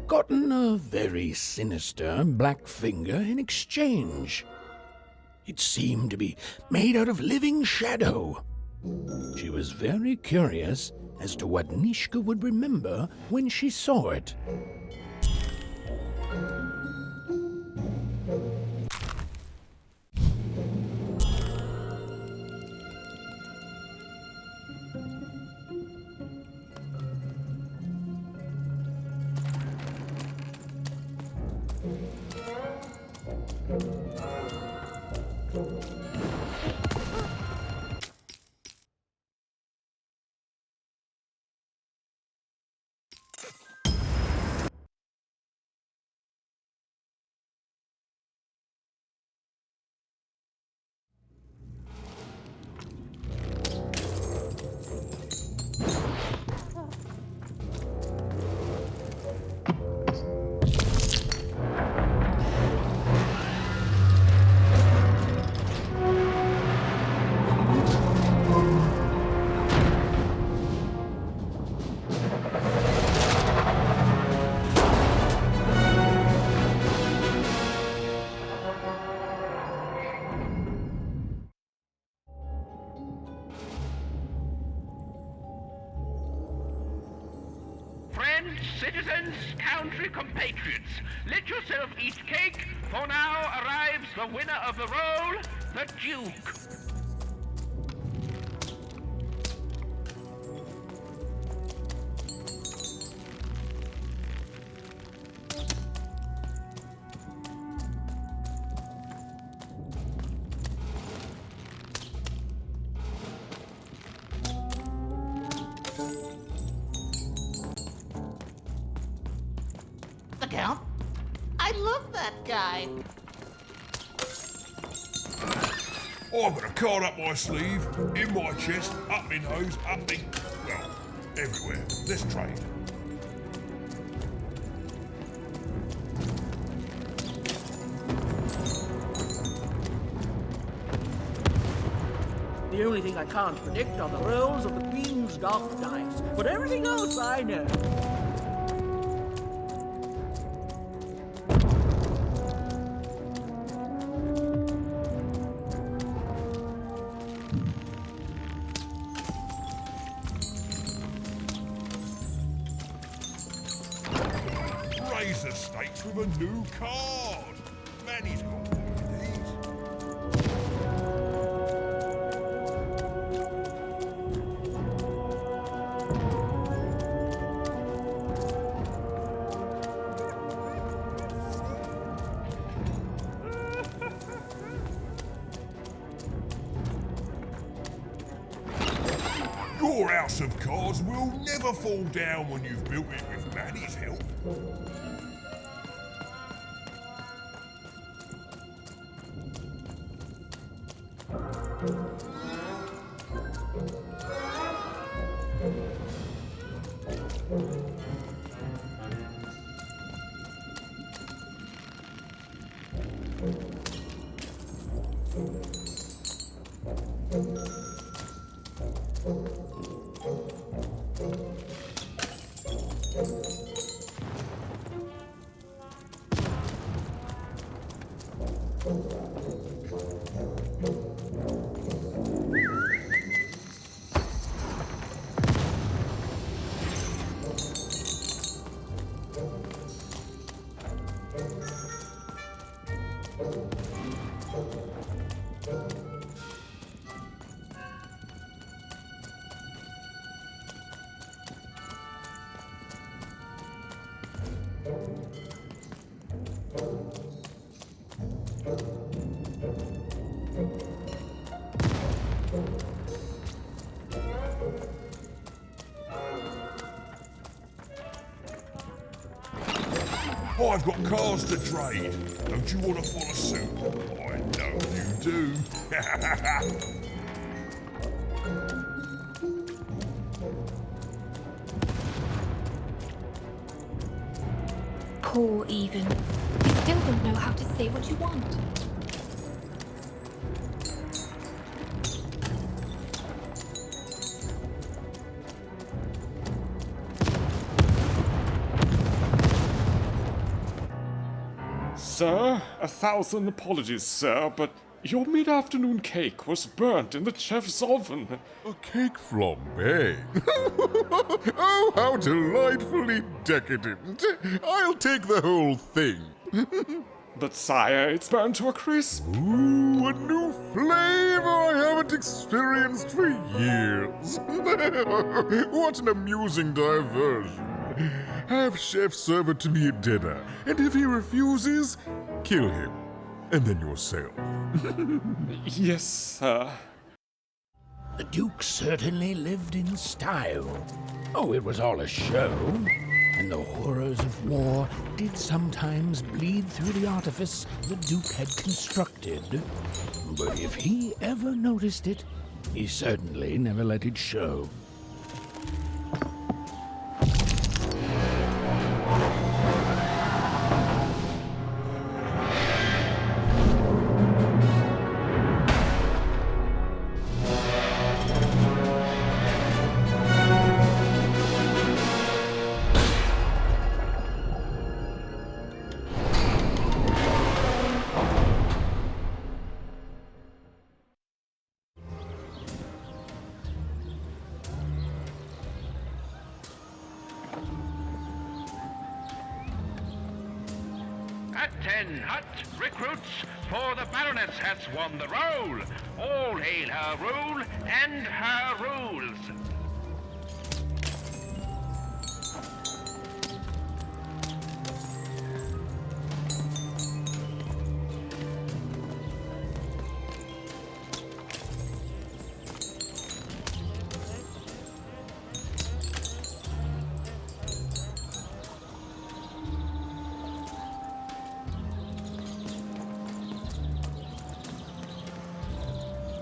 gotten a very sinister black finger in exchange. It seemed to be made out of living shadow. She was very curious as to what Nishka would remember when she saw it. Citizens, country compatriots, let yourself eat cake, for now arrives the winner of the role, the Duke. The Count? I love that guy. I've got a card up my sleeve, in my chest, up my nose, up me... well, everywhere. Let's trade. The only thing I can't predict are the rolls of the Queen's dark dice, but everything else I know. Raise the stakes with a new card. Manny's got one of these. Your house of cards will never fall down when you've built it with Manny's help. I've got cars to trade. Don't you want to follow suit? I know you do. Poor Even. You still don't know how to say what you want. Sir, 1,000 apologies, sir, but your mid-afternoon cake was burnt in the chef's oven. A cake flambe? Oh, how delightfully decadent. I'll take the whole thing. But sire, it's burnt to a crisp. Ooh, a new flavor I haven't experienced for years. What an amusing diversion. Have Chef serve it to me at dinner, and if he refuses, kill him. And then yourself. Yes, sir. The Duke certainly lived in style. Oh, it was all a show, and the horrors of war did sometimes bleed through the artifice the Duke had constructed. But if he ever noticed it, he certainly never let it show. Atten hut, recruits, for the Baroness has won the roll. All hail her rule and her rules.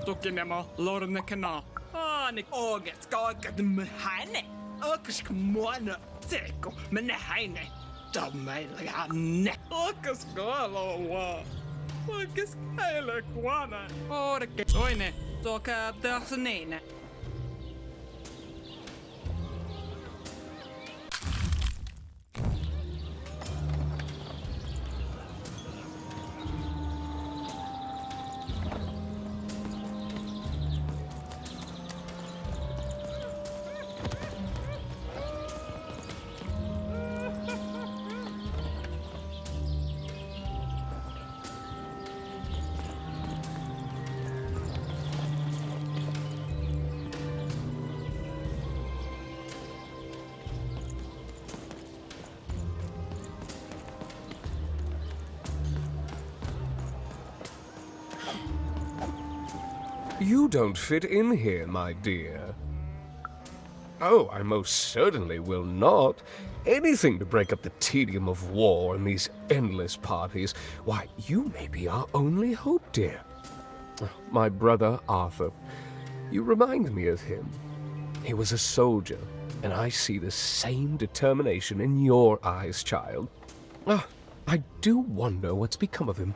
Tukinemo lorne kana. Anik oget skakad mehane. Okus kmoana teko menehane. Damai lagane. Okus galo wa. Okus kele kwana. Orke toine. Doka Dasnene. You don't fit in here, my dear. Oh, I most certainly will not. Anything to break up the tedium of war and these endless parties. Why, you may be our only hope, dear. My brother Arthur. You remind me of him. He was a soldier, and I see the same determination in your eyes, child. I do wonder what's become of him.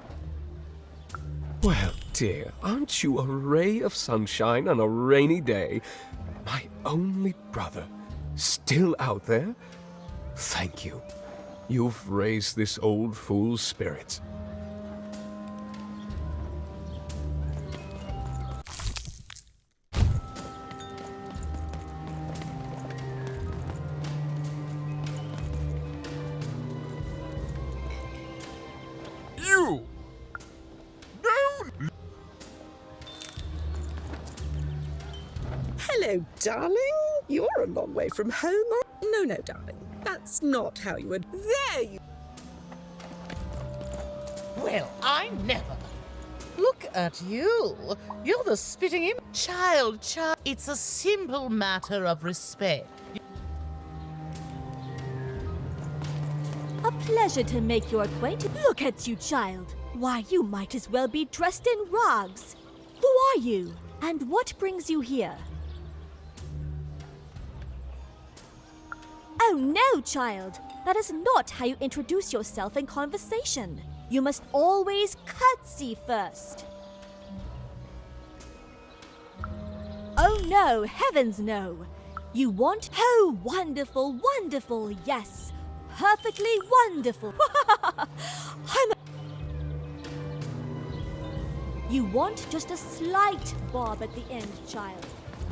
Well, dear, aren't you a ray of sunshine on a rainy day? My only brother, still out there? Thank you. You've raised this old fool's spirits. You! No! Hello, darling. You're a long way from home. No, darling. That's not how you would. There you. Well, I never. Look at you. You're the spitting image. Child. It's a simple matter of respect. A pleasure to make your acquaintance. Look at you, child. Why, you might as well be dressed in rags. Who are you? And what brings you here? Oh no, child. That is not how you introduce yourself in conversation. You must always curtsy first. Oh no, heavens no. You want... Oh, wonderful, wonderful, yes. Perfectly wonderful. You want just a slight bob at the end, child.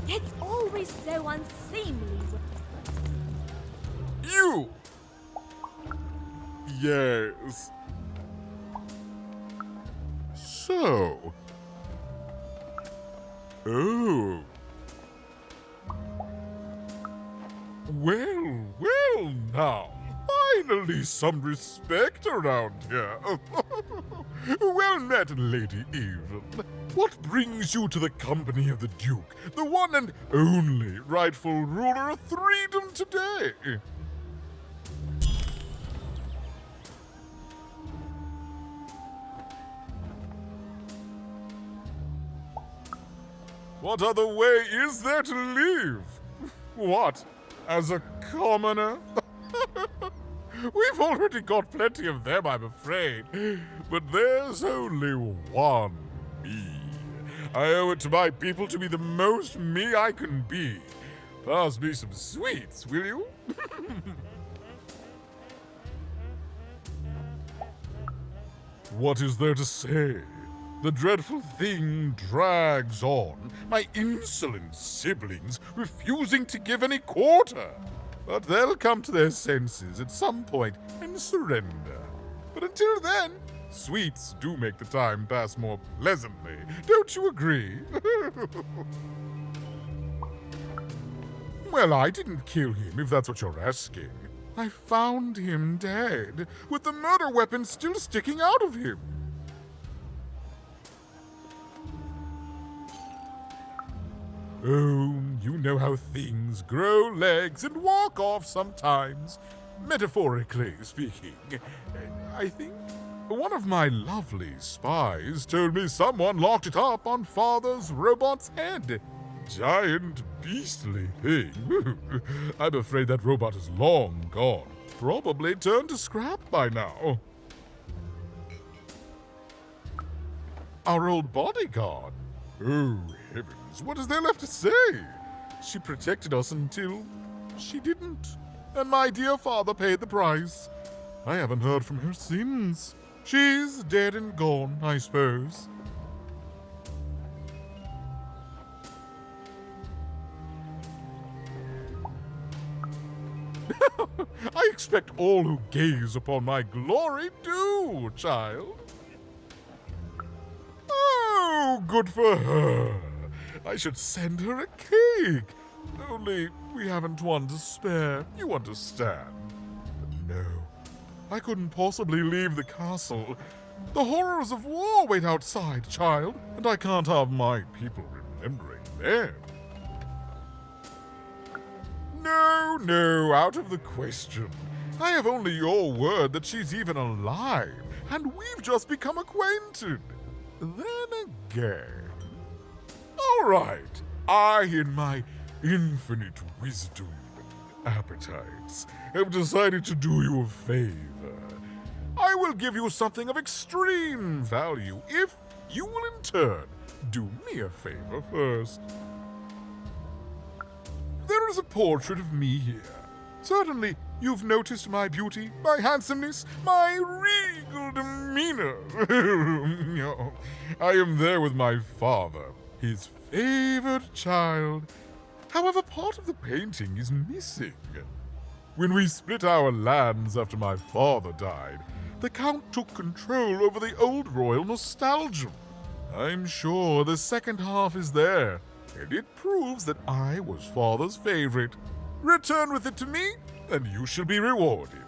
It's always so unseemly. You! Yes. So. Oh. Well now. Finally some respect around here. Well met, Lady Even. What brings you to the company of the Duke, the one and only rightful ruler of Threedom today? What other way is there to live? What, as a commoner? We've already got plenty of them, I'm afraid. But there's only one me. I owe it to my people to be the most me I can be. Pass me some sweets, will you? What is there to say? The dreadful thing drags on, my insolent siblings refusing to give any quarter. But they'll come to their senses at some point and surrender. But until then, sweets do make the time pass more pleasantly. Don't you agree? Well, I didn't kill him, if that's what you're asking. I found him dead, with the murder weapon still sticking out of him. Oh, you know how things grow legs and walk off sometimes. Metaphorically speaking. I think one of my lovely spies told me someone locked it up on Father's robot's head. Giant, beastly thing. I'm afraid that robot is long gone. Probably turned to scrap by now. Our old bodyguard. Oh, heavens, what is there left to say? She protected us until she didn't. And my dear father paid the price. I haven't heard from her since. She's dead and gone, I suppose. I expect all who gaze upon my glory do, child. Oh, good for her. I should send her a cake. Only we haven't one to spare, you understand. But no, I couldn't possibly leave the castle. The horrors of war wait outside, child, and I can't have my people remembering them. No, out of the question. I have only your word that she's even alive, and we've just become acquainted. Then again. All right, I, in my infinite wisdom and appetites, have decided to do you a favor. I will give you something of extreme value if you will in turn do me a favor first. There is a portrait of me here. Certainly, you've noticed my beauty, my handsomeness, my regal demeanor. I am there with my father, his favored child. However, part of the painting is missing. When we split our lands after my father died, the Count took control over the old royal nostalgia. I'm sure the second half is there, and it proves that I was father's favorite. Return with it to me, and you shall be rewarded.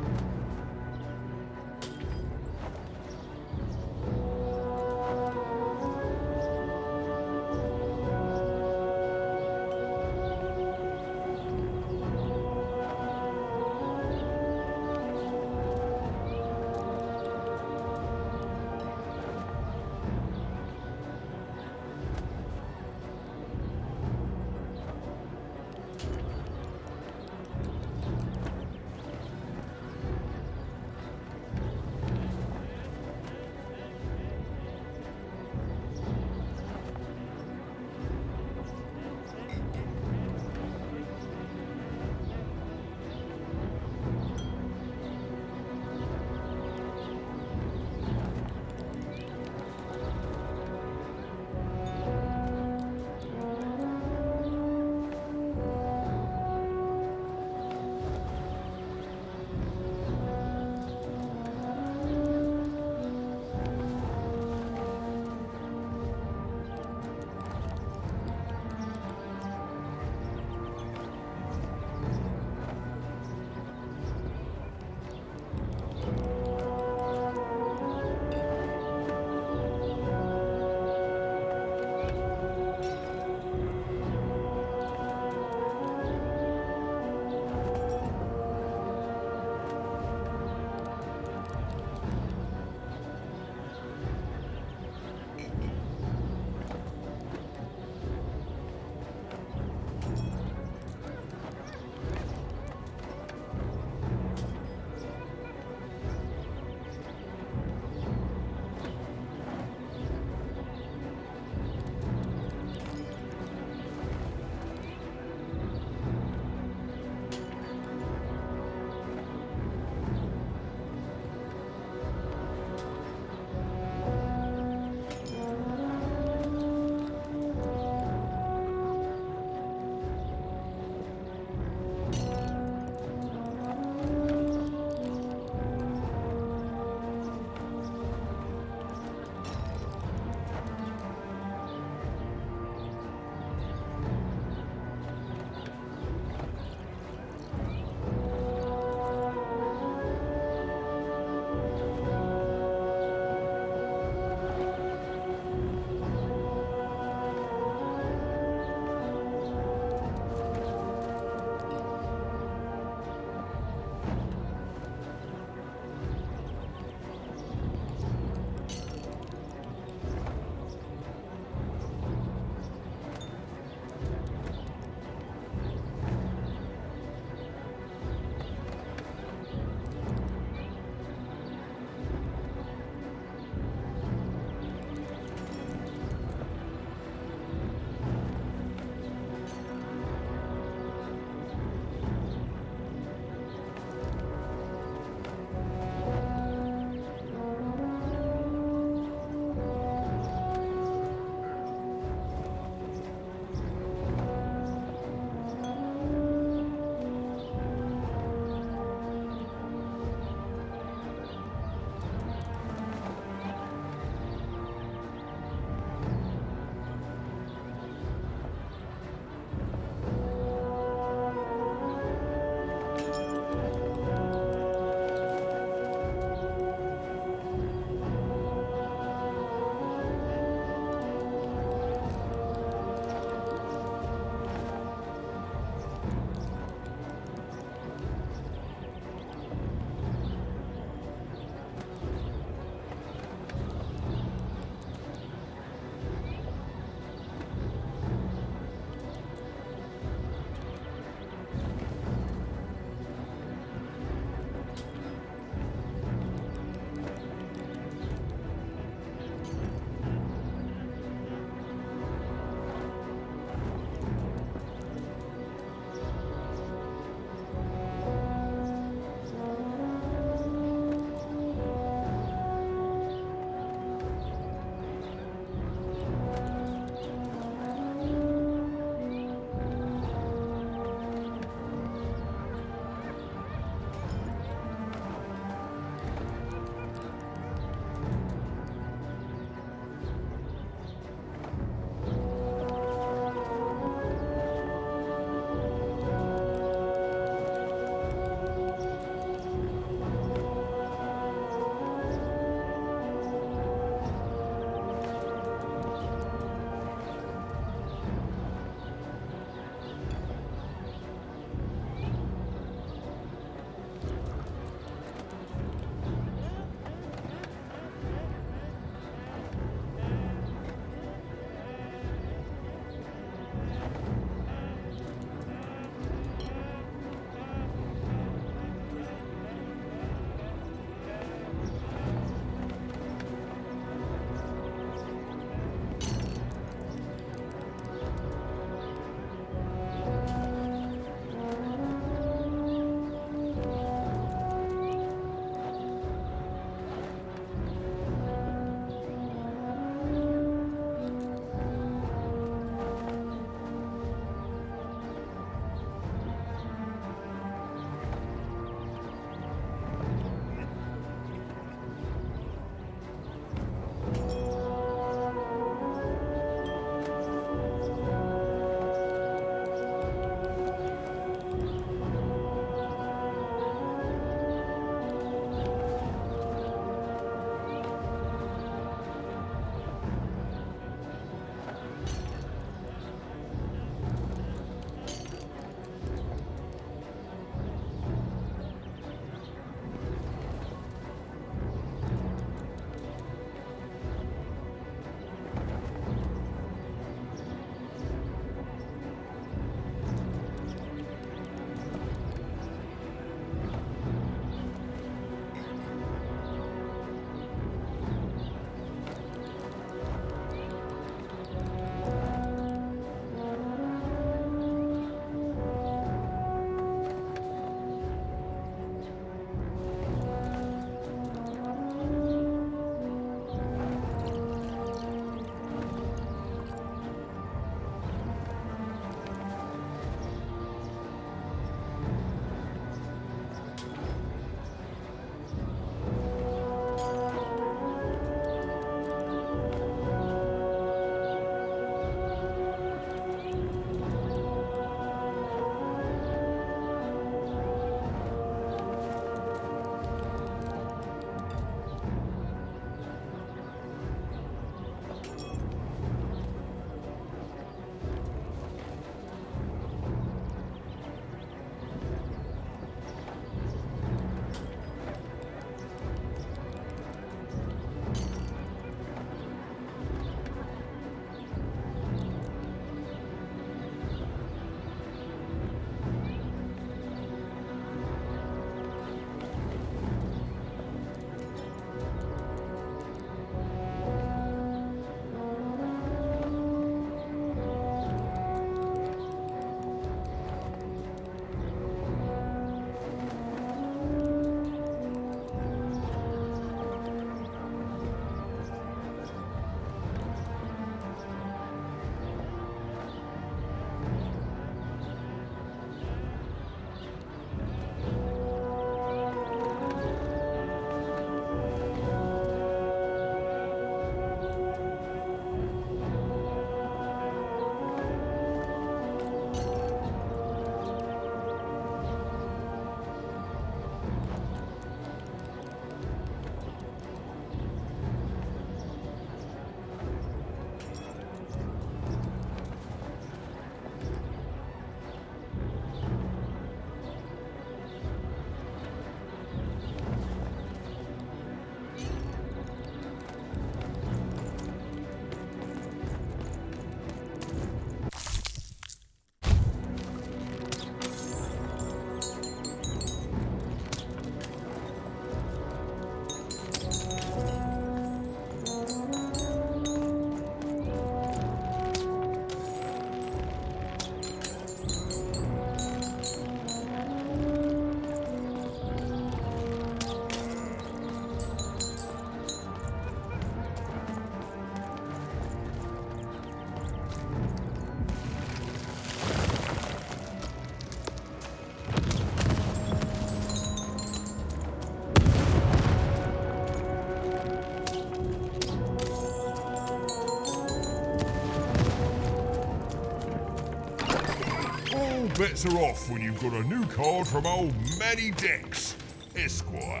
bets are off when you've got a new card from old Manny Dex, Esquire.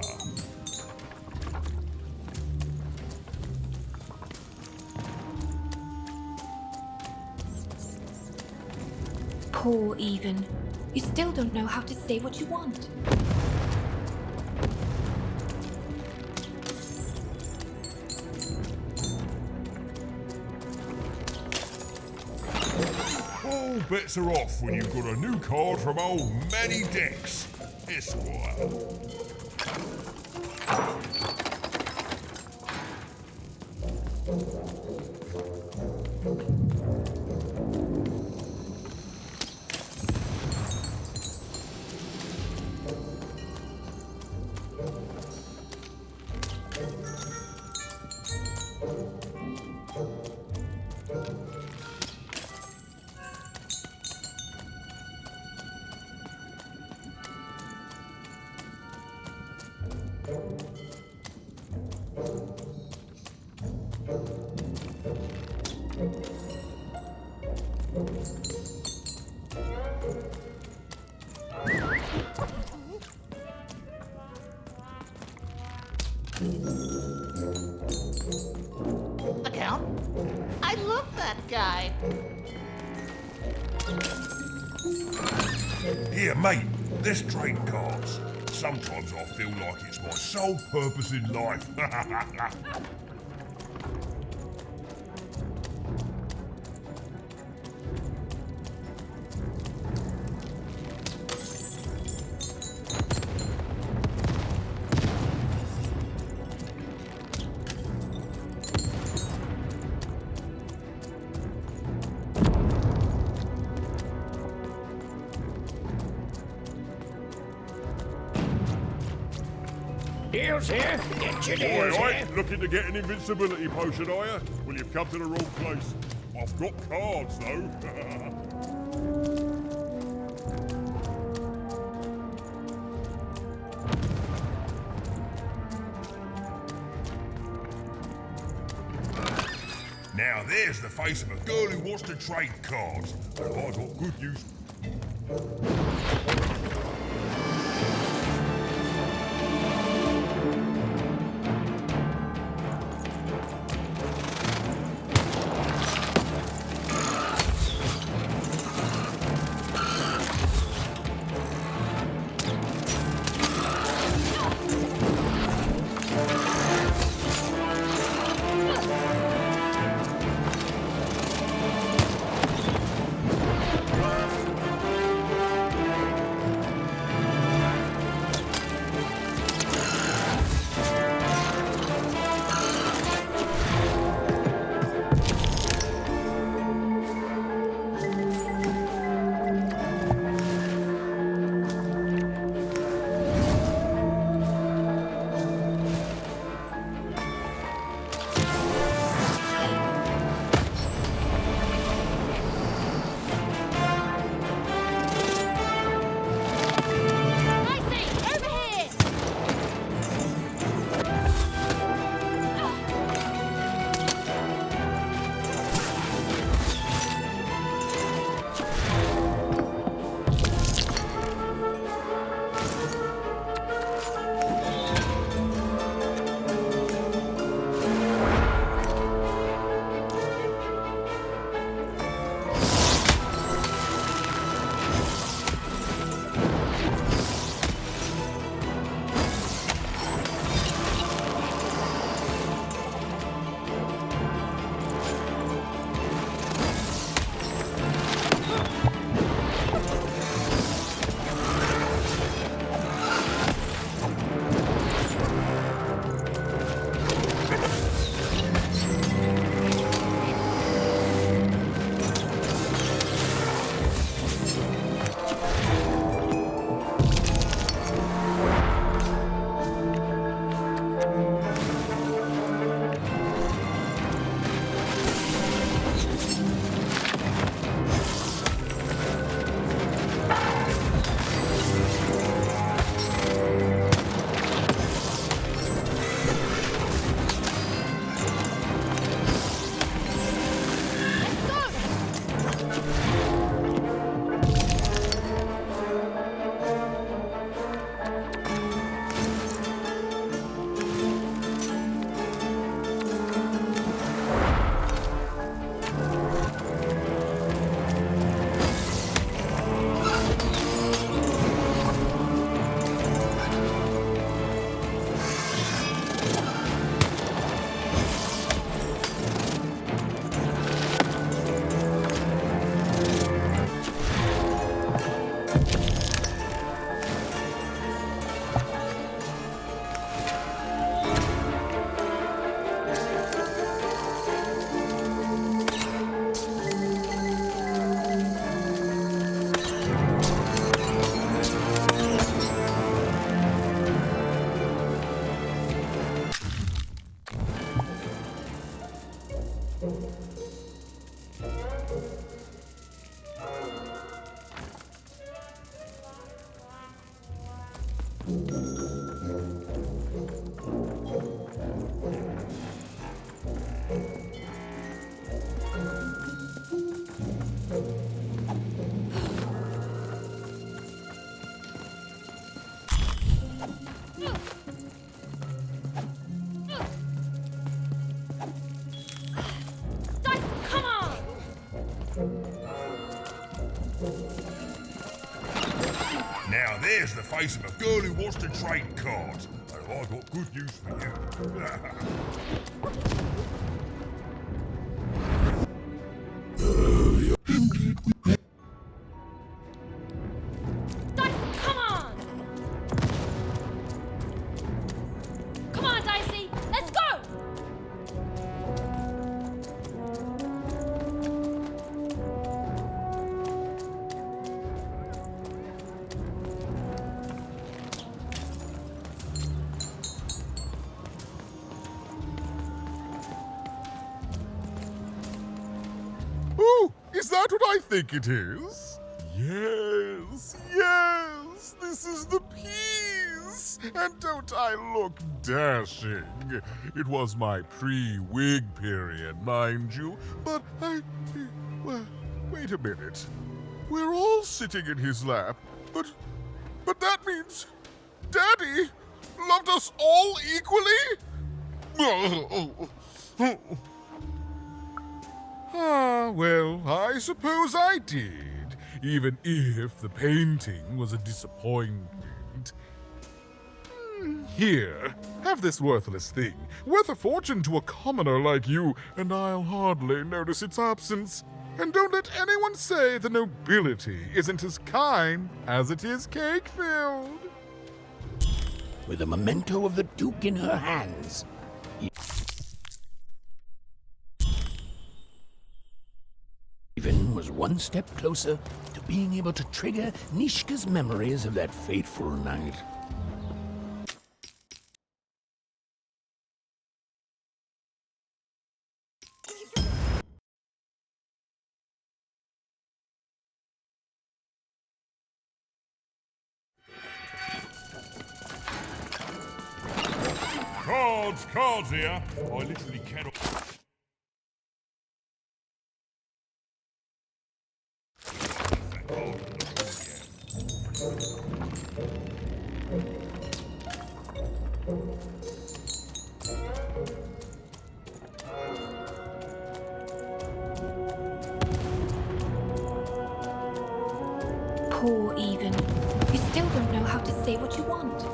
Poor Even. You still don't know how to say what you want. All bets are off when you've got a new card from old Manny Dex, Esquire. Look out. I love that guy. Here, mate, let's trade cards. Sometimes I feel like it's my sole purpose in life. Deals here. Get your deals Oi, here. looking to get an invincibility potion, are you? Well, you've come to the wrong place. I've got cards, though. Now there's the face of a girl who wants to trade cards. And I got good news. There's the face of a girl who wants to trade cards. And I've got good news for you. Come on! Come on, Dicey! Let's go! Oh, is that what I think it is? Yes, yes, this is the piece. And don't I look dashing? It was my pre-wig period, mind you, but well, wait a minute. We're all sitting in his lap, but that means Daddy loved us all equally? Ah, well, I suppose I did, even if the painting was a disappointment. Here, have this worthless thing, worth a fortune to a commoner like you, and I'll hardly notice its absence. And don't let anyone say the nobility isn't as kind as it is cake-filled. With a memento of the Duke in her hands, Even was one step closer to being able to trigger Nishka's memories of that fateful night. Cards here. I literally cannot. Poor Even. You still don't know how to say what you want.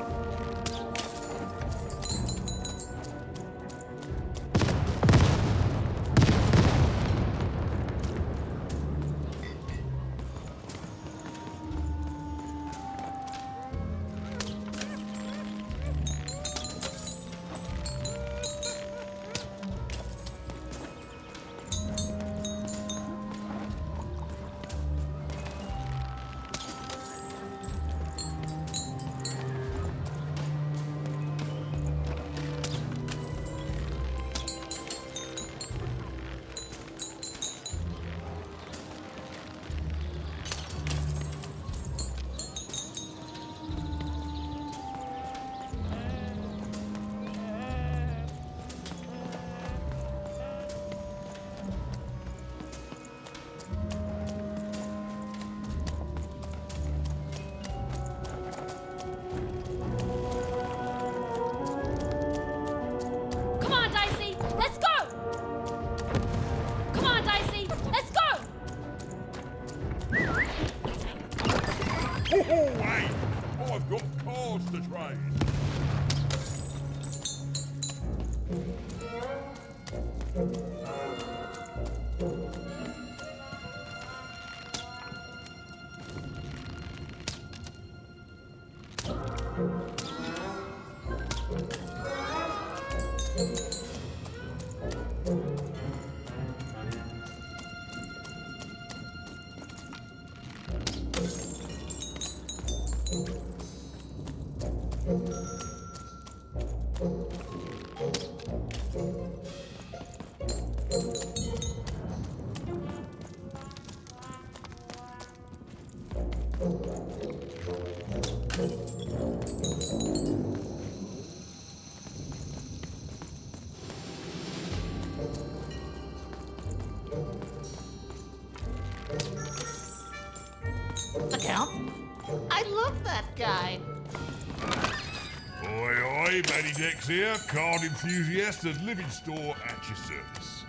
Hey! I've got cards to trade. Look out. I love that guy. Oi, oi, Matty Dex here, card enthusiast and living store at your service.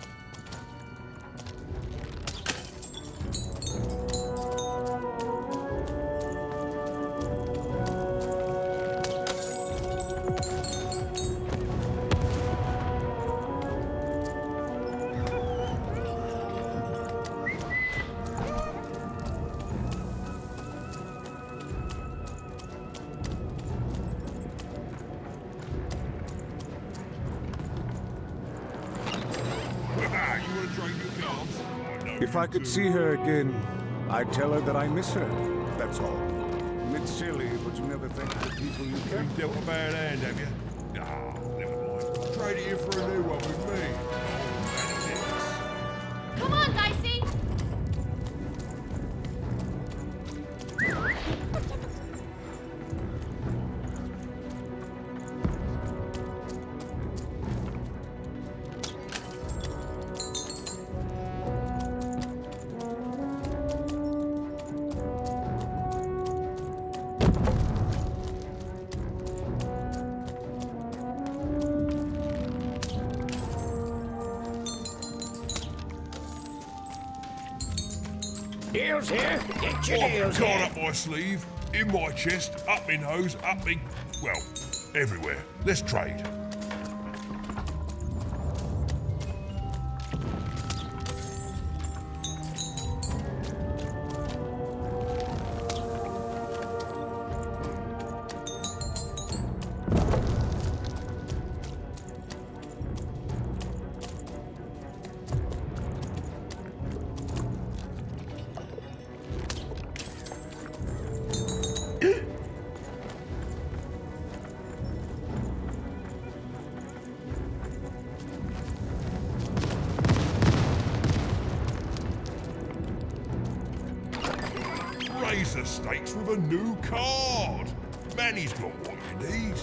Ah, you want to drain your cards? If I could see her again, I'd tell her that I miss her. That's all. It's silly, but you never think of the people you care. You dealt a bad hand, have you? Ah, never mind. Trade it in for a new one with me. Come on, Dicey! Deals here. Get your deals here. Up my sleeve, in my chest, up my nose, up me... Well, everywhere. Let's trade. Raise the stakes with a new card. Manny's got what you need.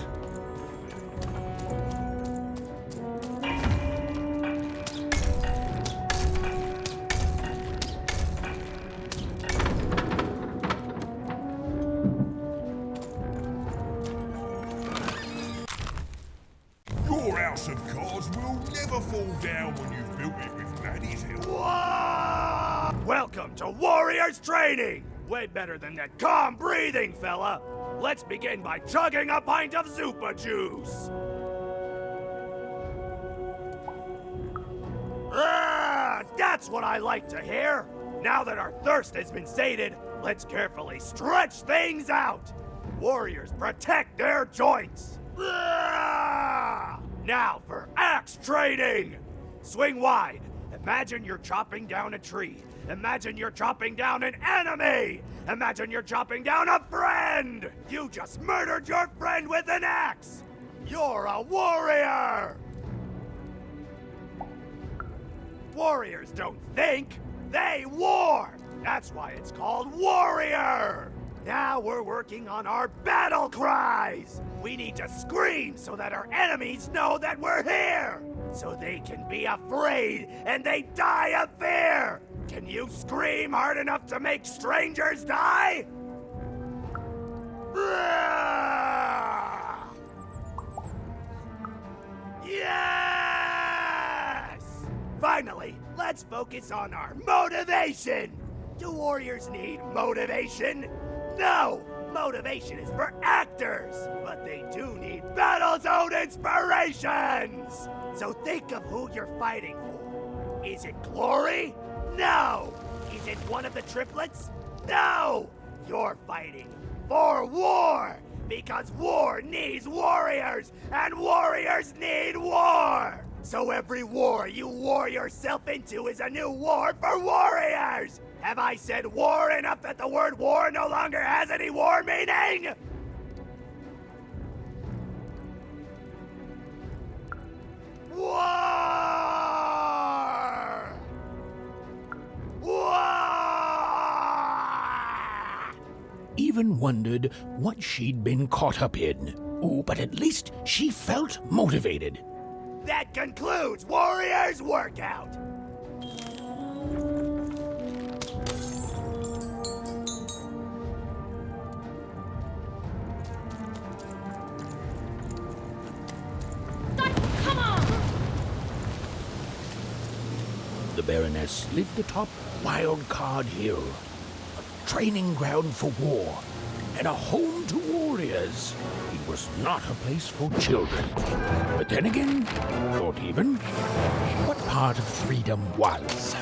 Your house of cards will never fall down when you've built it with Manny's help. Welcome to Warriors Training! Way better than that calm breathing, fella! Let's begin by chugging a pint of Zupa juice! That's what I like to hear! Now that our thirst has been sated, let's carefully stretch things out! Warriors protect their joints! Now for axe trading! Swing wide. Imagine you're chopping down a tree. Imagine you're chopping down an enemy! Imagine you're chopping down a friend! You just murdered your friend with an axe! You're a warrior! Warriors don't think, they war! That's why it's called Warrior! Now we're working on our battle cries! We need to scream so that our enemies know that we're here! So they can be afraid and they die of fear! Can you scream hard enough to make strangers die? Yes! Finally, let's focus on our motivation! Do warriors need motivation? No! Motivation is for actors, but they do need battle zone inspirations! So think of who you're fighting for. Is it glory? No! Is it one of the triplets? No! You're fighting for war! Because war needs warriors, and warriors need war! So every war you war yourself into is a new war for warriors! Have I said war enough that the word war no longer has any war meaning? War! Even wondered what she'd been caught up in. Ooh, but at least she felt motivated. That concludes Warriors Workout! Come on! The Baroness lived atop Wildcard Hill, a training ground for war, and a home to warriors. It was not a place for children. But then again, thought even, what part of freedom was?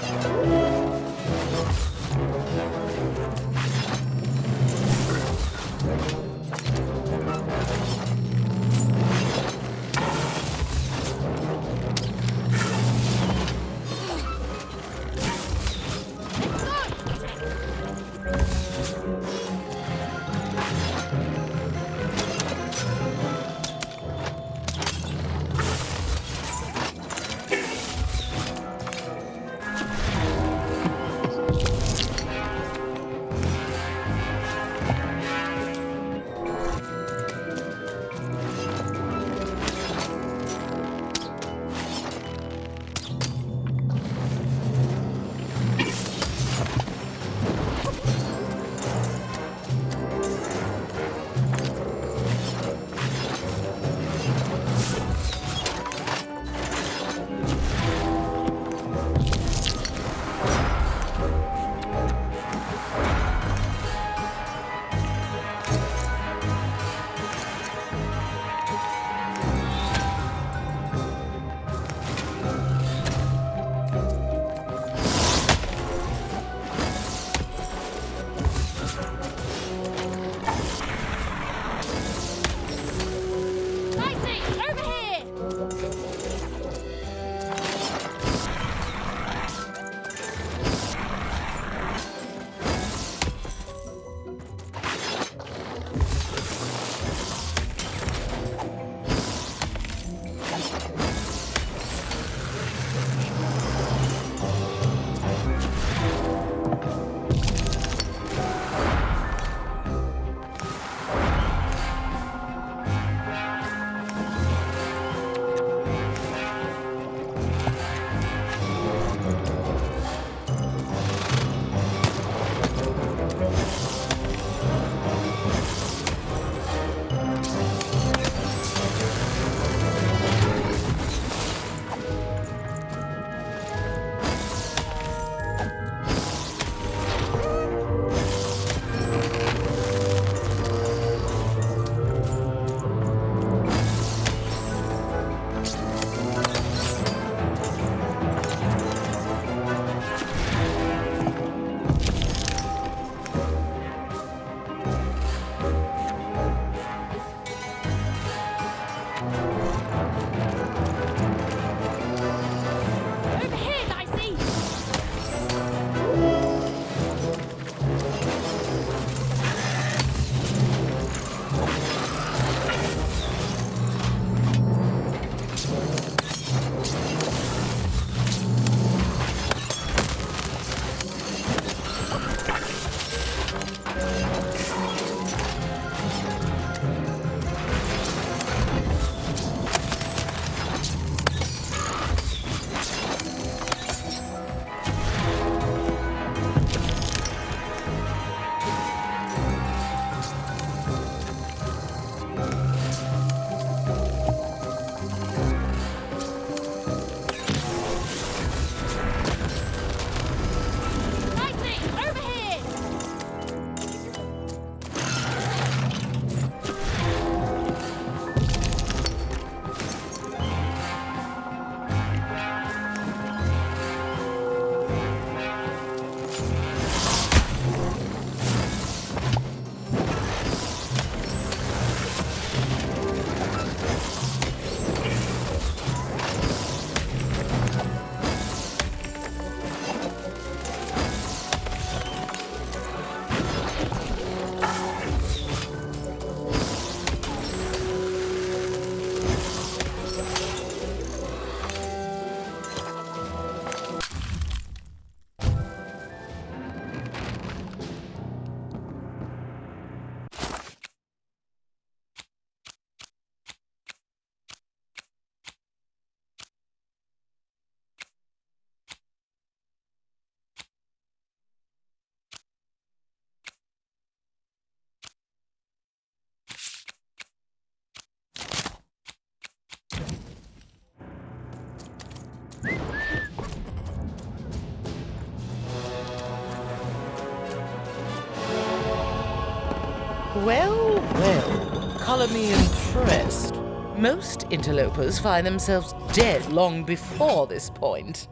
Well, well, colour me impressed. Most interlopers find themselves dead long before this point.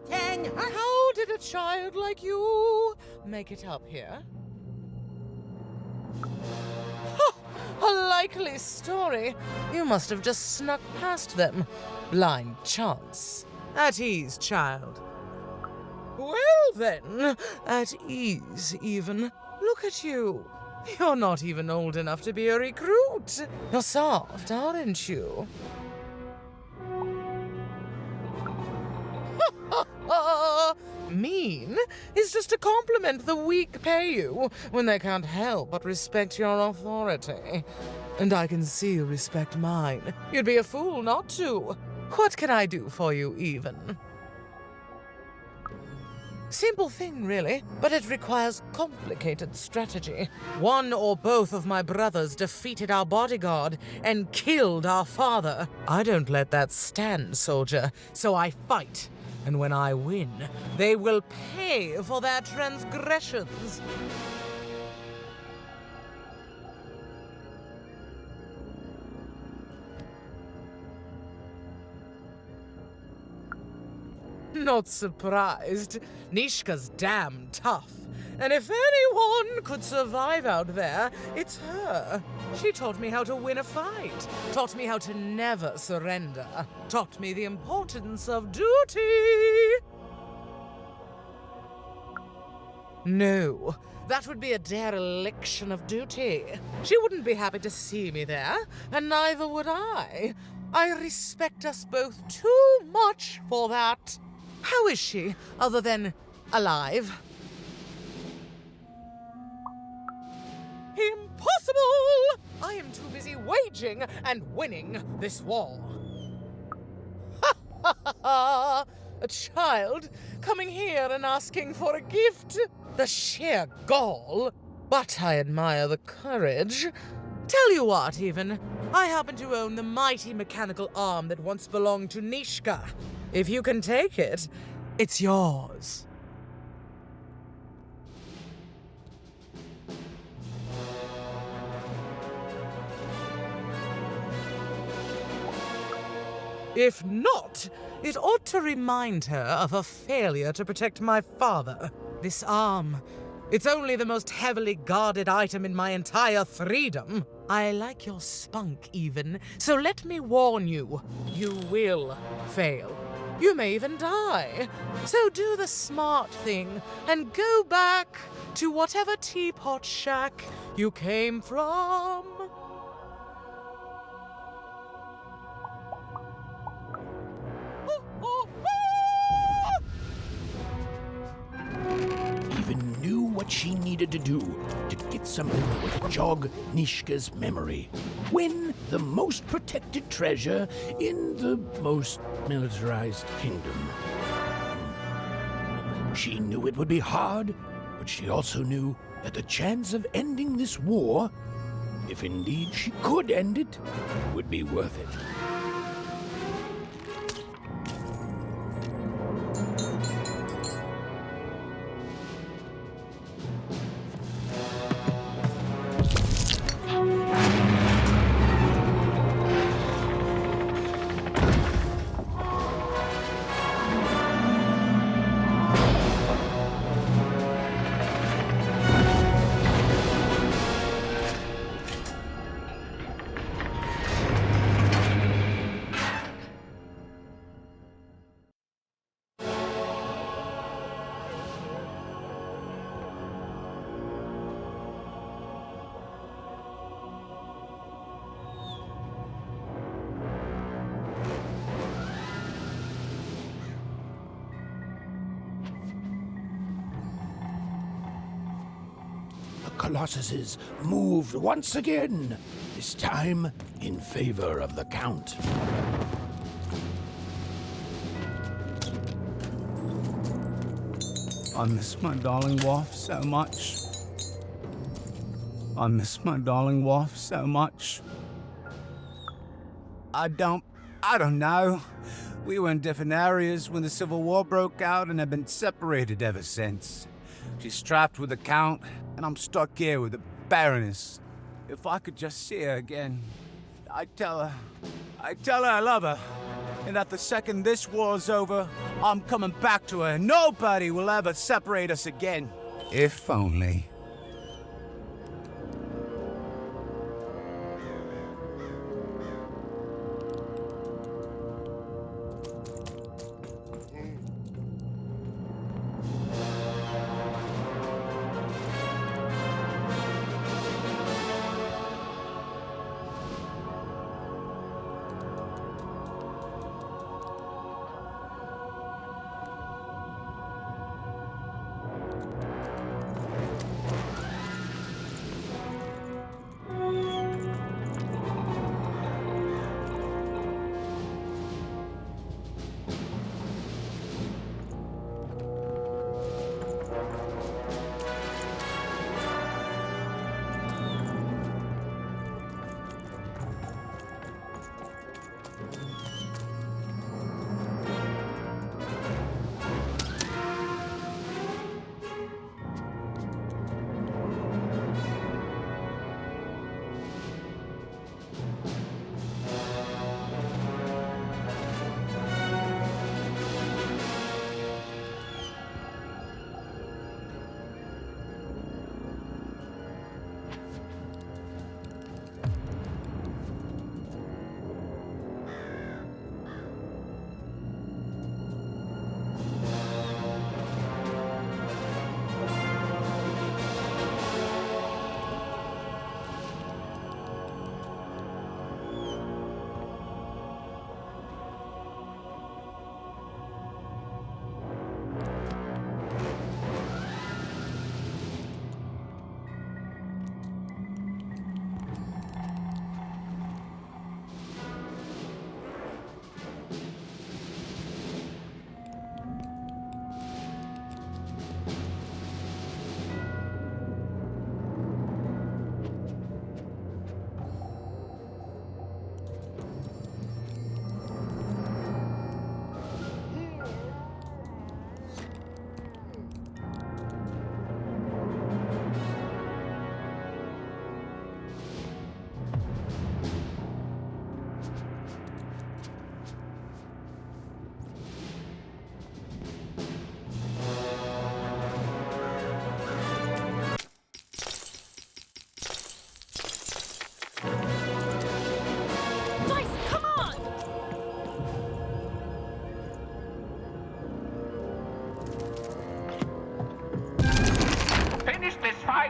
How did a child like you make it up here? A likely story. You must have just snuck past them. Blind chance. At ease, child. Well then, at ease even. Look at you. You're not even old enough to be a recruit. You're soft, aren't you? Mean is just a compliment the weak pay you when they can't help but respect your authority. And I can see you respect mine. You'd be a fool not to. What can I do for you, even? Simple thing, really, but it requires complicated strategy. One or both of my brothers defeated our bodyguard and killed our father. I don't let that stand, soldier, so I fight. And when I win, they will pay for their transgressions. Not surprised. Nishka's damn tough. And if anyone could survive out there, it's her. She taught me how to win a fight, taught me how to never surrender, taught me the importance of duty. No, that would be a dereliction of duty. She wouldn't be happy to see me there, and neither would I. I respect us both too much for that. How is she, other than alive? Impossible! I am too busy waging and winning this war. Ha ha ha ha! A child coming here and asking for a gift? The sheer gall! But I admire the courage. Tell you what, even, I happen to own the mighty mechanical arm that once belonged to Nishka. If you can take it, it's yours. If not, it ought to remind her of her failure to protect my father. This arm, it's only the most heavily guarded item in my entire freedom. I like your spunk, even, so let me warn you, you will fail. You may even die. So do the smart thing and go back to whatever teapot shack you came from. Even knew what she needed to do to get something that would jog Nishka's memory. Win the most protected treasure in the most militarized kingdom. She knew it would be hard, but she also knew that the chance of ending this war, if indeed she could end it, would be worth it. Colossuses moved once again, this time in favor of the Count. I miss my darling wife so much. I miss my darling wife so much. I don't know. We were in different areas when the Civil War broke out and have been separated ever since. She's strapped with the Count, and I'm stuck here with a Baroness. If I could just see her again, I'd tell her I love her. And that the second this war's over, I'm coming back to her. Nobody will ever separate us again. If only.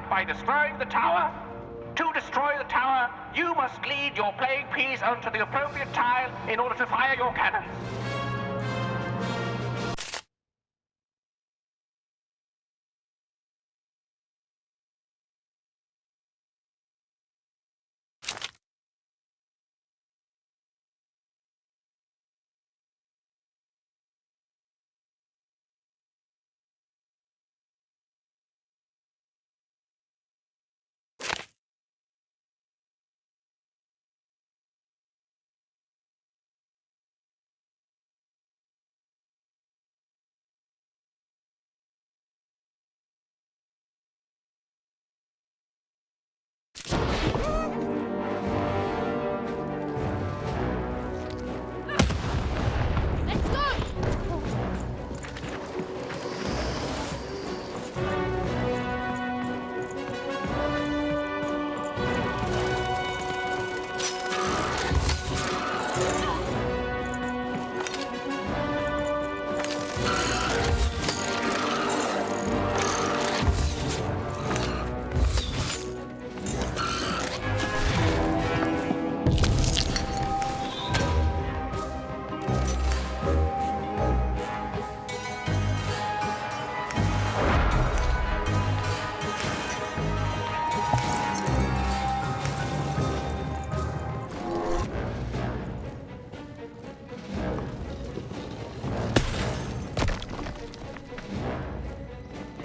By destroying the tower. To destroy the tower, you must lead your playing piece onto the appropriate tile in order to fire your cannons.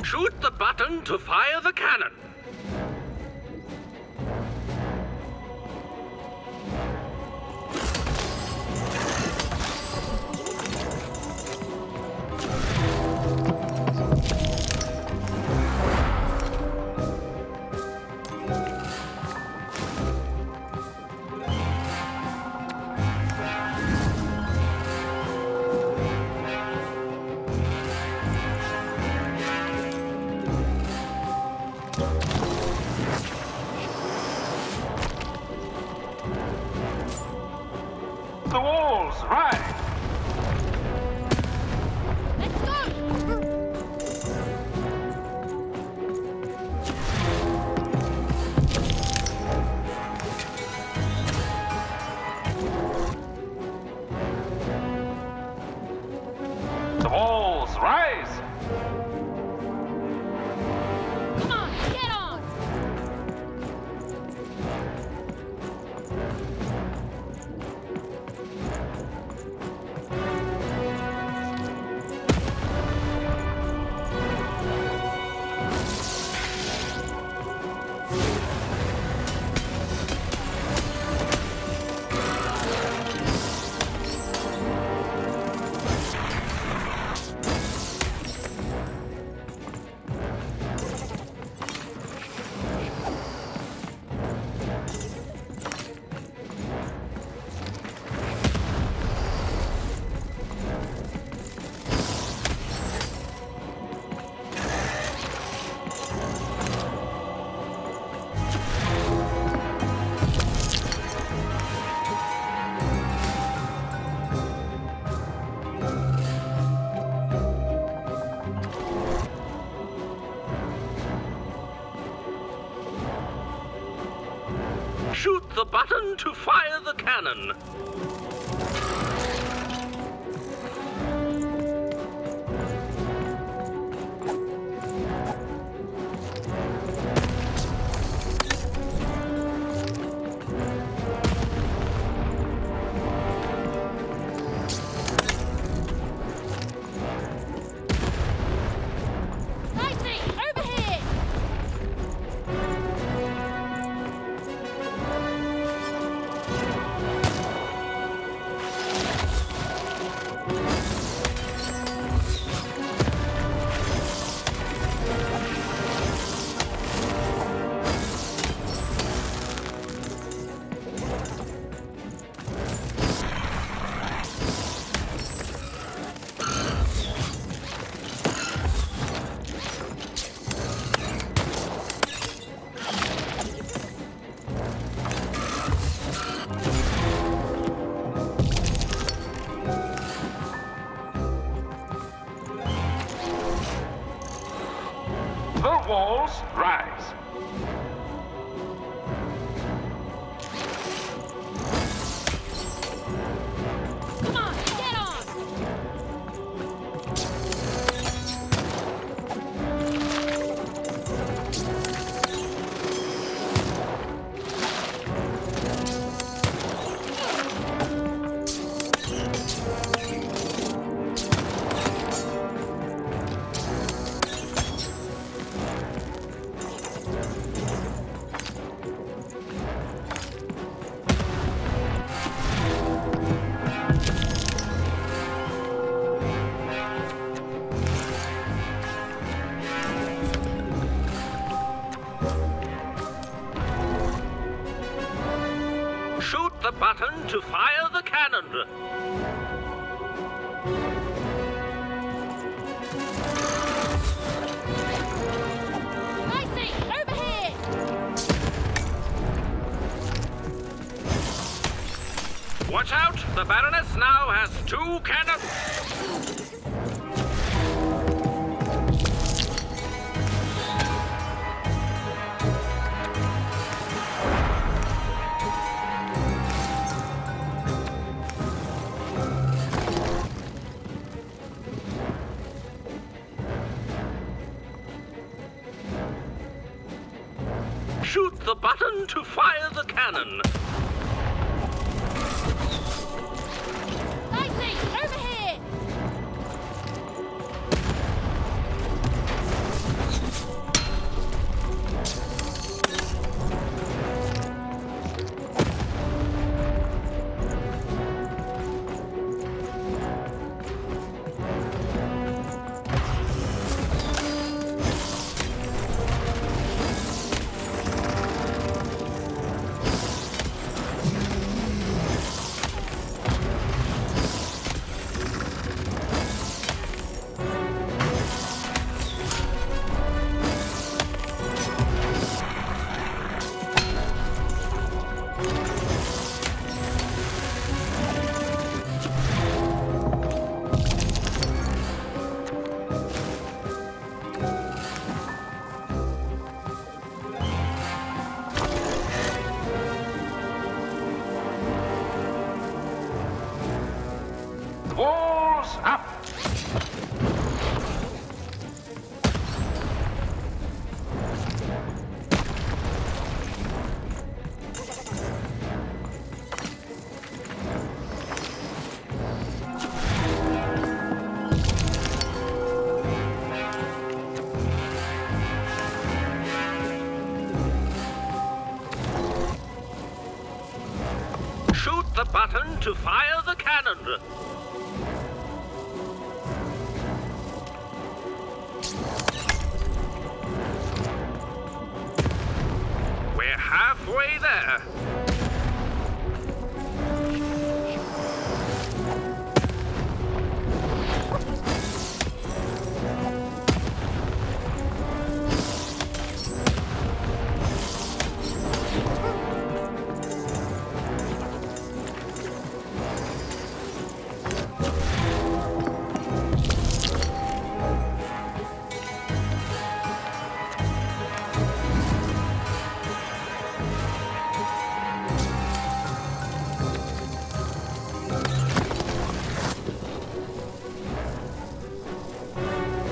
Shoot the button to fire the cannon. The walls rise. Let's go! The walls rise. Come on, get on! Shoot the button to fire the cannon. Nicely! Over here! The walls rise. Come on, get on! Shoot the button to fire the cannon. Nicely! Over here! Watch out! The Baroness now has 2 cannons. Shoot the button to fire the cannon. Nicely! Over here! Walls up! Shoot the button to fire the cannon. We're halfway there.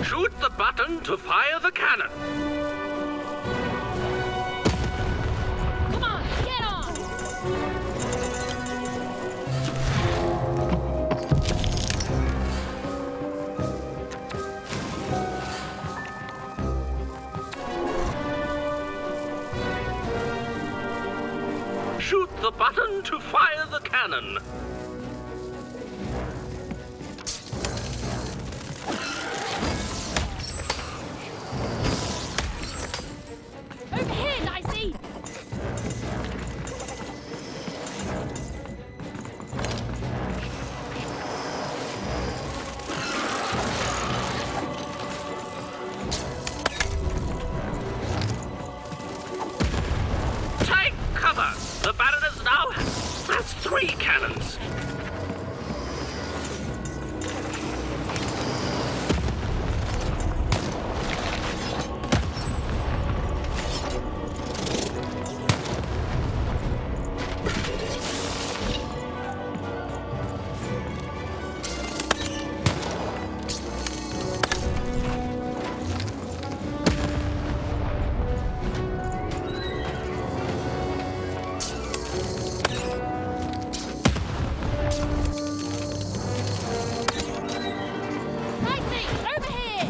Shoot the button to fire the cannon. Come on, get on! Shoot the button to fire the cannon. Over here, Nicey! Take cover! The Baroness now has 3 cannons. Nicey, over here!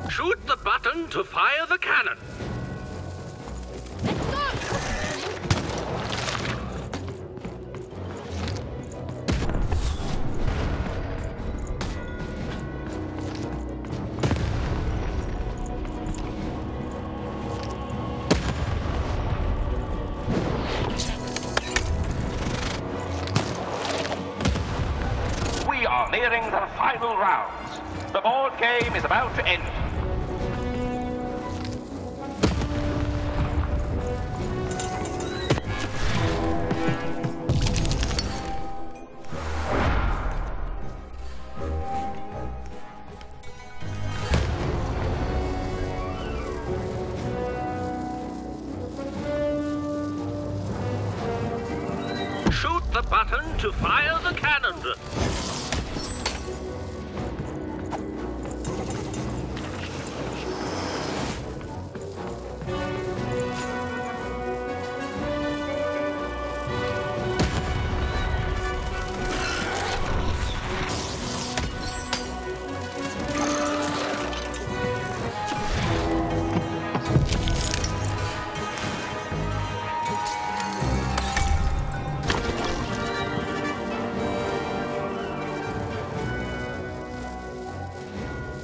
Shoot the button to fire the cannon. We are nearing the final rounds. The board game is about to end. Shoot the button to fire the cannon.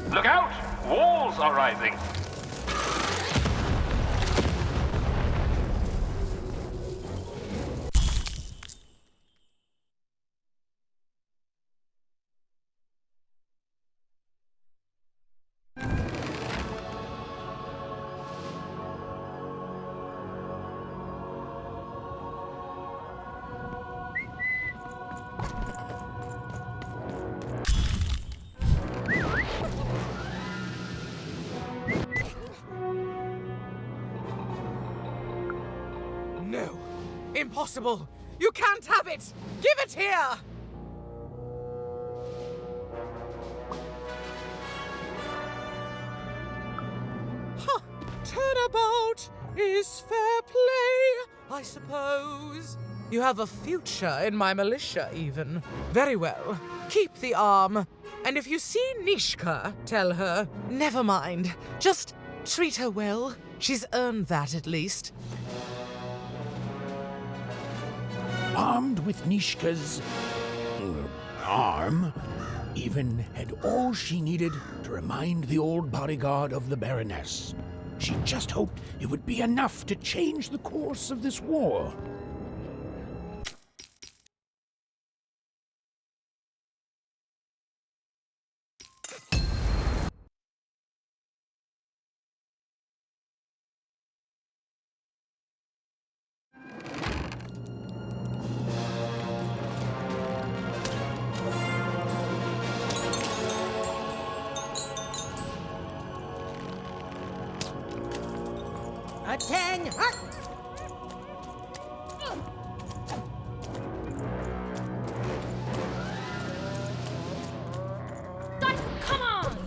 Look out! Walls are rising. Impossible! You can't have it! Give it here! Huh. Turnabout is fair play, I suppose. You have a future in my militia, even. Very well. Keep the arm. And if you see Nishka, tell her, never mind. Just treat her well. She's earned that, at least. Armed with Nishka's arm, Even had all she needed to remind the old bodyguard of the Baroness. She just hoped it would be enough to change the course of this war. Attend! Come on!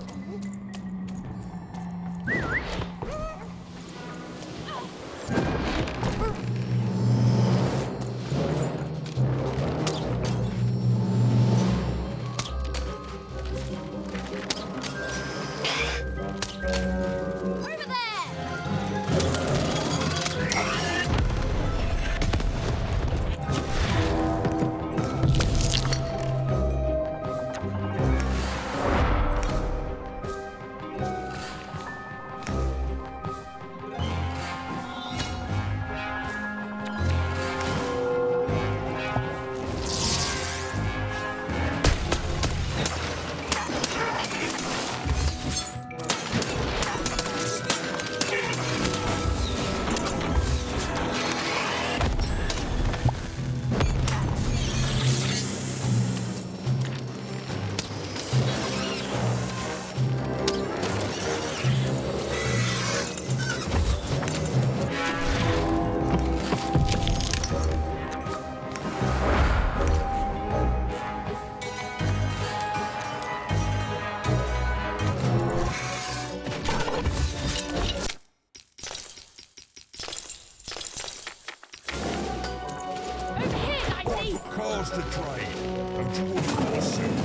Cars to trade. Don't you want to soon?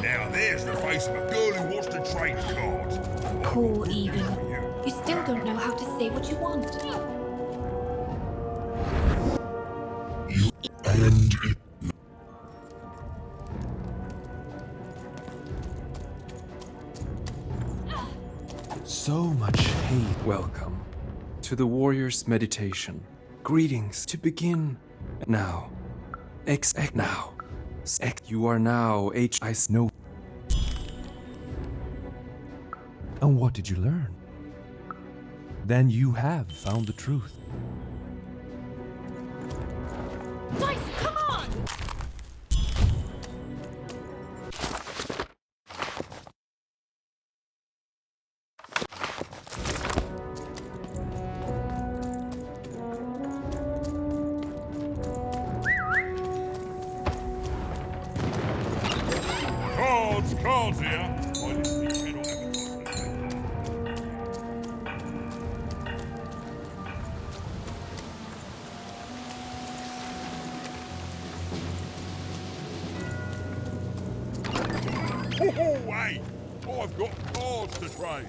Now there's the face of a girl who wants to trade cards. Poor Even. You still don't know how to say what you want. And it So much hate. Welcome to the Warrior's Meditation. Greetings to begin now. Now. You are now I know. And what did you learn? Then you have found the truth. Dice, come on! Cards here. I listen to you cannot have a Ho ho, hey! I've got cards to trade.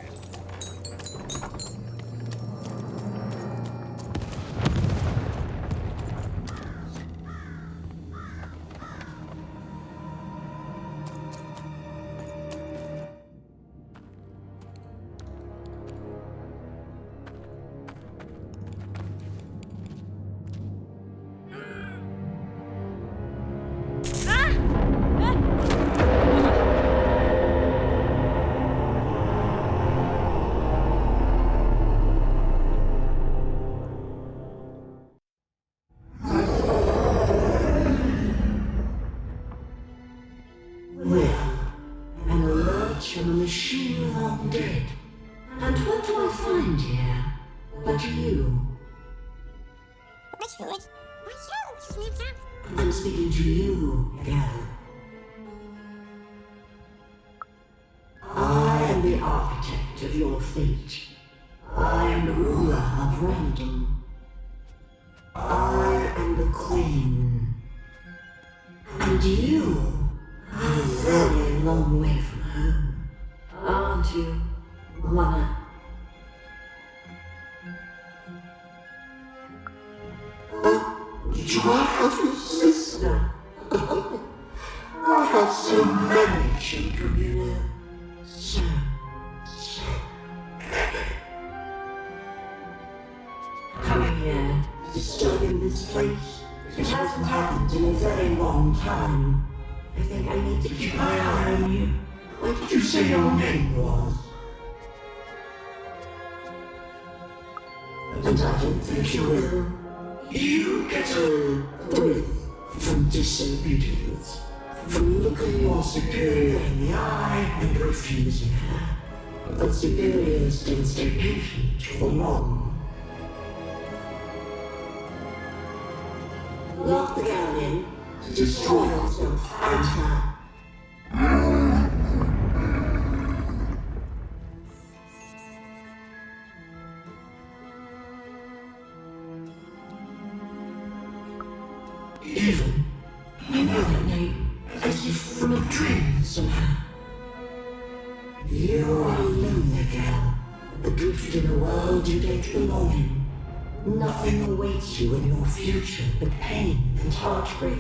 An alert from a machine long dead. And what do I find here but you? I'm speaking to you, girl. I am the architect of your fate. I am the ruler of random. I am the queen. And you are a very long way from home, aren't you, Mama? Did you have your sister? I have so many children, you know. So many. Coming here, disturbing this place. It hasn't happened in a very long time. I think I need to keep my eye on you. What did you say your name was? And I don't think you will. You get a thrill from disobedience, from looking your superior in the eye and refusing her. But superiors don't stay patient for long. Lock the girl in to destroy yourself and her. Even, I know that name as if from a dream somehow. You are a lonely girl, adrift in a world you don't belong in. Nothing awaits you in your future but pain and heartbreak.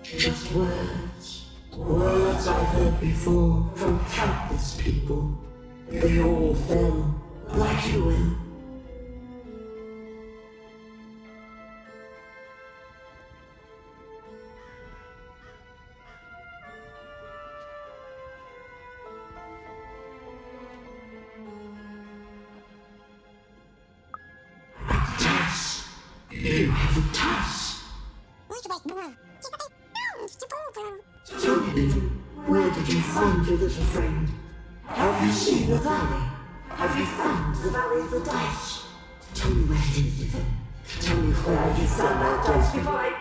Just words. Words I've heard before from countless people. They all fell like you will. You have a task. Tell me, Bevan, where did you find your little friend? Have you seen the valley? Have you found the valley of the dice? Tell me where it is, Bevan. Tell me where you found that dice before I...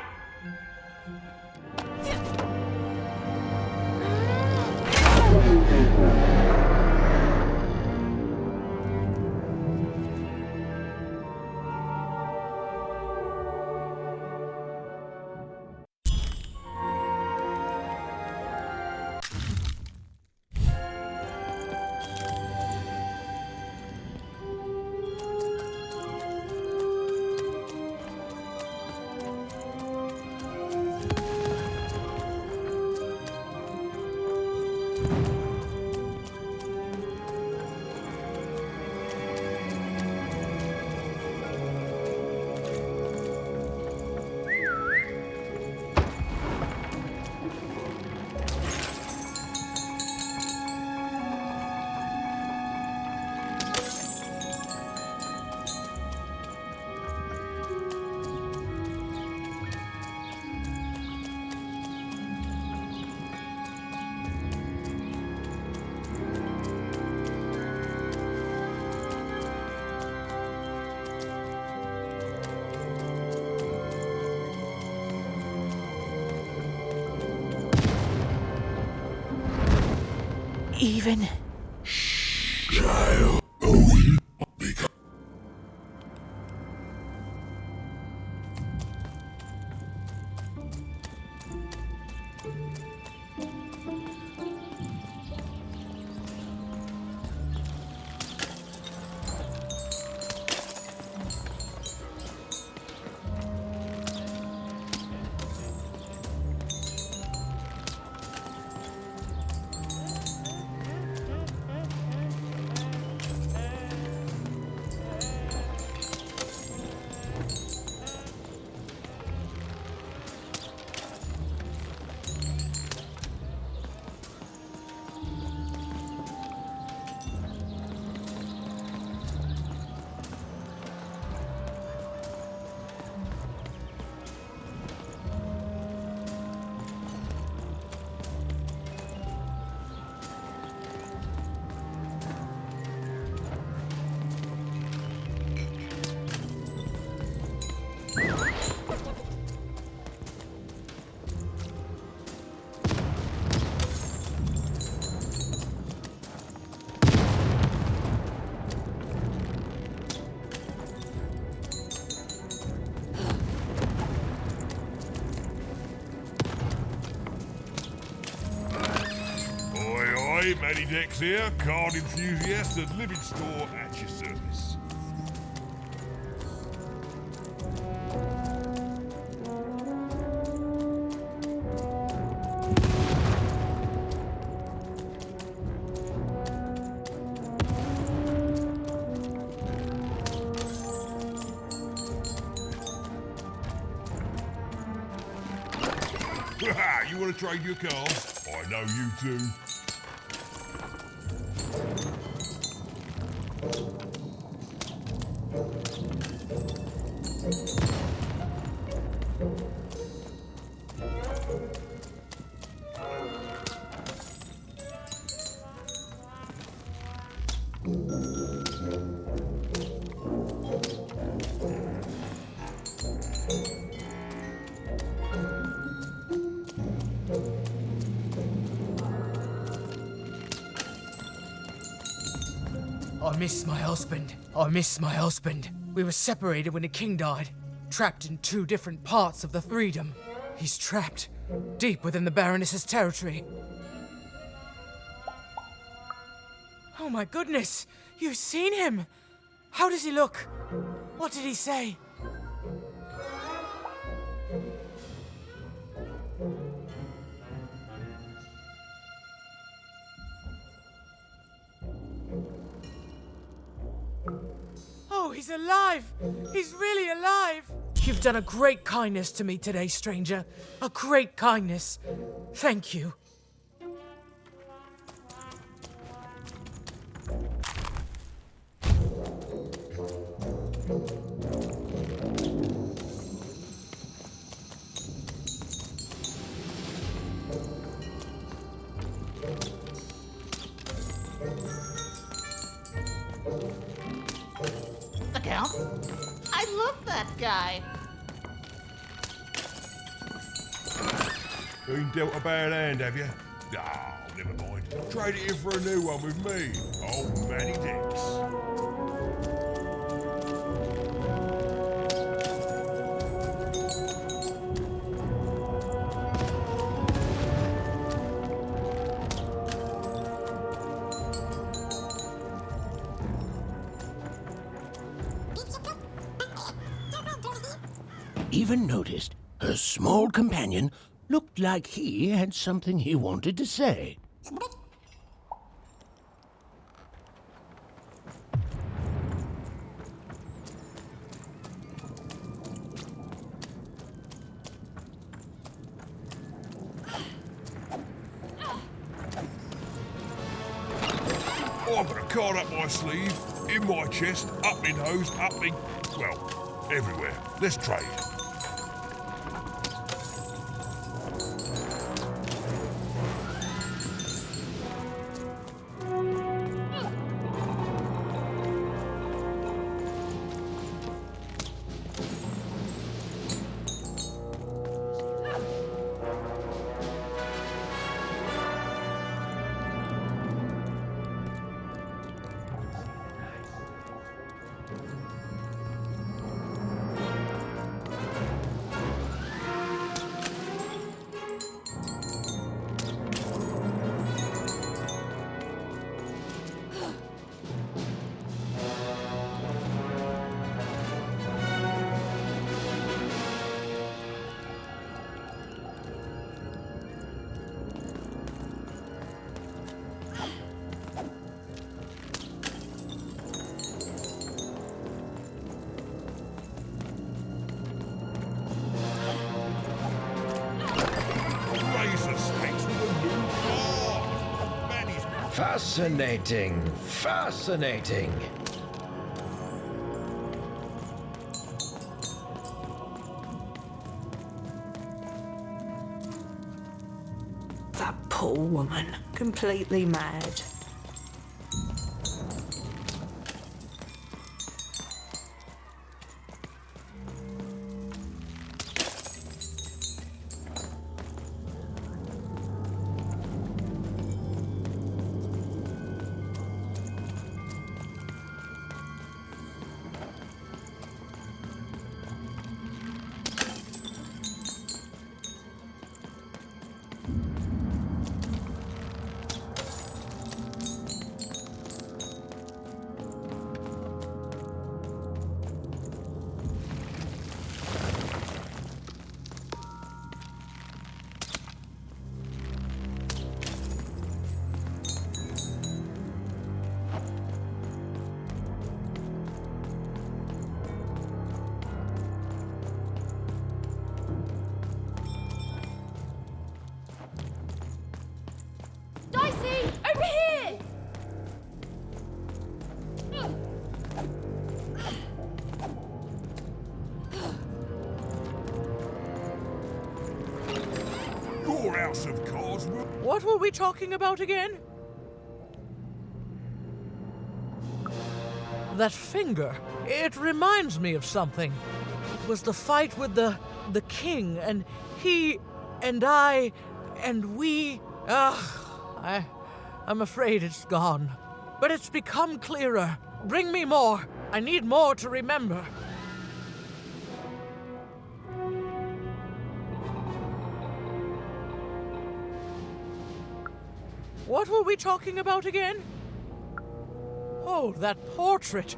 even. Child, we become. Matty Dex here, card enthusiast and living store at your service. You want to trade your car? I know you do. I miss my husband. I miss my husband. We were separated when the king died, trapped in two different parts of the Threedom. He's trapped, deep within the Baroness's territory. Oh my goodness! You've seen him! How does he look? What did he say? Oh, he's alive! He's really alive! You've done a great kindness to me today, stranger. A great kindness. Thank you. The Count? I love that guy. Been dealt a bad hand, have you? Oh, never mind. Trade it in for a new one with me, old Matty Dex. Even noticed her small companion looked like he had something he wanted to say. I've got a card up my sleeve, in my chest, up my nose, up me... well, everywhere. Let's trade. Fascinating. Fascinating. That poor woman. Completely mad. Dicey, over here! Your house of cards will... What were we talking about again? That finger. It reminds me of something. It was the fight with the king, and he, and I, and we... I'm afraid it's gone. But it's become clearer. Bring me more. I need more to remember. What were we talking about again? Oh, that portrait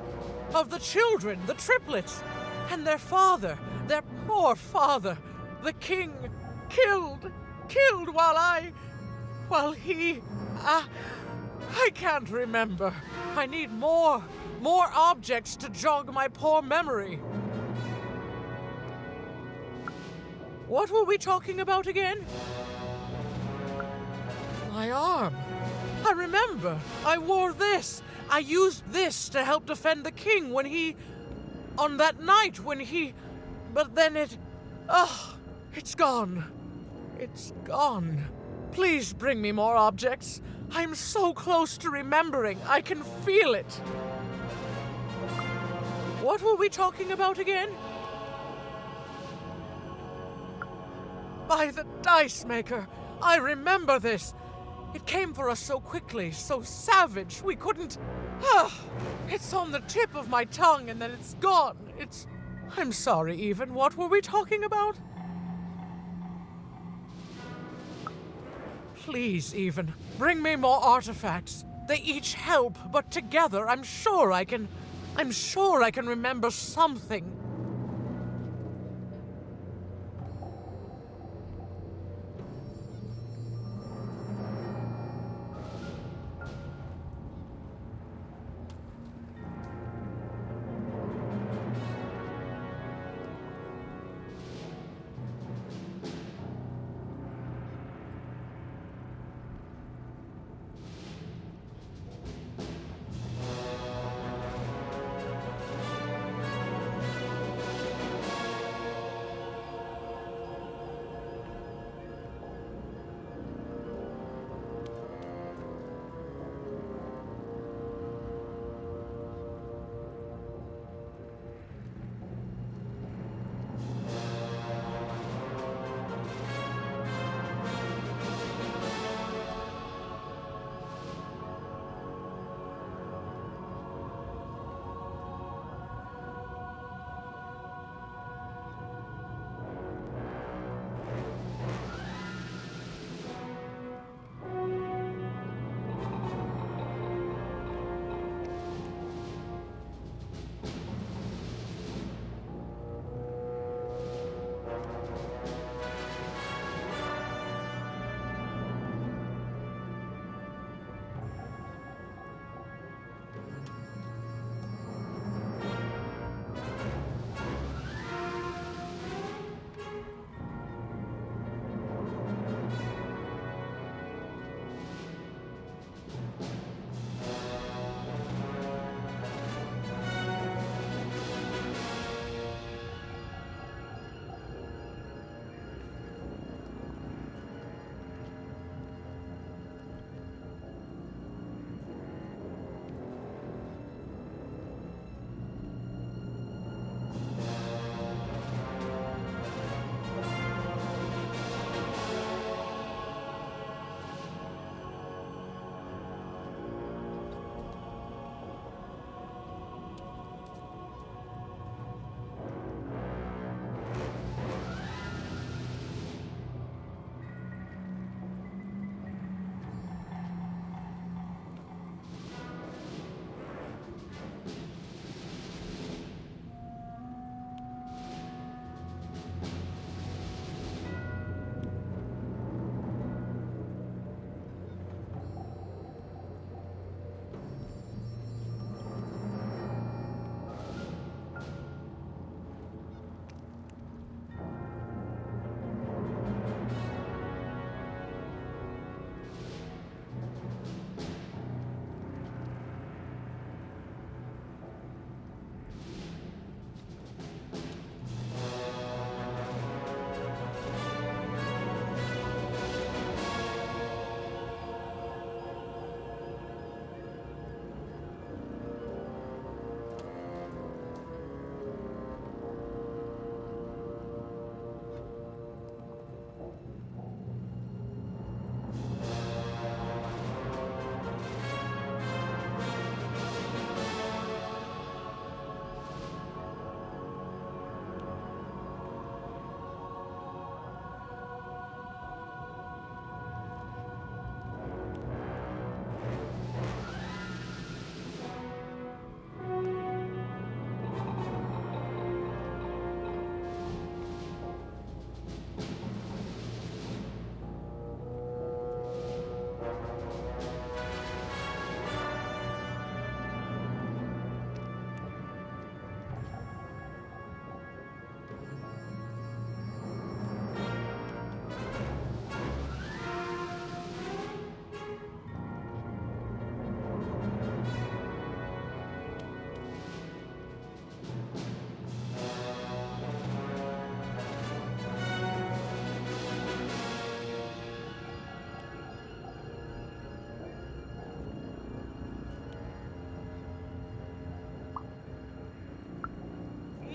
of the children, the triplets, and their father, their poor father, the king, killed while he... I can't remember. I need more objects to jog my poor memory. What were we talking about again? My arm. I remember. I wore this. I used this to help defend the king when he... on that night when he... But then it... it's gone. It's gone. Please bring me more objects. I'm so close to remembering. I can feel it. What were we talking about again? By the Dice Maker. I remember this. It came for us so quickly, so savage, we couldn't... It's on the tip of my tongue and then it's gone. I'm sorry, Even. What were we talking about? Please, Even, bring me more artifacts. They each help, but together I'm sure I can remember something.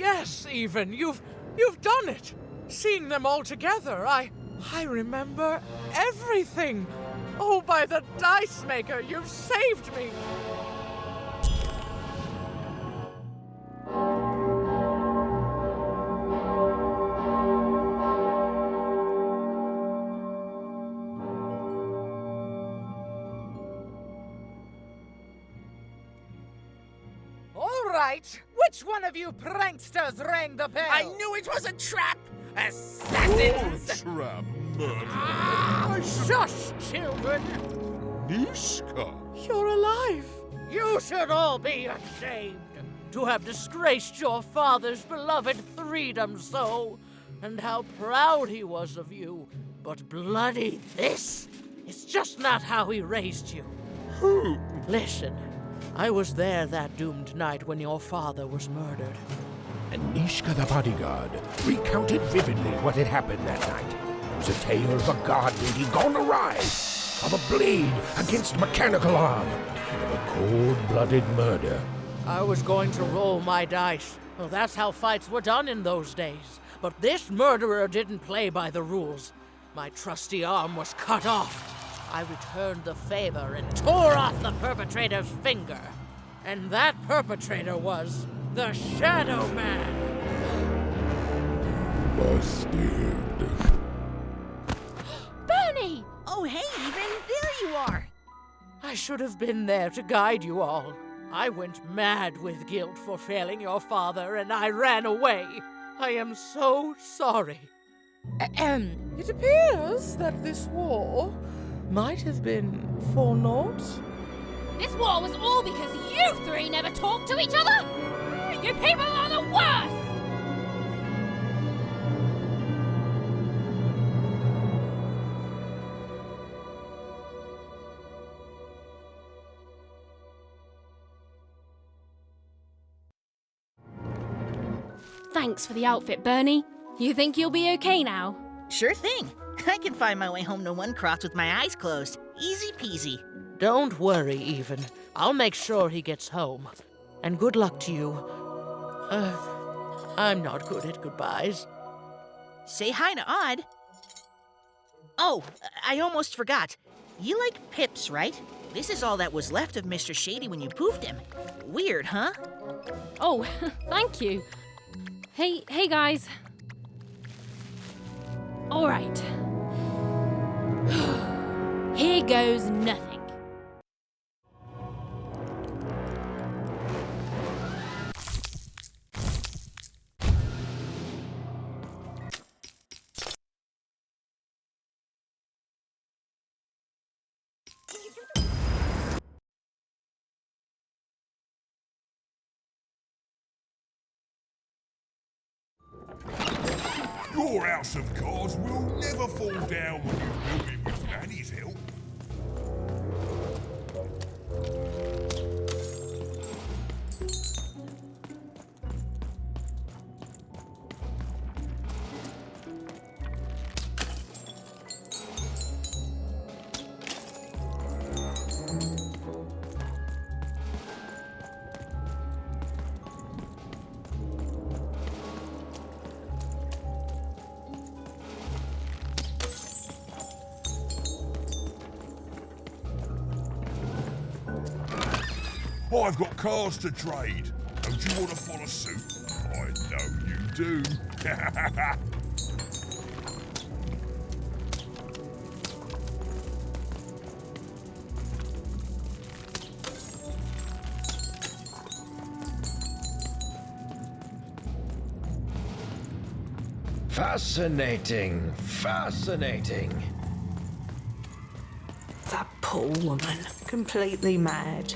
Yes, even. You've done it. Seeing them all together, I remember everything. Oh, by the Dice Maker, you've saved me. All right. Which one of you pranksters rang the bell? I knew it was a trap! Assassins! Trap Shush, children! Nishka! You're alive! You should all be ashamed to have disgraced your father's beloved freedom so, and how proud he was of you. But bloody this is just not how he raised you. Listen, I was there that doomed night when your father was murdered. And Nishka the bodyguard recounted vividly what had happened that night. It was a tale of a god lady gone awry, of a blade against mechanical arm, and of a cold-blooded murder. I was going to roll my dice. Well, that's how fights were done in those days. But this murderer didn't play by the rules. My trusty arm was cut off. I returned the favor and tore off the perpetrator's finger. And that perpetrator was the Shadow Man. Busted. Bernie! Oh, hey, Even, there you are. I should have been there to guide you all. I went mad with guilt for failing your father, and I ran away. I am so sorry. It appears that this war might have been for naught. This war was all because you three never talked to each other! You people are the worst! Thanks for the outfit, Bernie. You think you'll be okay now? Sure thing. I can find my way home to One Cross with my eyes closed. Easy peasy. Don't worry, Even. I'll make sure he gets home. And good luck to you. I'm not good at goodbyes. Say hi to Odd. Oh, I almost forgot. You like pips, right? This is all that was left of Mr. Shady when you poofed him. Weird, huh? Oh, thank you. Hey guys. All right. Here goes nothing. Your house of cards will never fall down when you've built it with Granny's help. I've got cars to trade. Don't you want to follow suit? I know you do. Fascinating. Fascinating. That poor woman. Completely mad.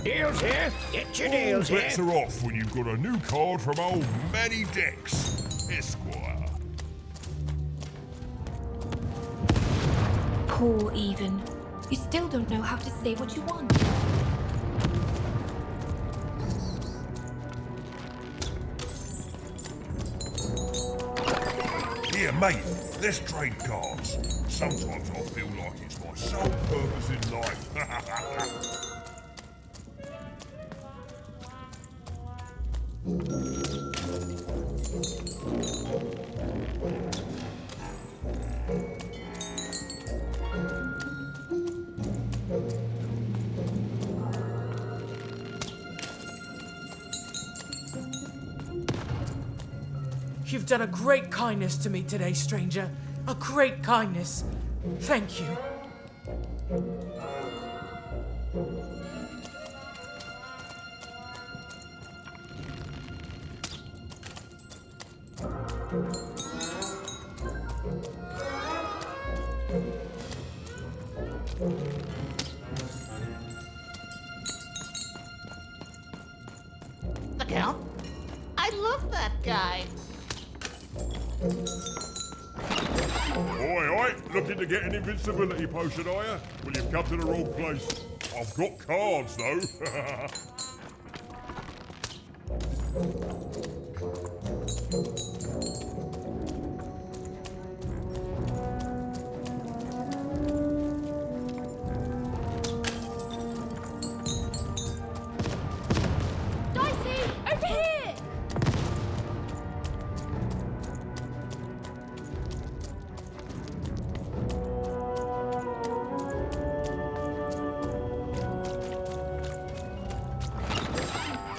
Deals here. Get your All deals bets here. are off when you've got a new card from old Manny Dex, Esquire. Poor Even. You still don't know how to say what you want. Here, mate, let's trade cards. Sometimes I feel like it's my sole purpose in life. You've done a great kindness to me today, stranger. A great kindness. Thank you. The Count? I love that guy. Oi, oi, looking to get an invincibility potion, are you? Well, you've come to the wrong place. I've got cards, though. Dicey, over here!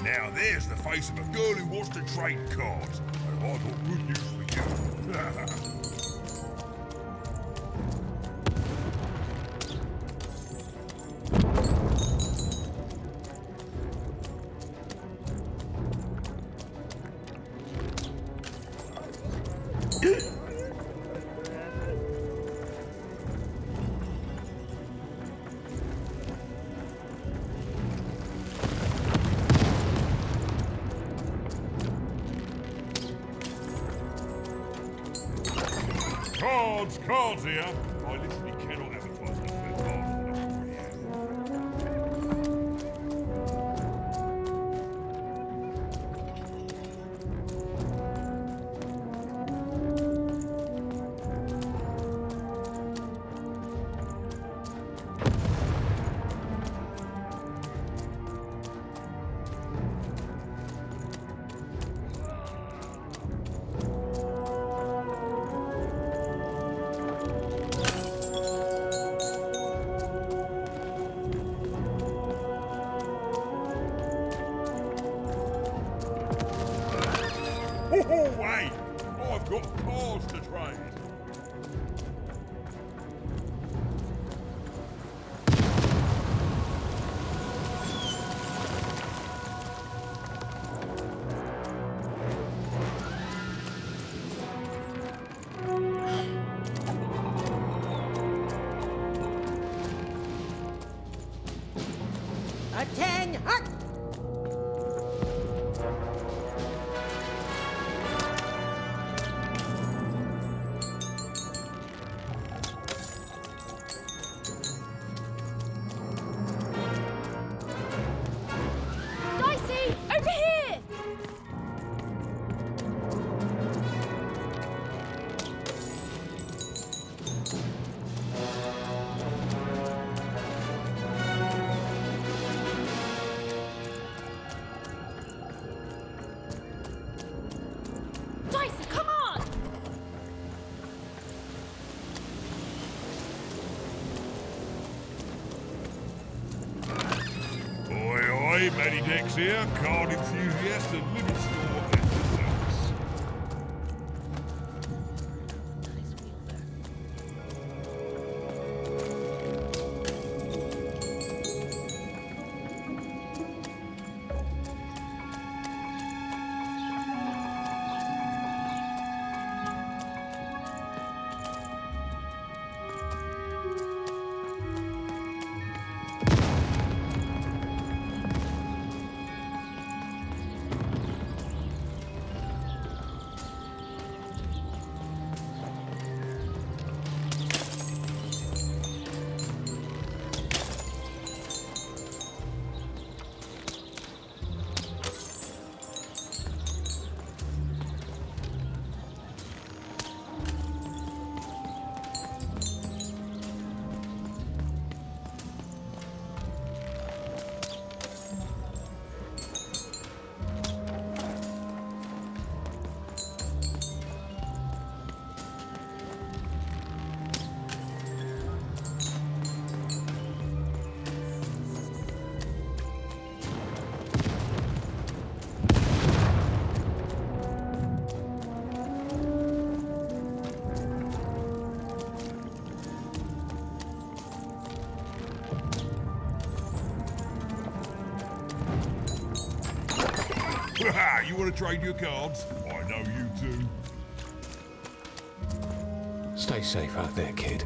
Now, there's the face of a girl who wants to trade cards. And I've got good news for you. Cards here. I literally cannot advertise enough for cards. Oh, wait! I've got cards to trade. Attention! Dicey, over here! Dicey, come on! Oi, oi, Manny Dex here, card enthusiast and limit store at the service. You want to trade your cards? I know you do. Stay safe out there, kid.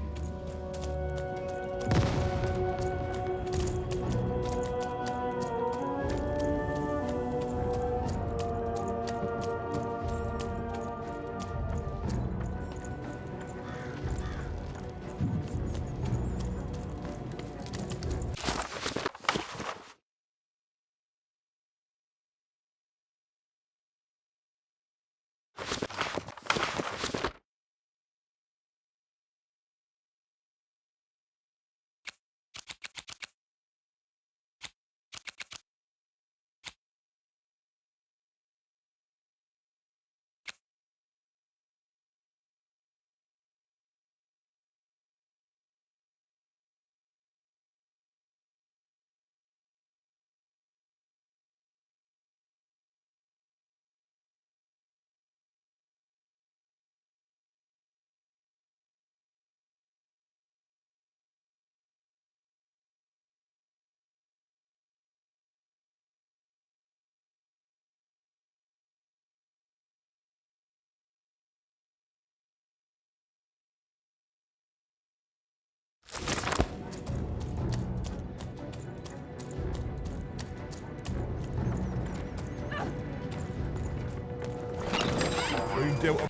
Dealt a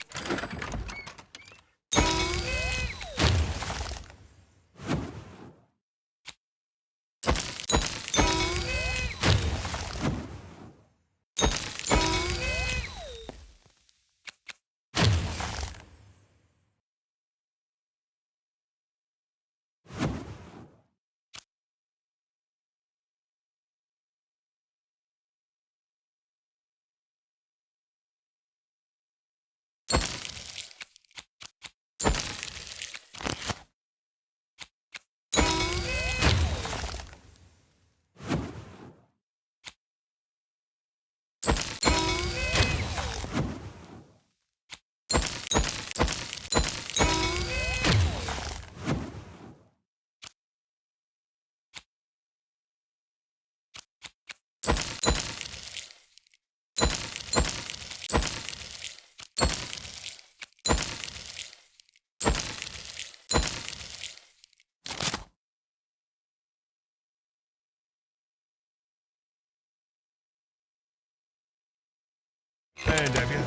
hand, have you?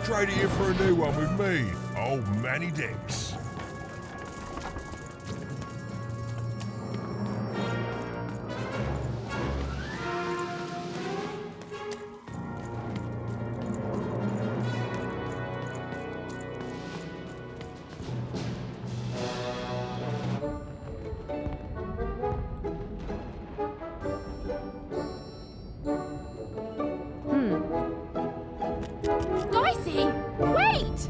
Trade it in for a new one with me, old Manny Dex. Dicey, wait!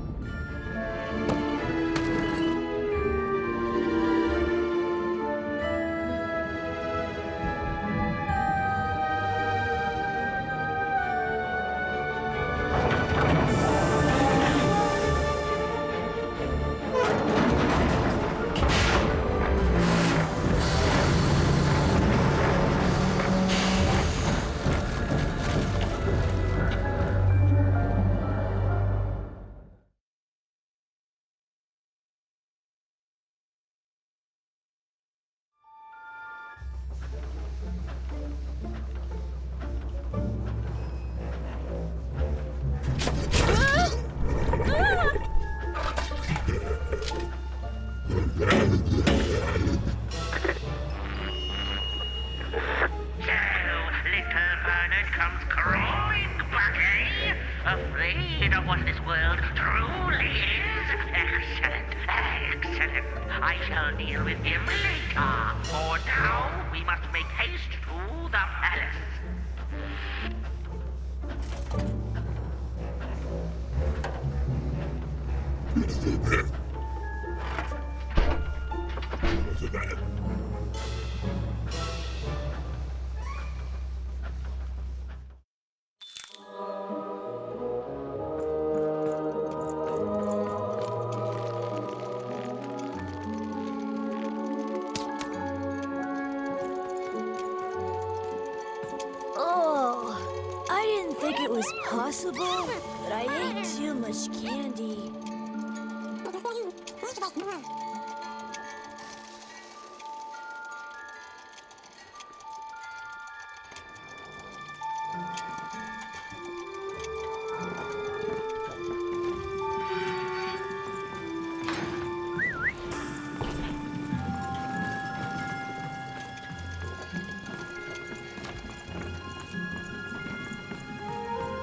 Afraid of what this world truly is? Excellent. I shall deal with him later. For now, we must make haste to the palace. Oh, I didn't think it was possible, but I ate too much candy.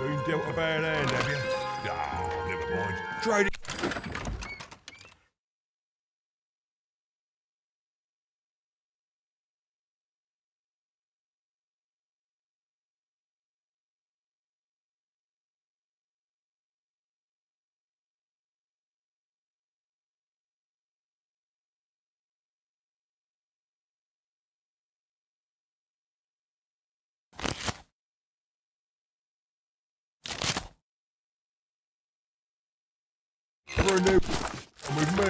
Been dealt a bad hand, have you? Ah, never mind. Trade it. For a new with me,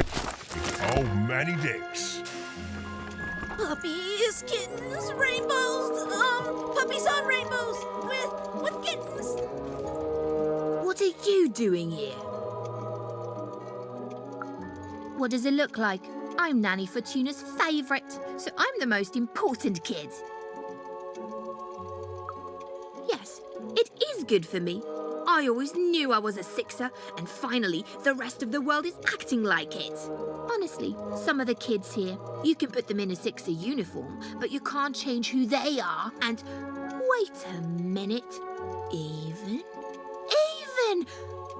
old Manny Dix. Puppies, kittens, rainbows, puppies on rainbows with kittens. What are you doing here? What does it look like? I'm Nanny Fortuna's favourite, so I'm the most important kid. Yes, it is good for me. I always knew I was a sixer, and finally, the rest of the world is acting like it. Honestly, some of the kids here, you can put them in a sixer uniform, but you can't change who they are. And wait a minute. Even?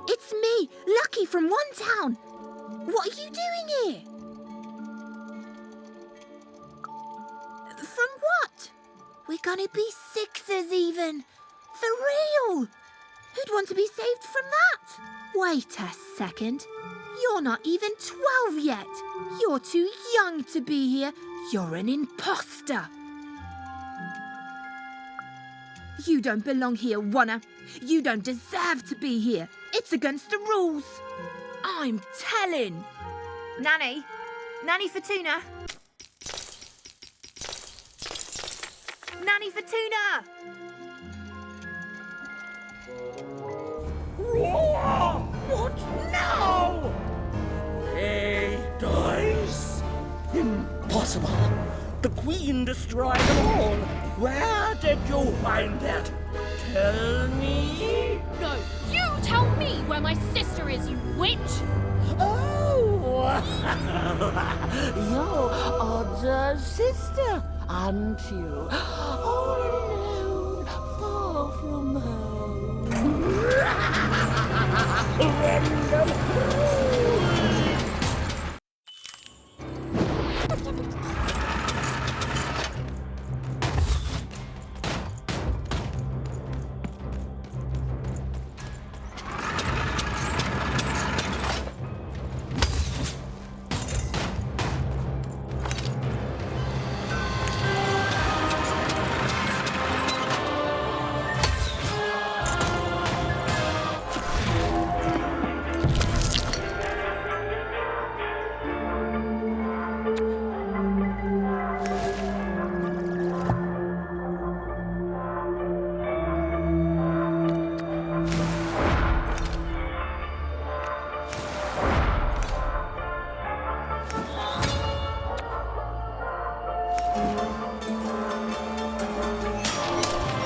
It's me, Lucky from One Town. What are you doing here? From what? We're gonna be sixers even. For real. Who'd want to be saved from that? Wait a second. You're not even 12 yet. You're too young to be here. You're an imposter. You don't belong here, Wanna. You don't deserve to be here. It's against the rules. I'm telling. Nanny Fortuna. Nanny Fortuna! What now? He dies? Impossible. The Queen destroyed them all. Where did you find that? Tell me. No, you tell me where my sister is, you witch! Oh! Your odd sister, aren't you? All alone, far from home.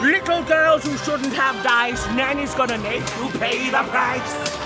Little girls who shouldn't have dice, Nanny's gonna make you pay the price.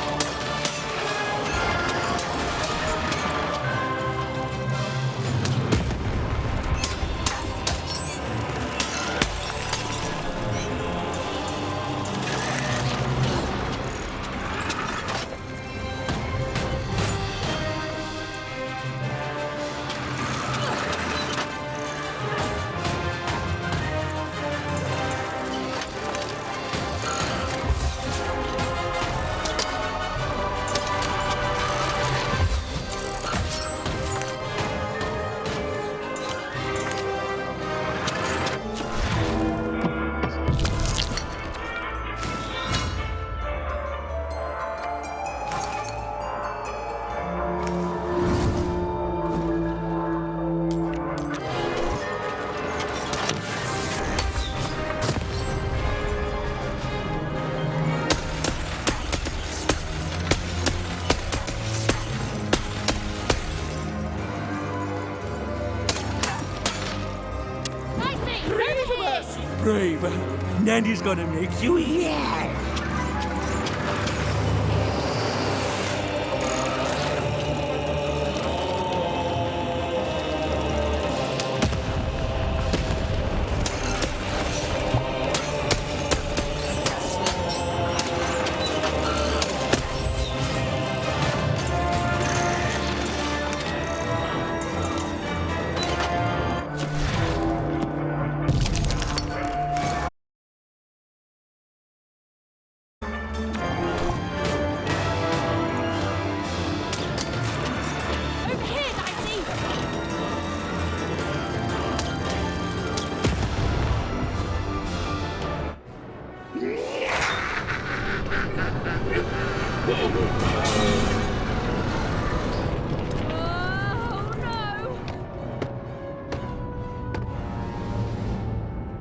Nanny's gonna make you eat.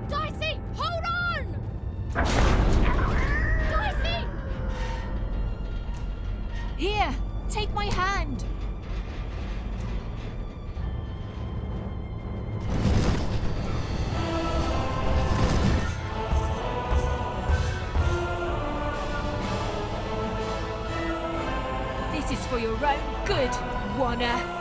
Dicey, hold on! Dicey! Here, take my hand. This is for your own good, Warner.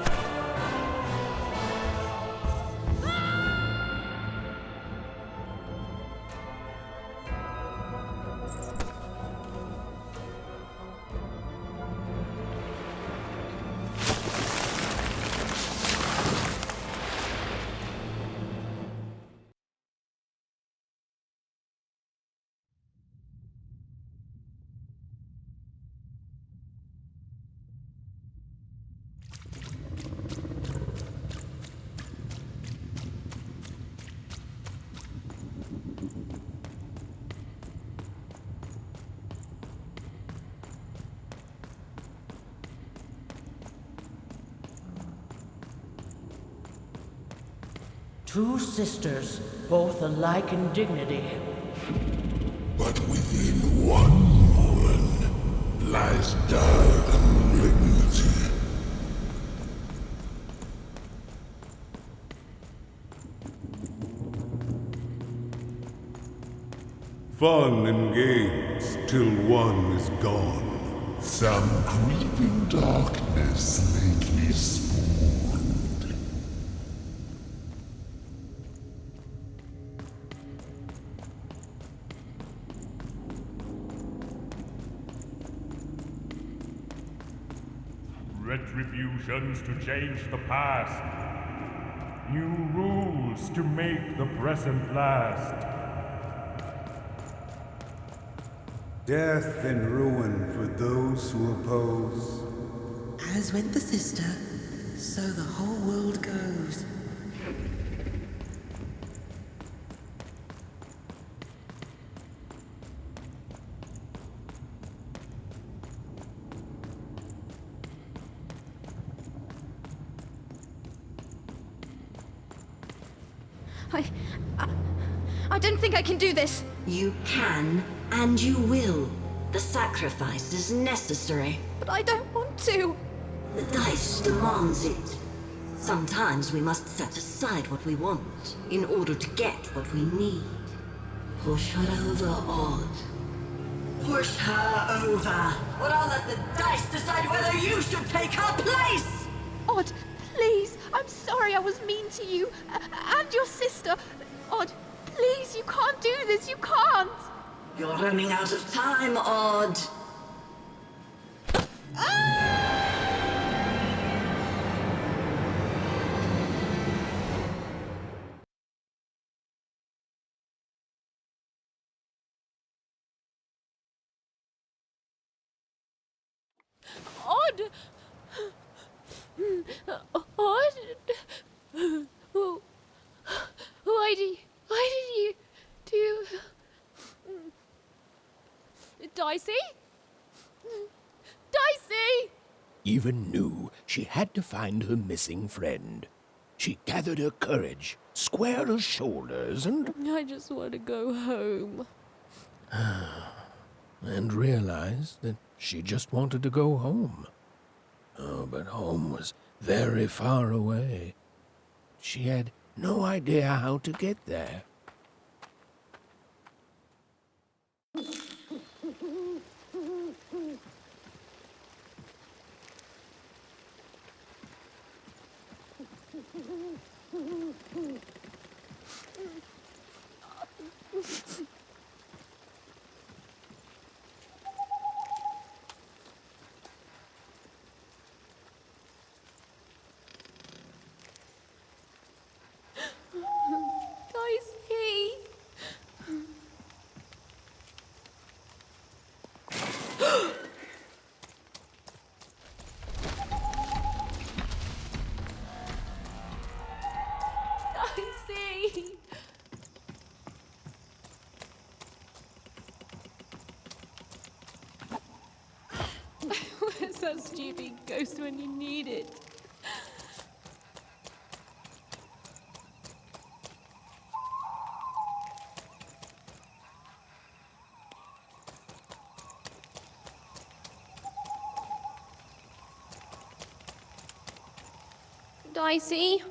Two sisters, both alike in dignity. But within one woman lies dark malignity. Fun and games till one is gone. Some creeping darkness lately spawned. Retributions to change the past. New rules to make the present last. Death and ruin for those who oppose. As went the sister, so the whole world goes. I don't think I can do this. You can, and you will. The sacrifice is necessary. But I don't want to. The dice demands it. Sometimes we must set aside what we want in order to get what we need. Push her over, Odd. Push her over. Or I'll let the dice decide whether you should take her place! Odd, please. I'm sorry I was mean to you. And your sister. Odd, please, you can't do this. You can't. You're running out of time, Odd. Odd! Odd? Why did you do... Dicey? Dicey! Eva knew she had to find her missing friend. She gathered her courage, squared her shoulders, and... I just want to go home. and realized that she just wanted to go home. Oh, but home was very far away. She had no idea how to get there. that stupid ghost when you need it. Dicey?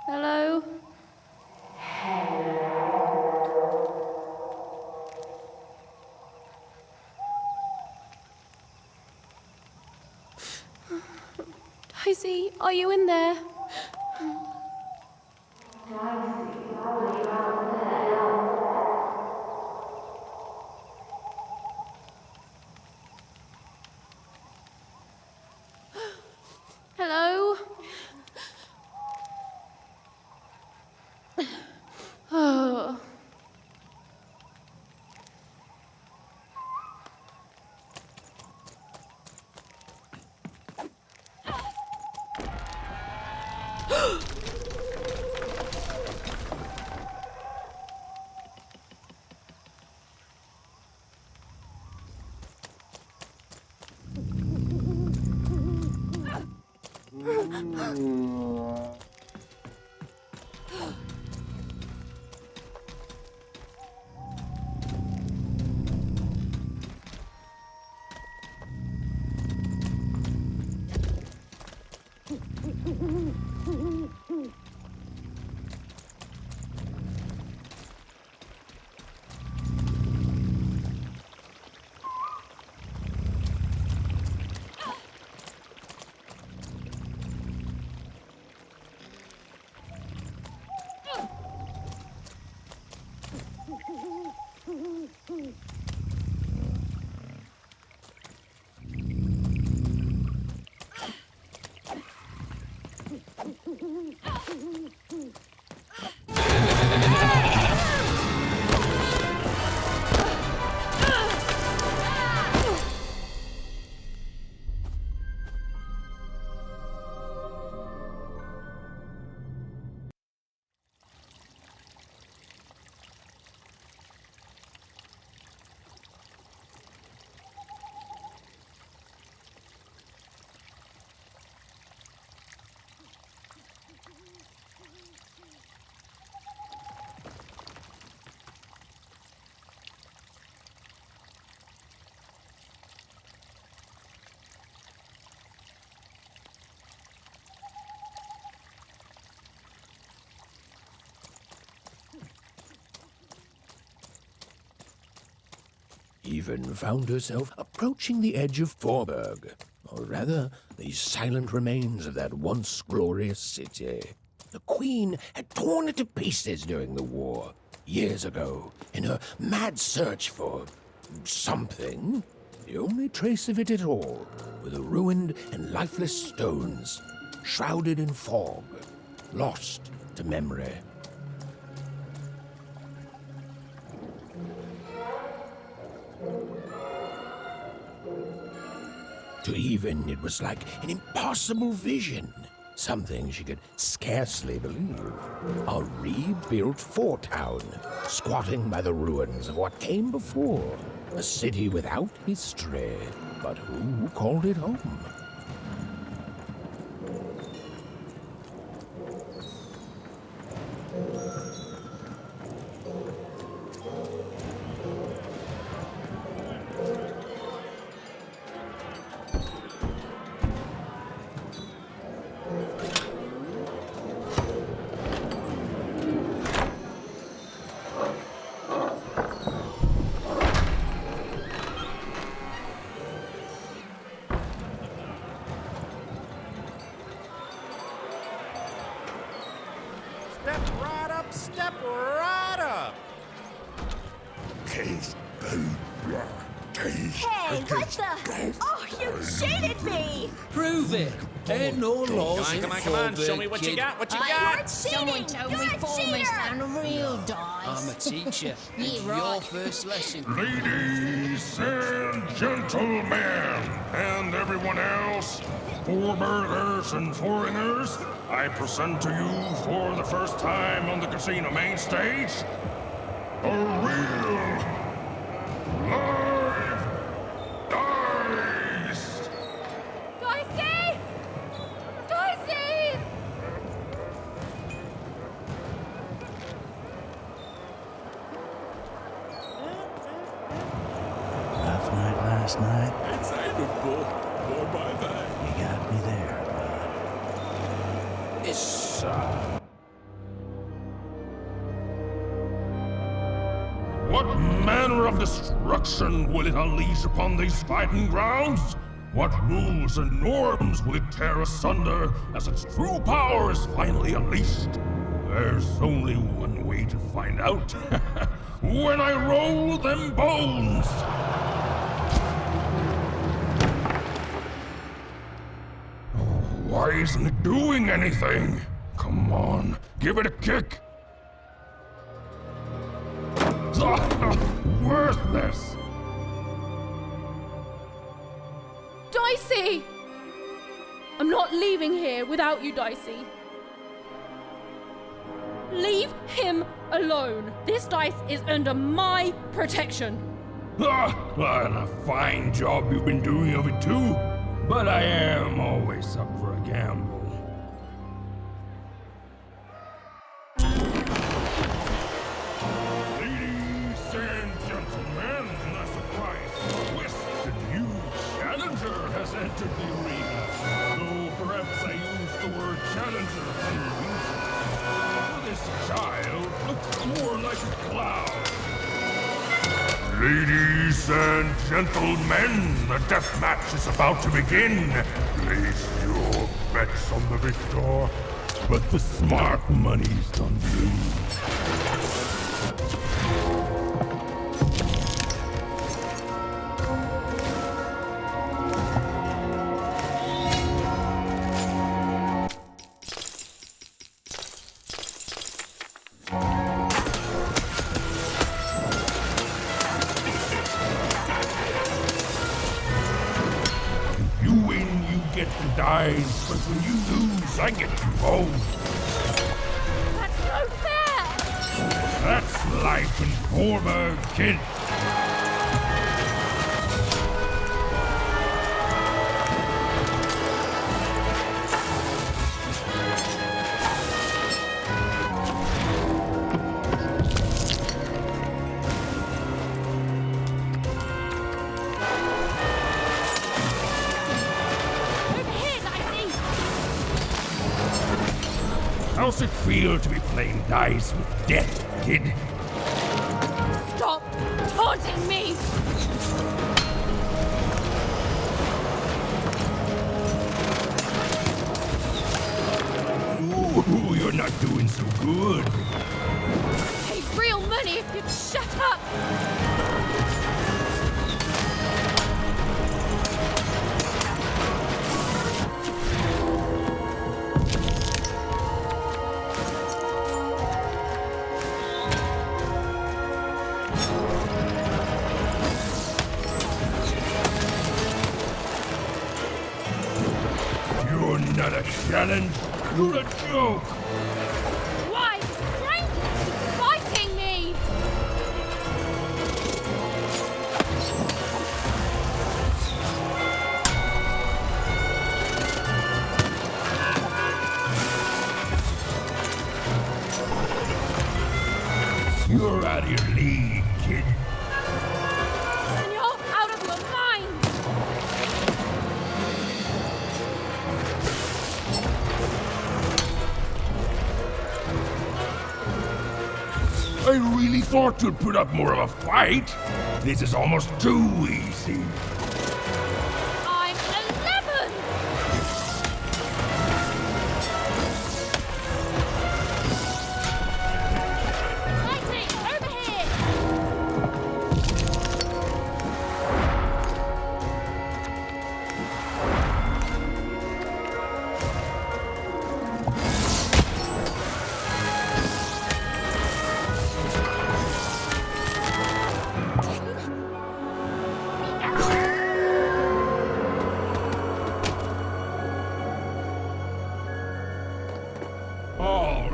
Hello? Dicey, are you in there? Hello? Oh. Even found herself approaching the edge of Forburg, or rather, the silent remains of that once glorious city. The Queen had torn it to pieces during the war, years ago, in her mad search for something. The only trace of it at all were the ruined and lifeless stones, shrouded in fog, lost to memory. To Even, it was like an impossible vision, something she could scarcely believe. A rebuilt fort town, squatting by the ruins of what came before. A city without history, but who called it home? Kiss, blah. Hey, what the? Oh, you cheated me! Prove it. Ain't no laws. Come on. Show me what you got. What you got? Someone told me Foreman's found a real dice. I'm a teacher. Yeah, It's right. your first lesson. Ladies and gentlemen, and everyone else, foreburgers and foreigners, I present to you for the first time on the casino main stage, a real live dice! Dicey! Dicey! Rough night last night. It's amiable, or by that. You got me there, bud. It's, What manner of destruction will it unleash upon these fighting grounds? What rules and norms will it tear asunder as its true power is finally unleashed? There's only one way to find out. When I roll them bones! Why isn't it doing anything? Come on, give it a kick! Worthless! Dicey! I'm not leaving here without you, Dicey. Leave him alone. This dice is under my protection. And a fine job you've been doing of it too. But I am always up for a gamble. Ladies and gentlemen, a surprise twist. The new challenger has entered the arena. Though perhaps I used the word challenger too. This child looks more like a clown. Ladies and gentlemen, the death match is about to begin. Place your bets on the victor, but the smart money's on you. Dice, but when you lose, I get you both. That's no fair! That's life in Former, kid. How's it feel to be playing dice with death, kid? Stop taunting me! Ooh, you're not doing so good. Pay real money if you'd shut up! Not a challenge, you're a joke! Why? Strangers keep fighting me! You're out of your league, kid. And you're out of your mind! I really thought you'd put up more of a fight. This is almost too easy. I'm 11! Lightning, over here!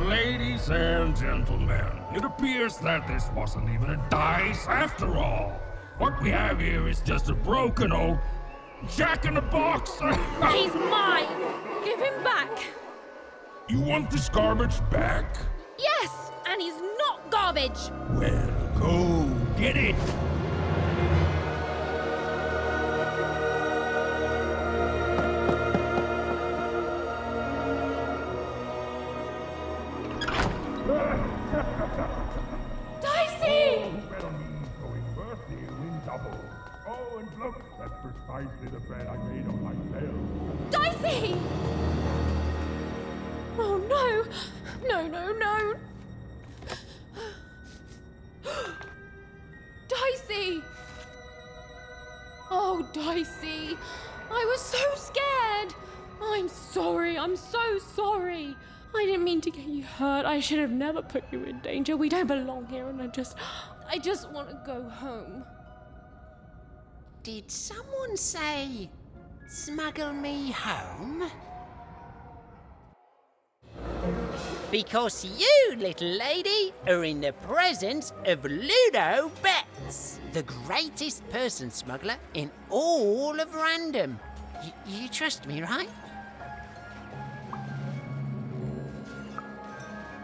Ladies and gentlemen, it appears that this wasn't even a dice after all. What we have here is just a broken old jack-in-the-box. He's mine! Give him back! You want this garbage back? Yes! And he's not garbage! Well, go get it! Dicey! Oh, and look, that's precisely the bed I made on myself. Dicey! Oh no! No! Dicey! Oh, Dicey! I was so scared! I'm so sorry! I didn't mean to get you hurt. I should have never put you in danger. We don't belong here, and I just want to go home. Did someone say, smuggle me home? Because you, little lady, are in the presence of Ludo Betts, the greatest person smuggler in all of Random. You trust me, right?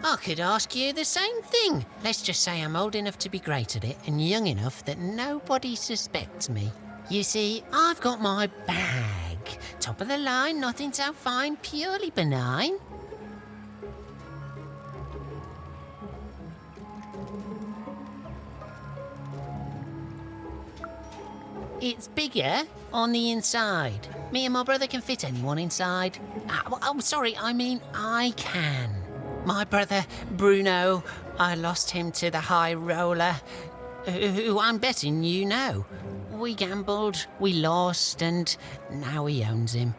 I could ask you the same thing. Let's just say I'm old enough to be great at it and young enough that nobody suspects me. You see, I've got my bag. Top of the line, nothing so fine, purely benign. It's bigger on the inside. Me and my brother can fit anyone inside. I'm sorry, I mean I can. My brother, Bruno, I lost him to the High Roller, who I'm betting you know. We gambled, we lost, and now he owns him.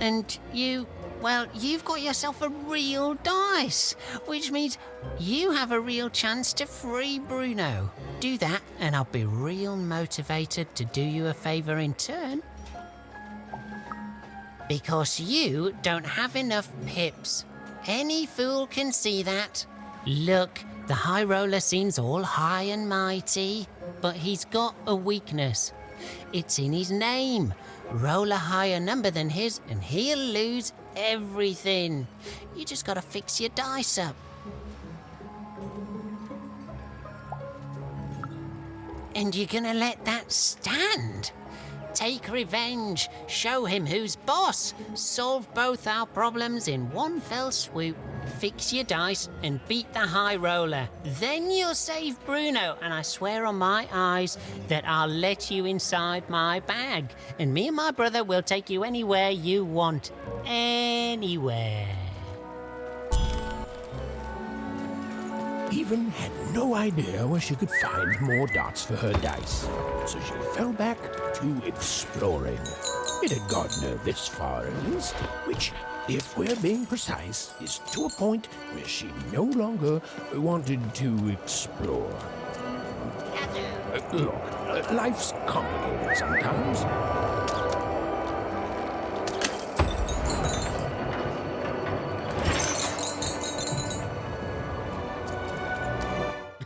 And you've got yourself a real dice, which means you have a real chance to free Bruno. Do that, and I'll be real motivated to do you a favour in turn. Because you don't have enough pips. Any fool can see that. Look, the High Roller seems all high and mighty, but he's got a weakness. It's in his name. Roll a higher number than his and he'll lose everything. You just gotta fix your dice up. And you're gonna let that stand? Take revenge, show him who's boss, solve both our problems in one fell swoop, fix your dice and beat the High Roller. Then you'll save Bruno, and I swear on my eyes that I'll let you inside my bag, and me and my brother will take you anywhere you want. Anywhere. Even had no idea where she could find more dots for her dice, so she fell back to exploring. It had gotten her this far at least, which, if we're being precise, is to a point where she no longer wanted to explore. Look, life's complicated sometimes.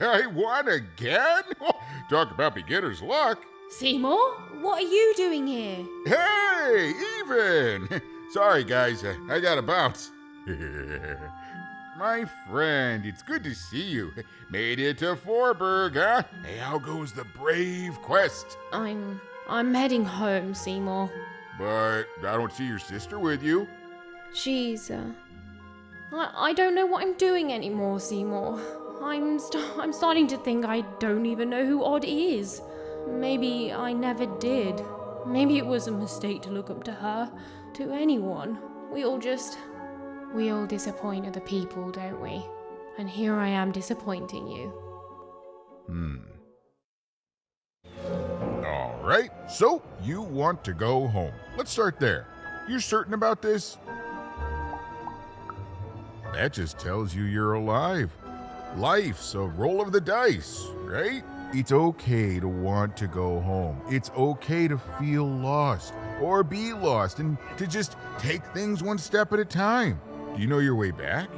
I won again? Talk about beginner's luck. Seymour, what are you doing here? Hey, Even! Sorry, guys, I gotta bounce. My friend, it's good to see you. Made it to Forburg, huh? Hey, how goes the brave quest? I'm heading home, Seymour. But I don't see your sister with you. She's, I don't know what I'm doing anymore, Seymour. I'm starting to think I don't even know who Odd is. Maybe I never did. Maybe it was a mistake to look up to her, to anyone. We all disappoint other people, don't we? And here I am disappointing you. All right, so you want to go home. Let's start there. You certain about this? That just tells you you're alive. Life's a roll of the dice, right? It's okay to want to go home. It's okay to feel lost or be lost and to just take things one step at a time. Do you know your way back?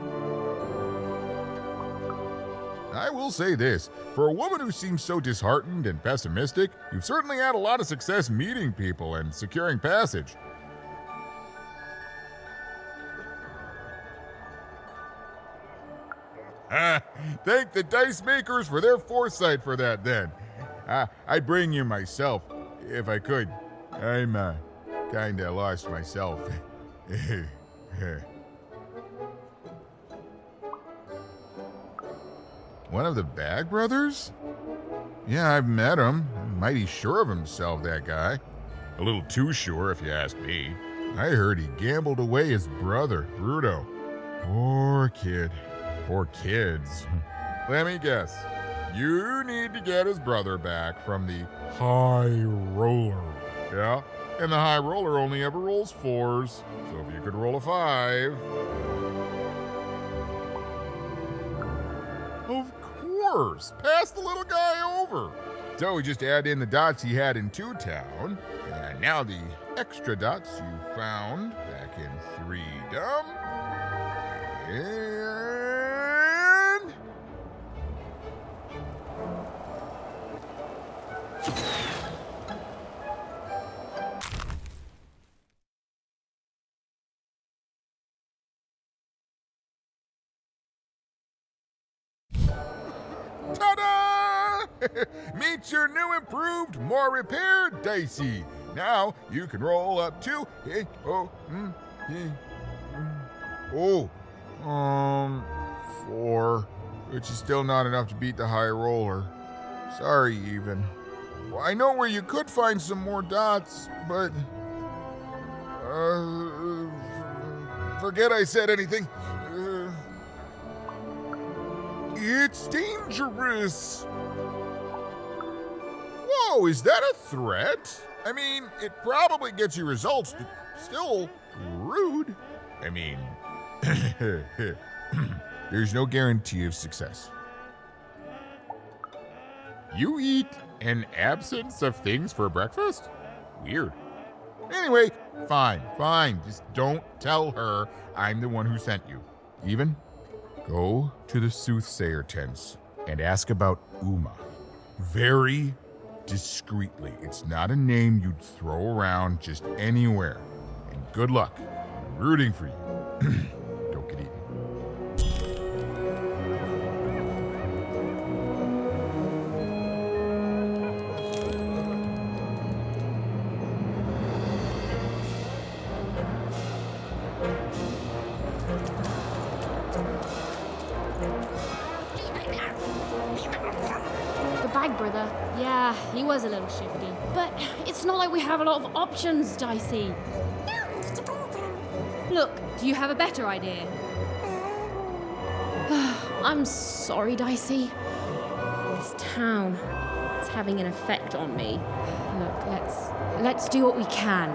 I will say this. For a woman who seems so disheartened and pessimistic, you've certainly had a lot of success meeting people and securing passage. Thank the dice makers for their foresight for that, then. I'd bring you myself, if I could. I'm, kinda lost myself. One of the Bag Brothers? Yeah, I've met him. Mighty sure of himself, that guy. A little too sure, if you ask me. I heard he gambled away his brother, Bruno. Poor kid. Or kids. Let me guess. You need to get his brother back from the High Roller. Yeah? And the High Roller only ever rolls 4s. So if you could roll a 5. Of course! Pass the little guy over! So we just add in the dots he had in 2 Town. And now the extra dots you found back in 3-dom. And... Ta-da! Meet your new, improved, more repaired Dicey. Now you can roll up to 4, which is still not enough to beat the High Roller. Sorry, even. Well, I know where you could find some more dots, but forget I said anything. It's dangerous. Whoa, is that a threat? I mean, it probably gets you results, but still rude. I mean, there's no guarantee of success. You eat an absence of things for breakfast? Weird. Anyway, fine. Just don't tell her I'm the one who sent you. Even? Go to the soothsayer tents and ask about Uma. Very discreetly. It's not a name you'd throw around just anywhere. And good luck. I'm rooting for you. Don't get eaten. Bag Brother, yeah, he was a little shifty. But it's not like we have a lot of options, Dicey. Look, do you have a better idea? I'm sorry, Dicey. This town, it's having an effect on me. Look, let's do what we can.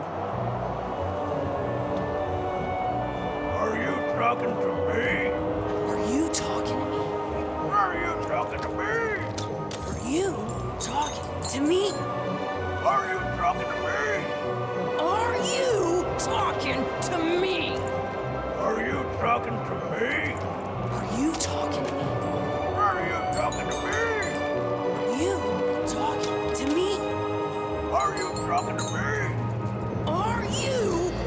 Are you talking to me? Are you talking to me? Are you talking to me? Are you talking to me? Are you talking to me? Are you talking to me? Are you talking to me? Are you talking to me? Are you talking to me? Are you talking to me? Are you talking to me? Are you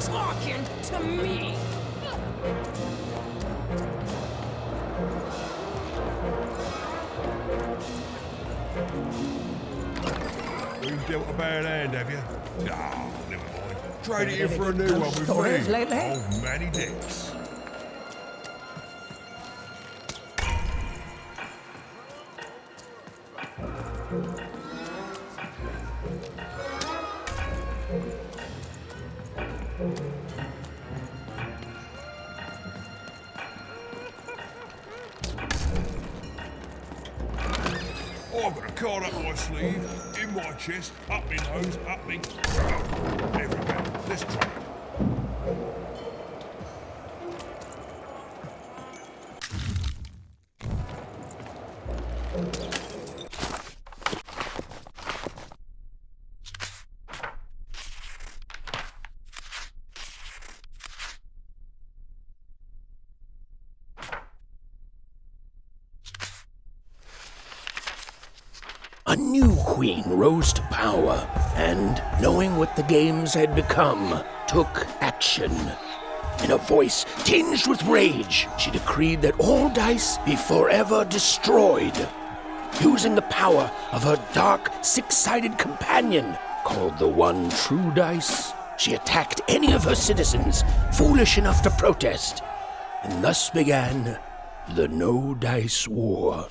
talking to me? You've dealt a bad hand, have you? Ah, never mind. Trade it in for a new one with stories me. lately? Oh, many dicks. I've got a card up my sleeve, in my chest, up my nose, up me... everywhere. Let's try it. a new queen rose to power, and, knowing what the games had become, took action. In a voice tinged with rage, she decreed that all dice be forever destroyed. Using the power of her dark, six-sided companion, called the One True Dice, she attacked any of her citizens foolish enough to protest, and thus began the No Dice War.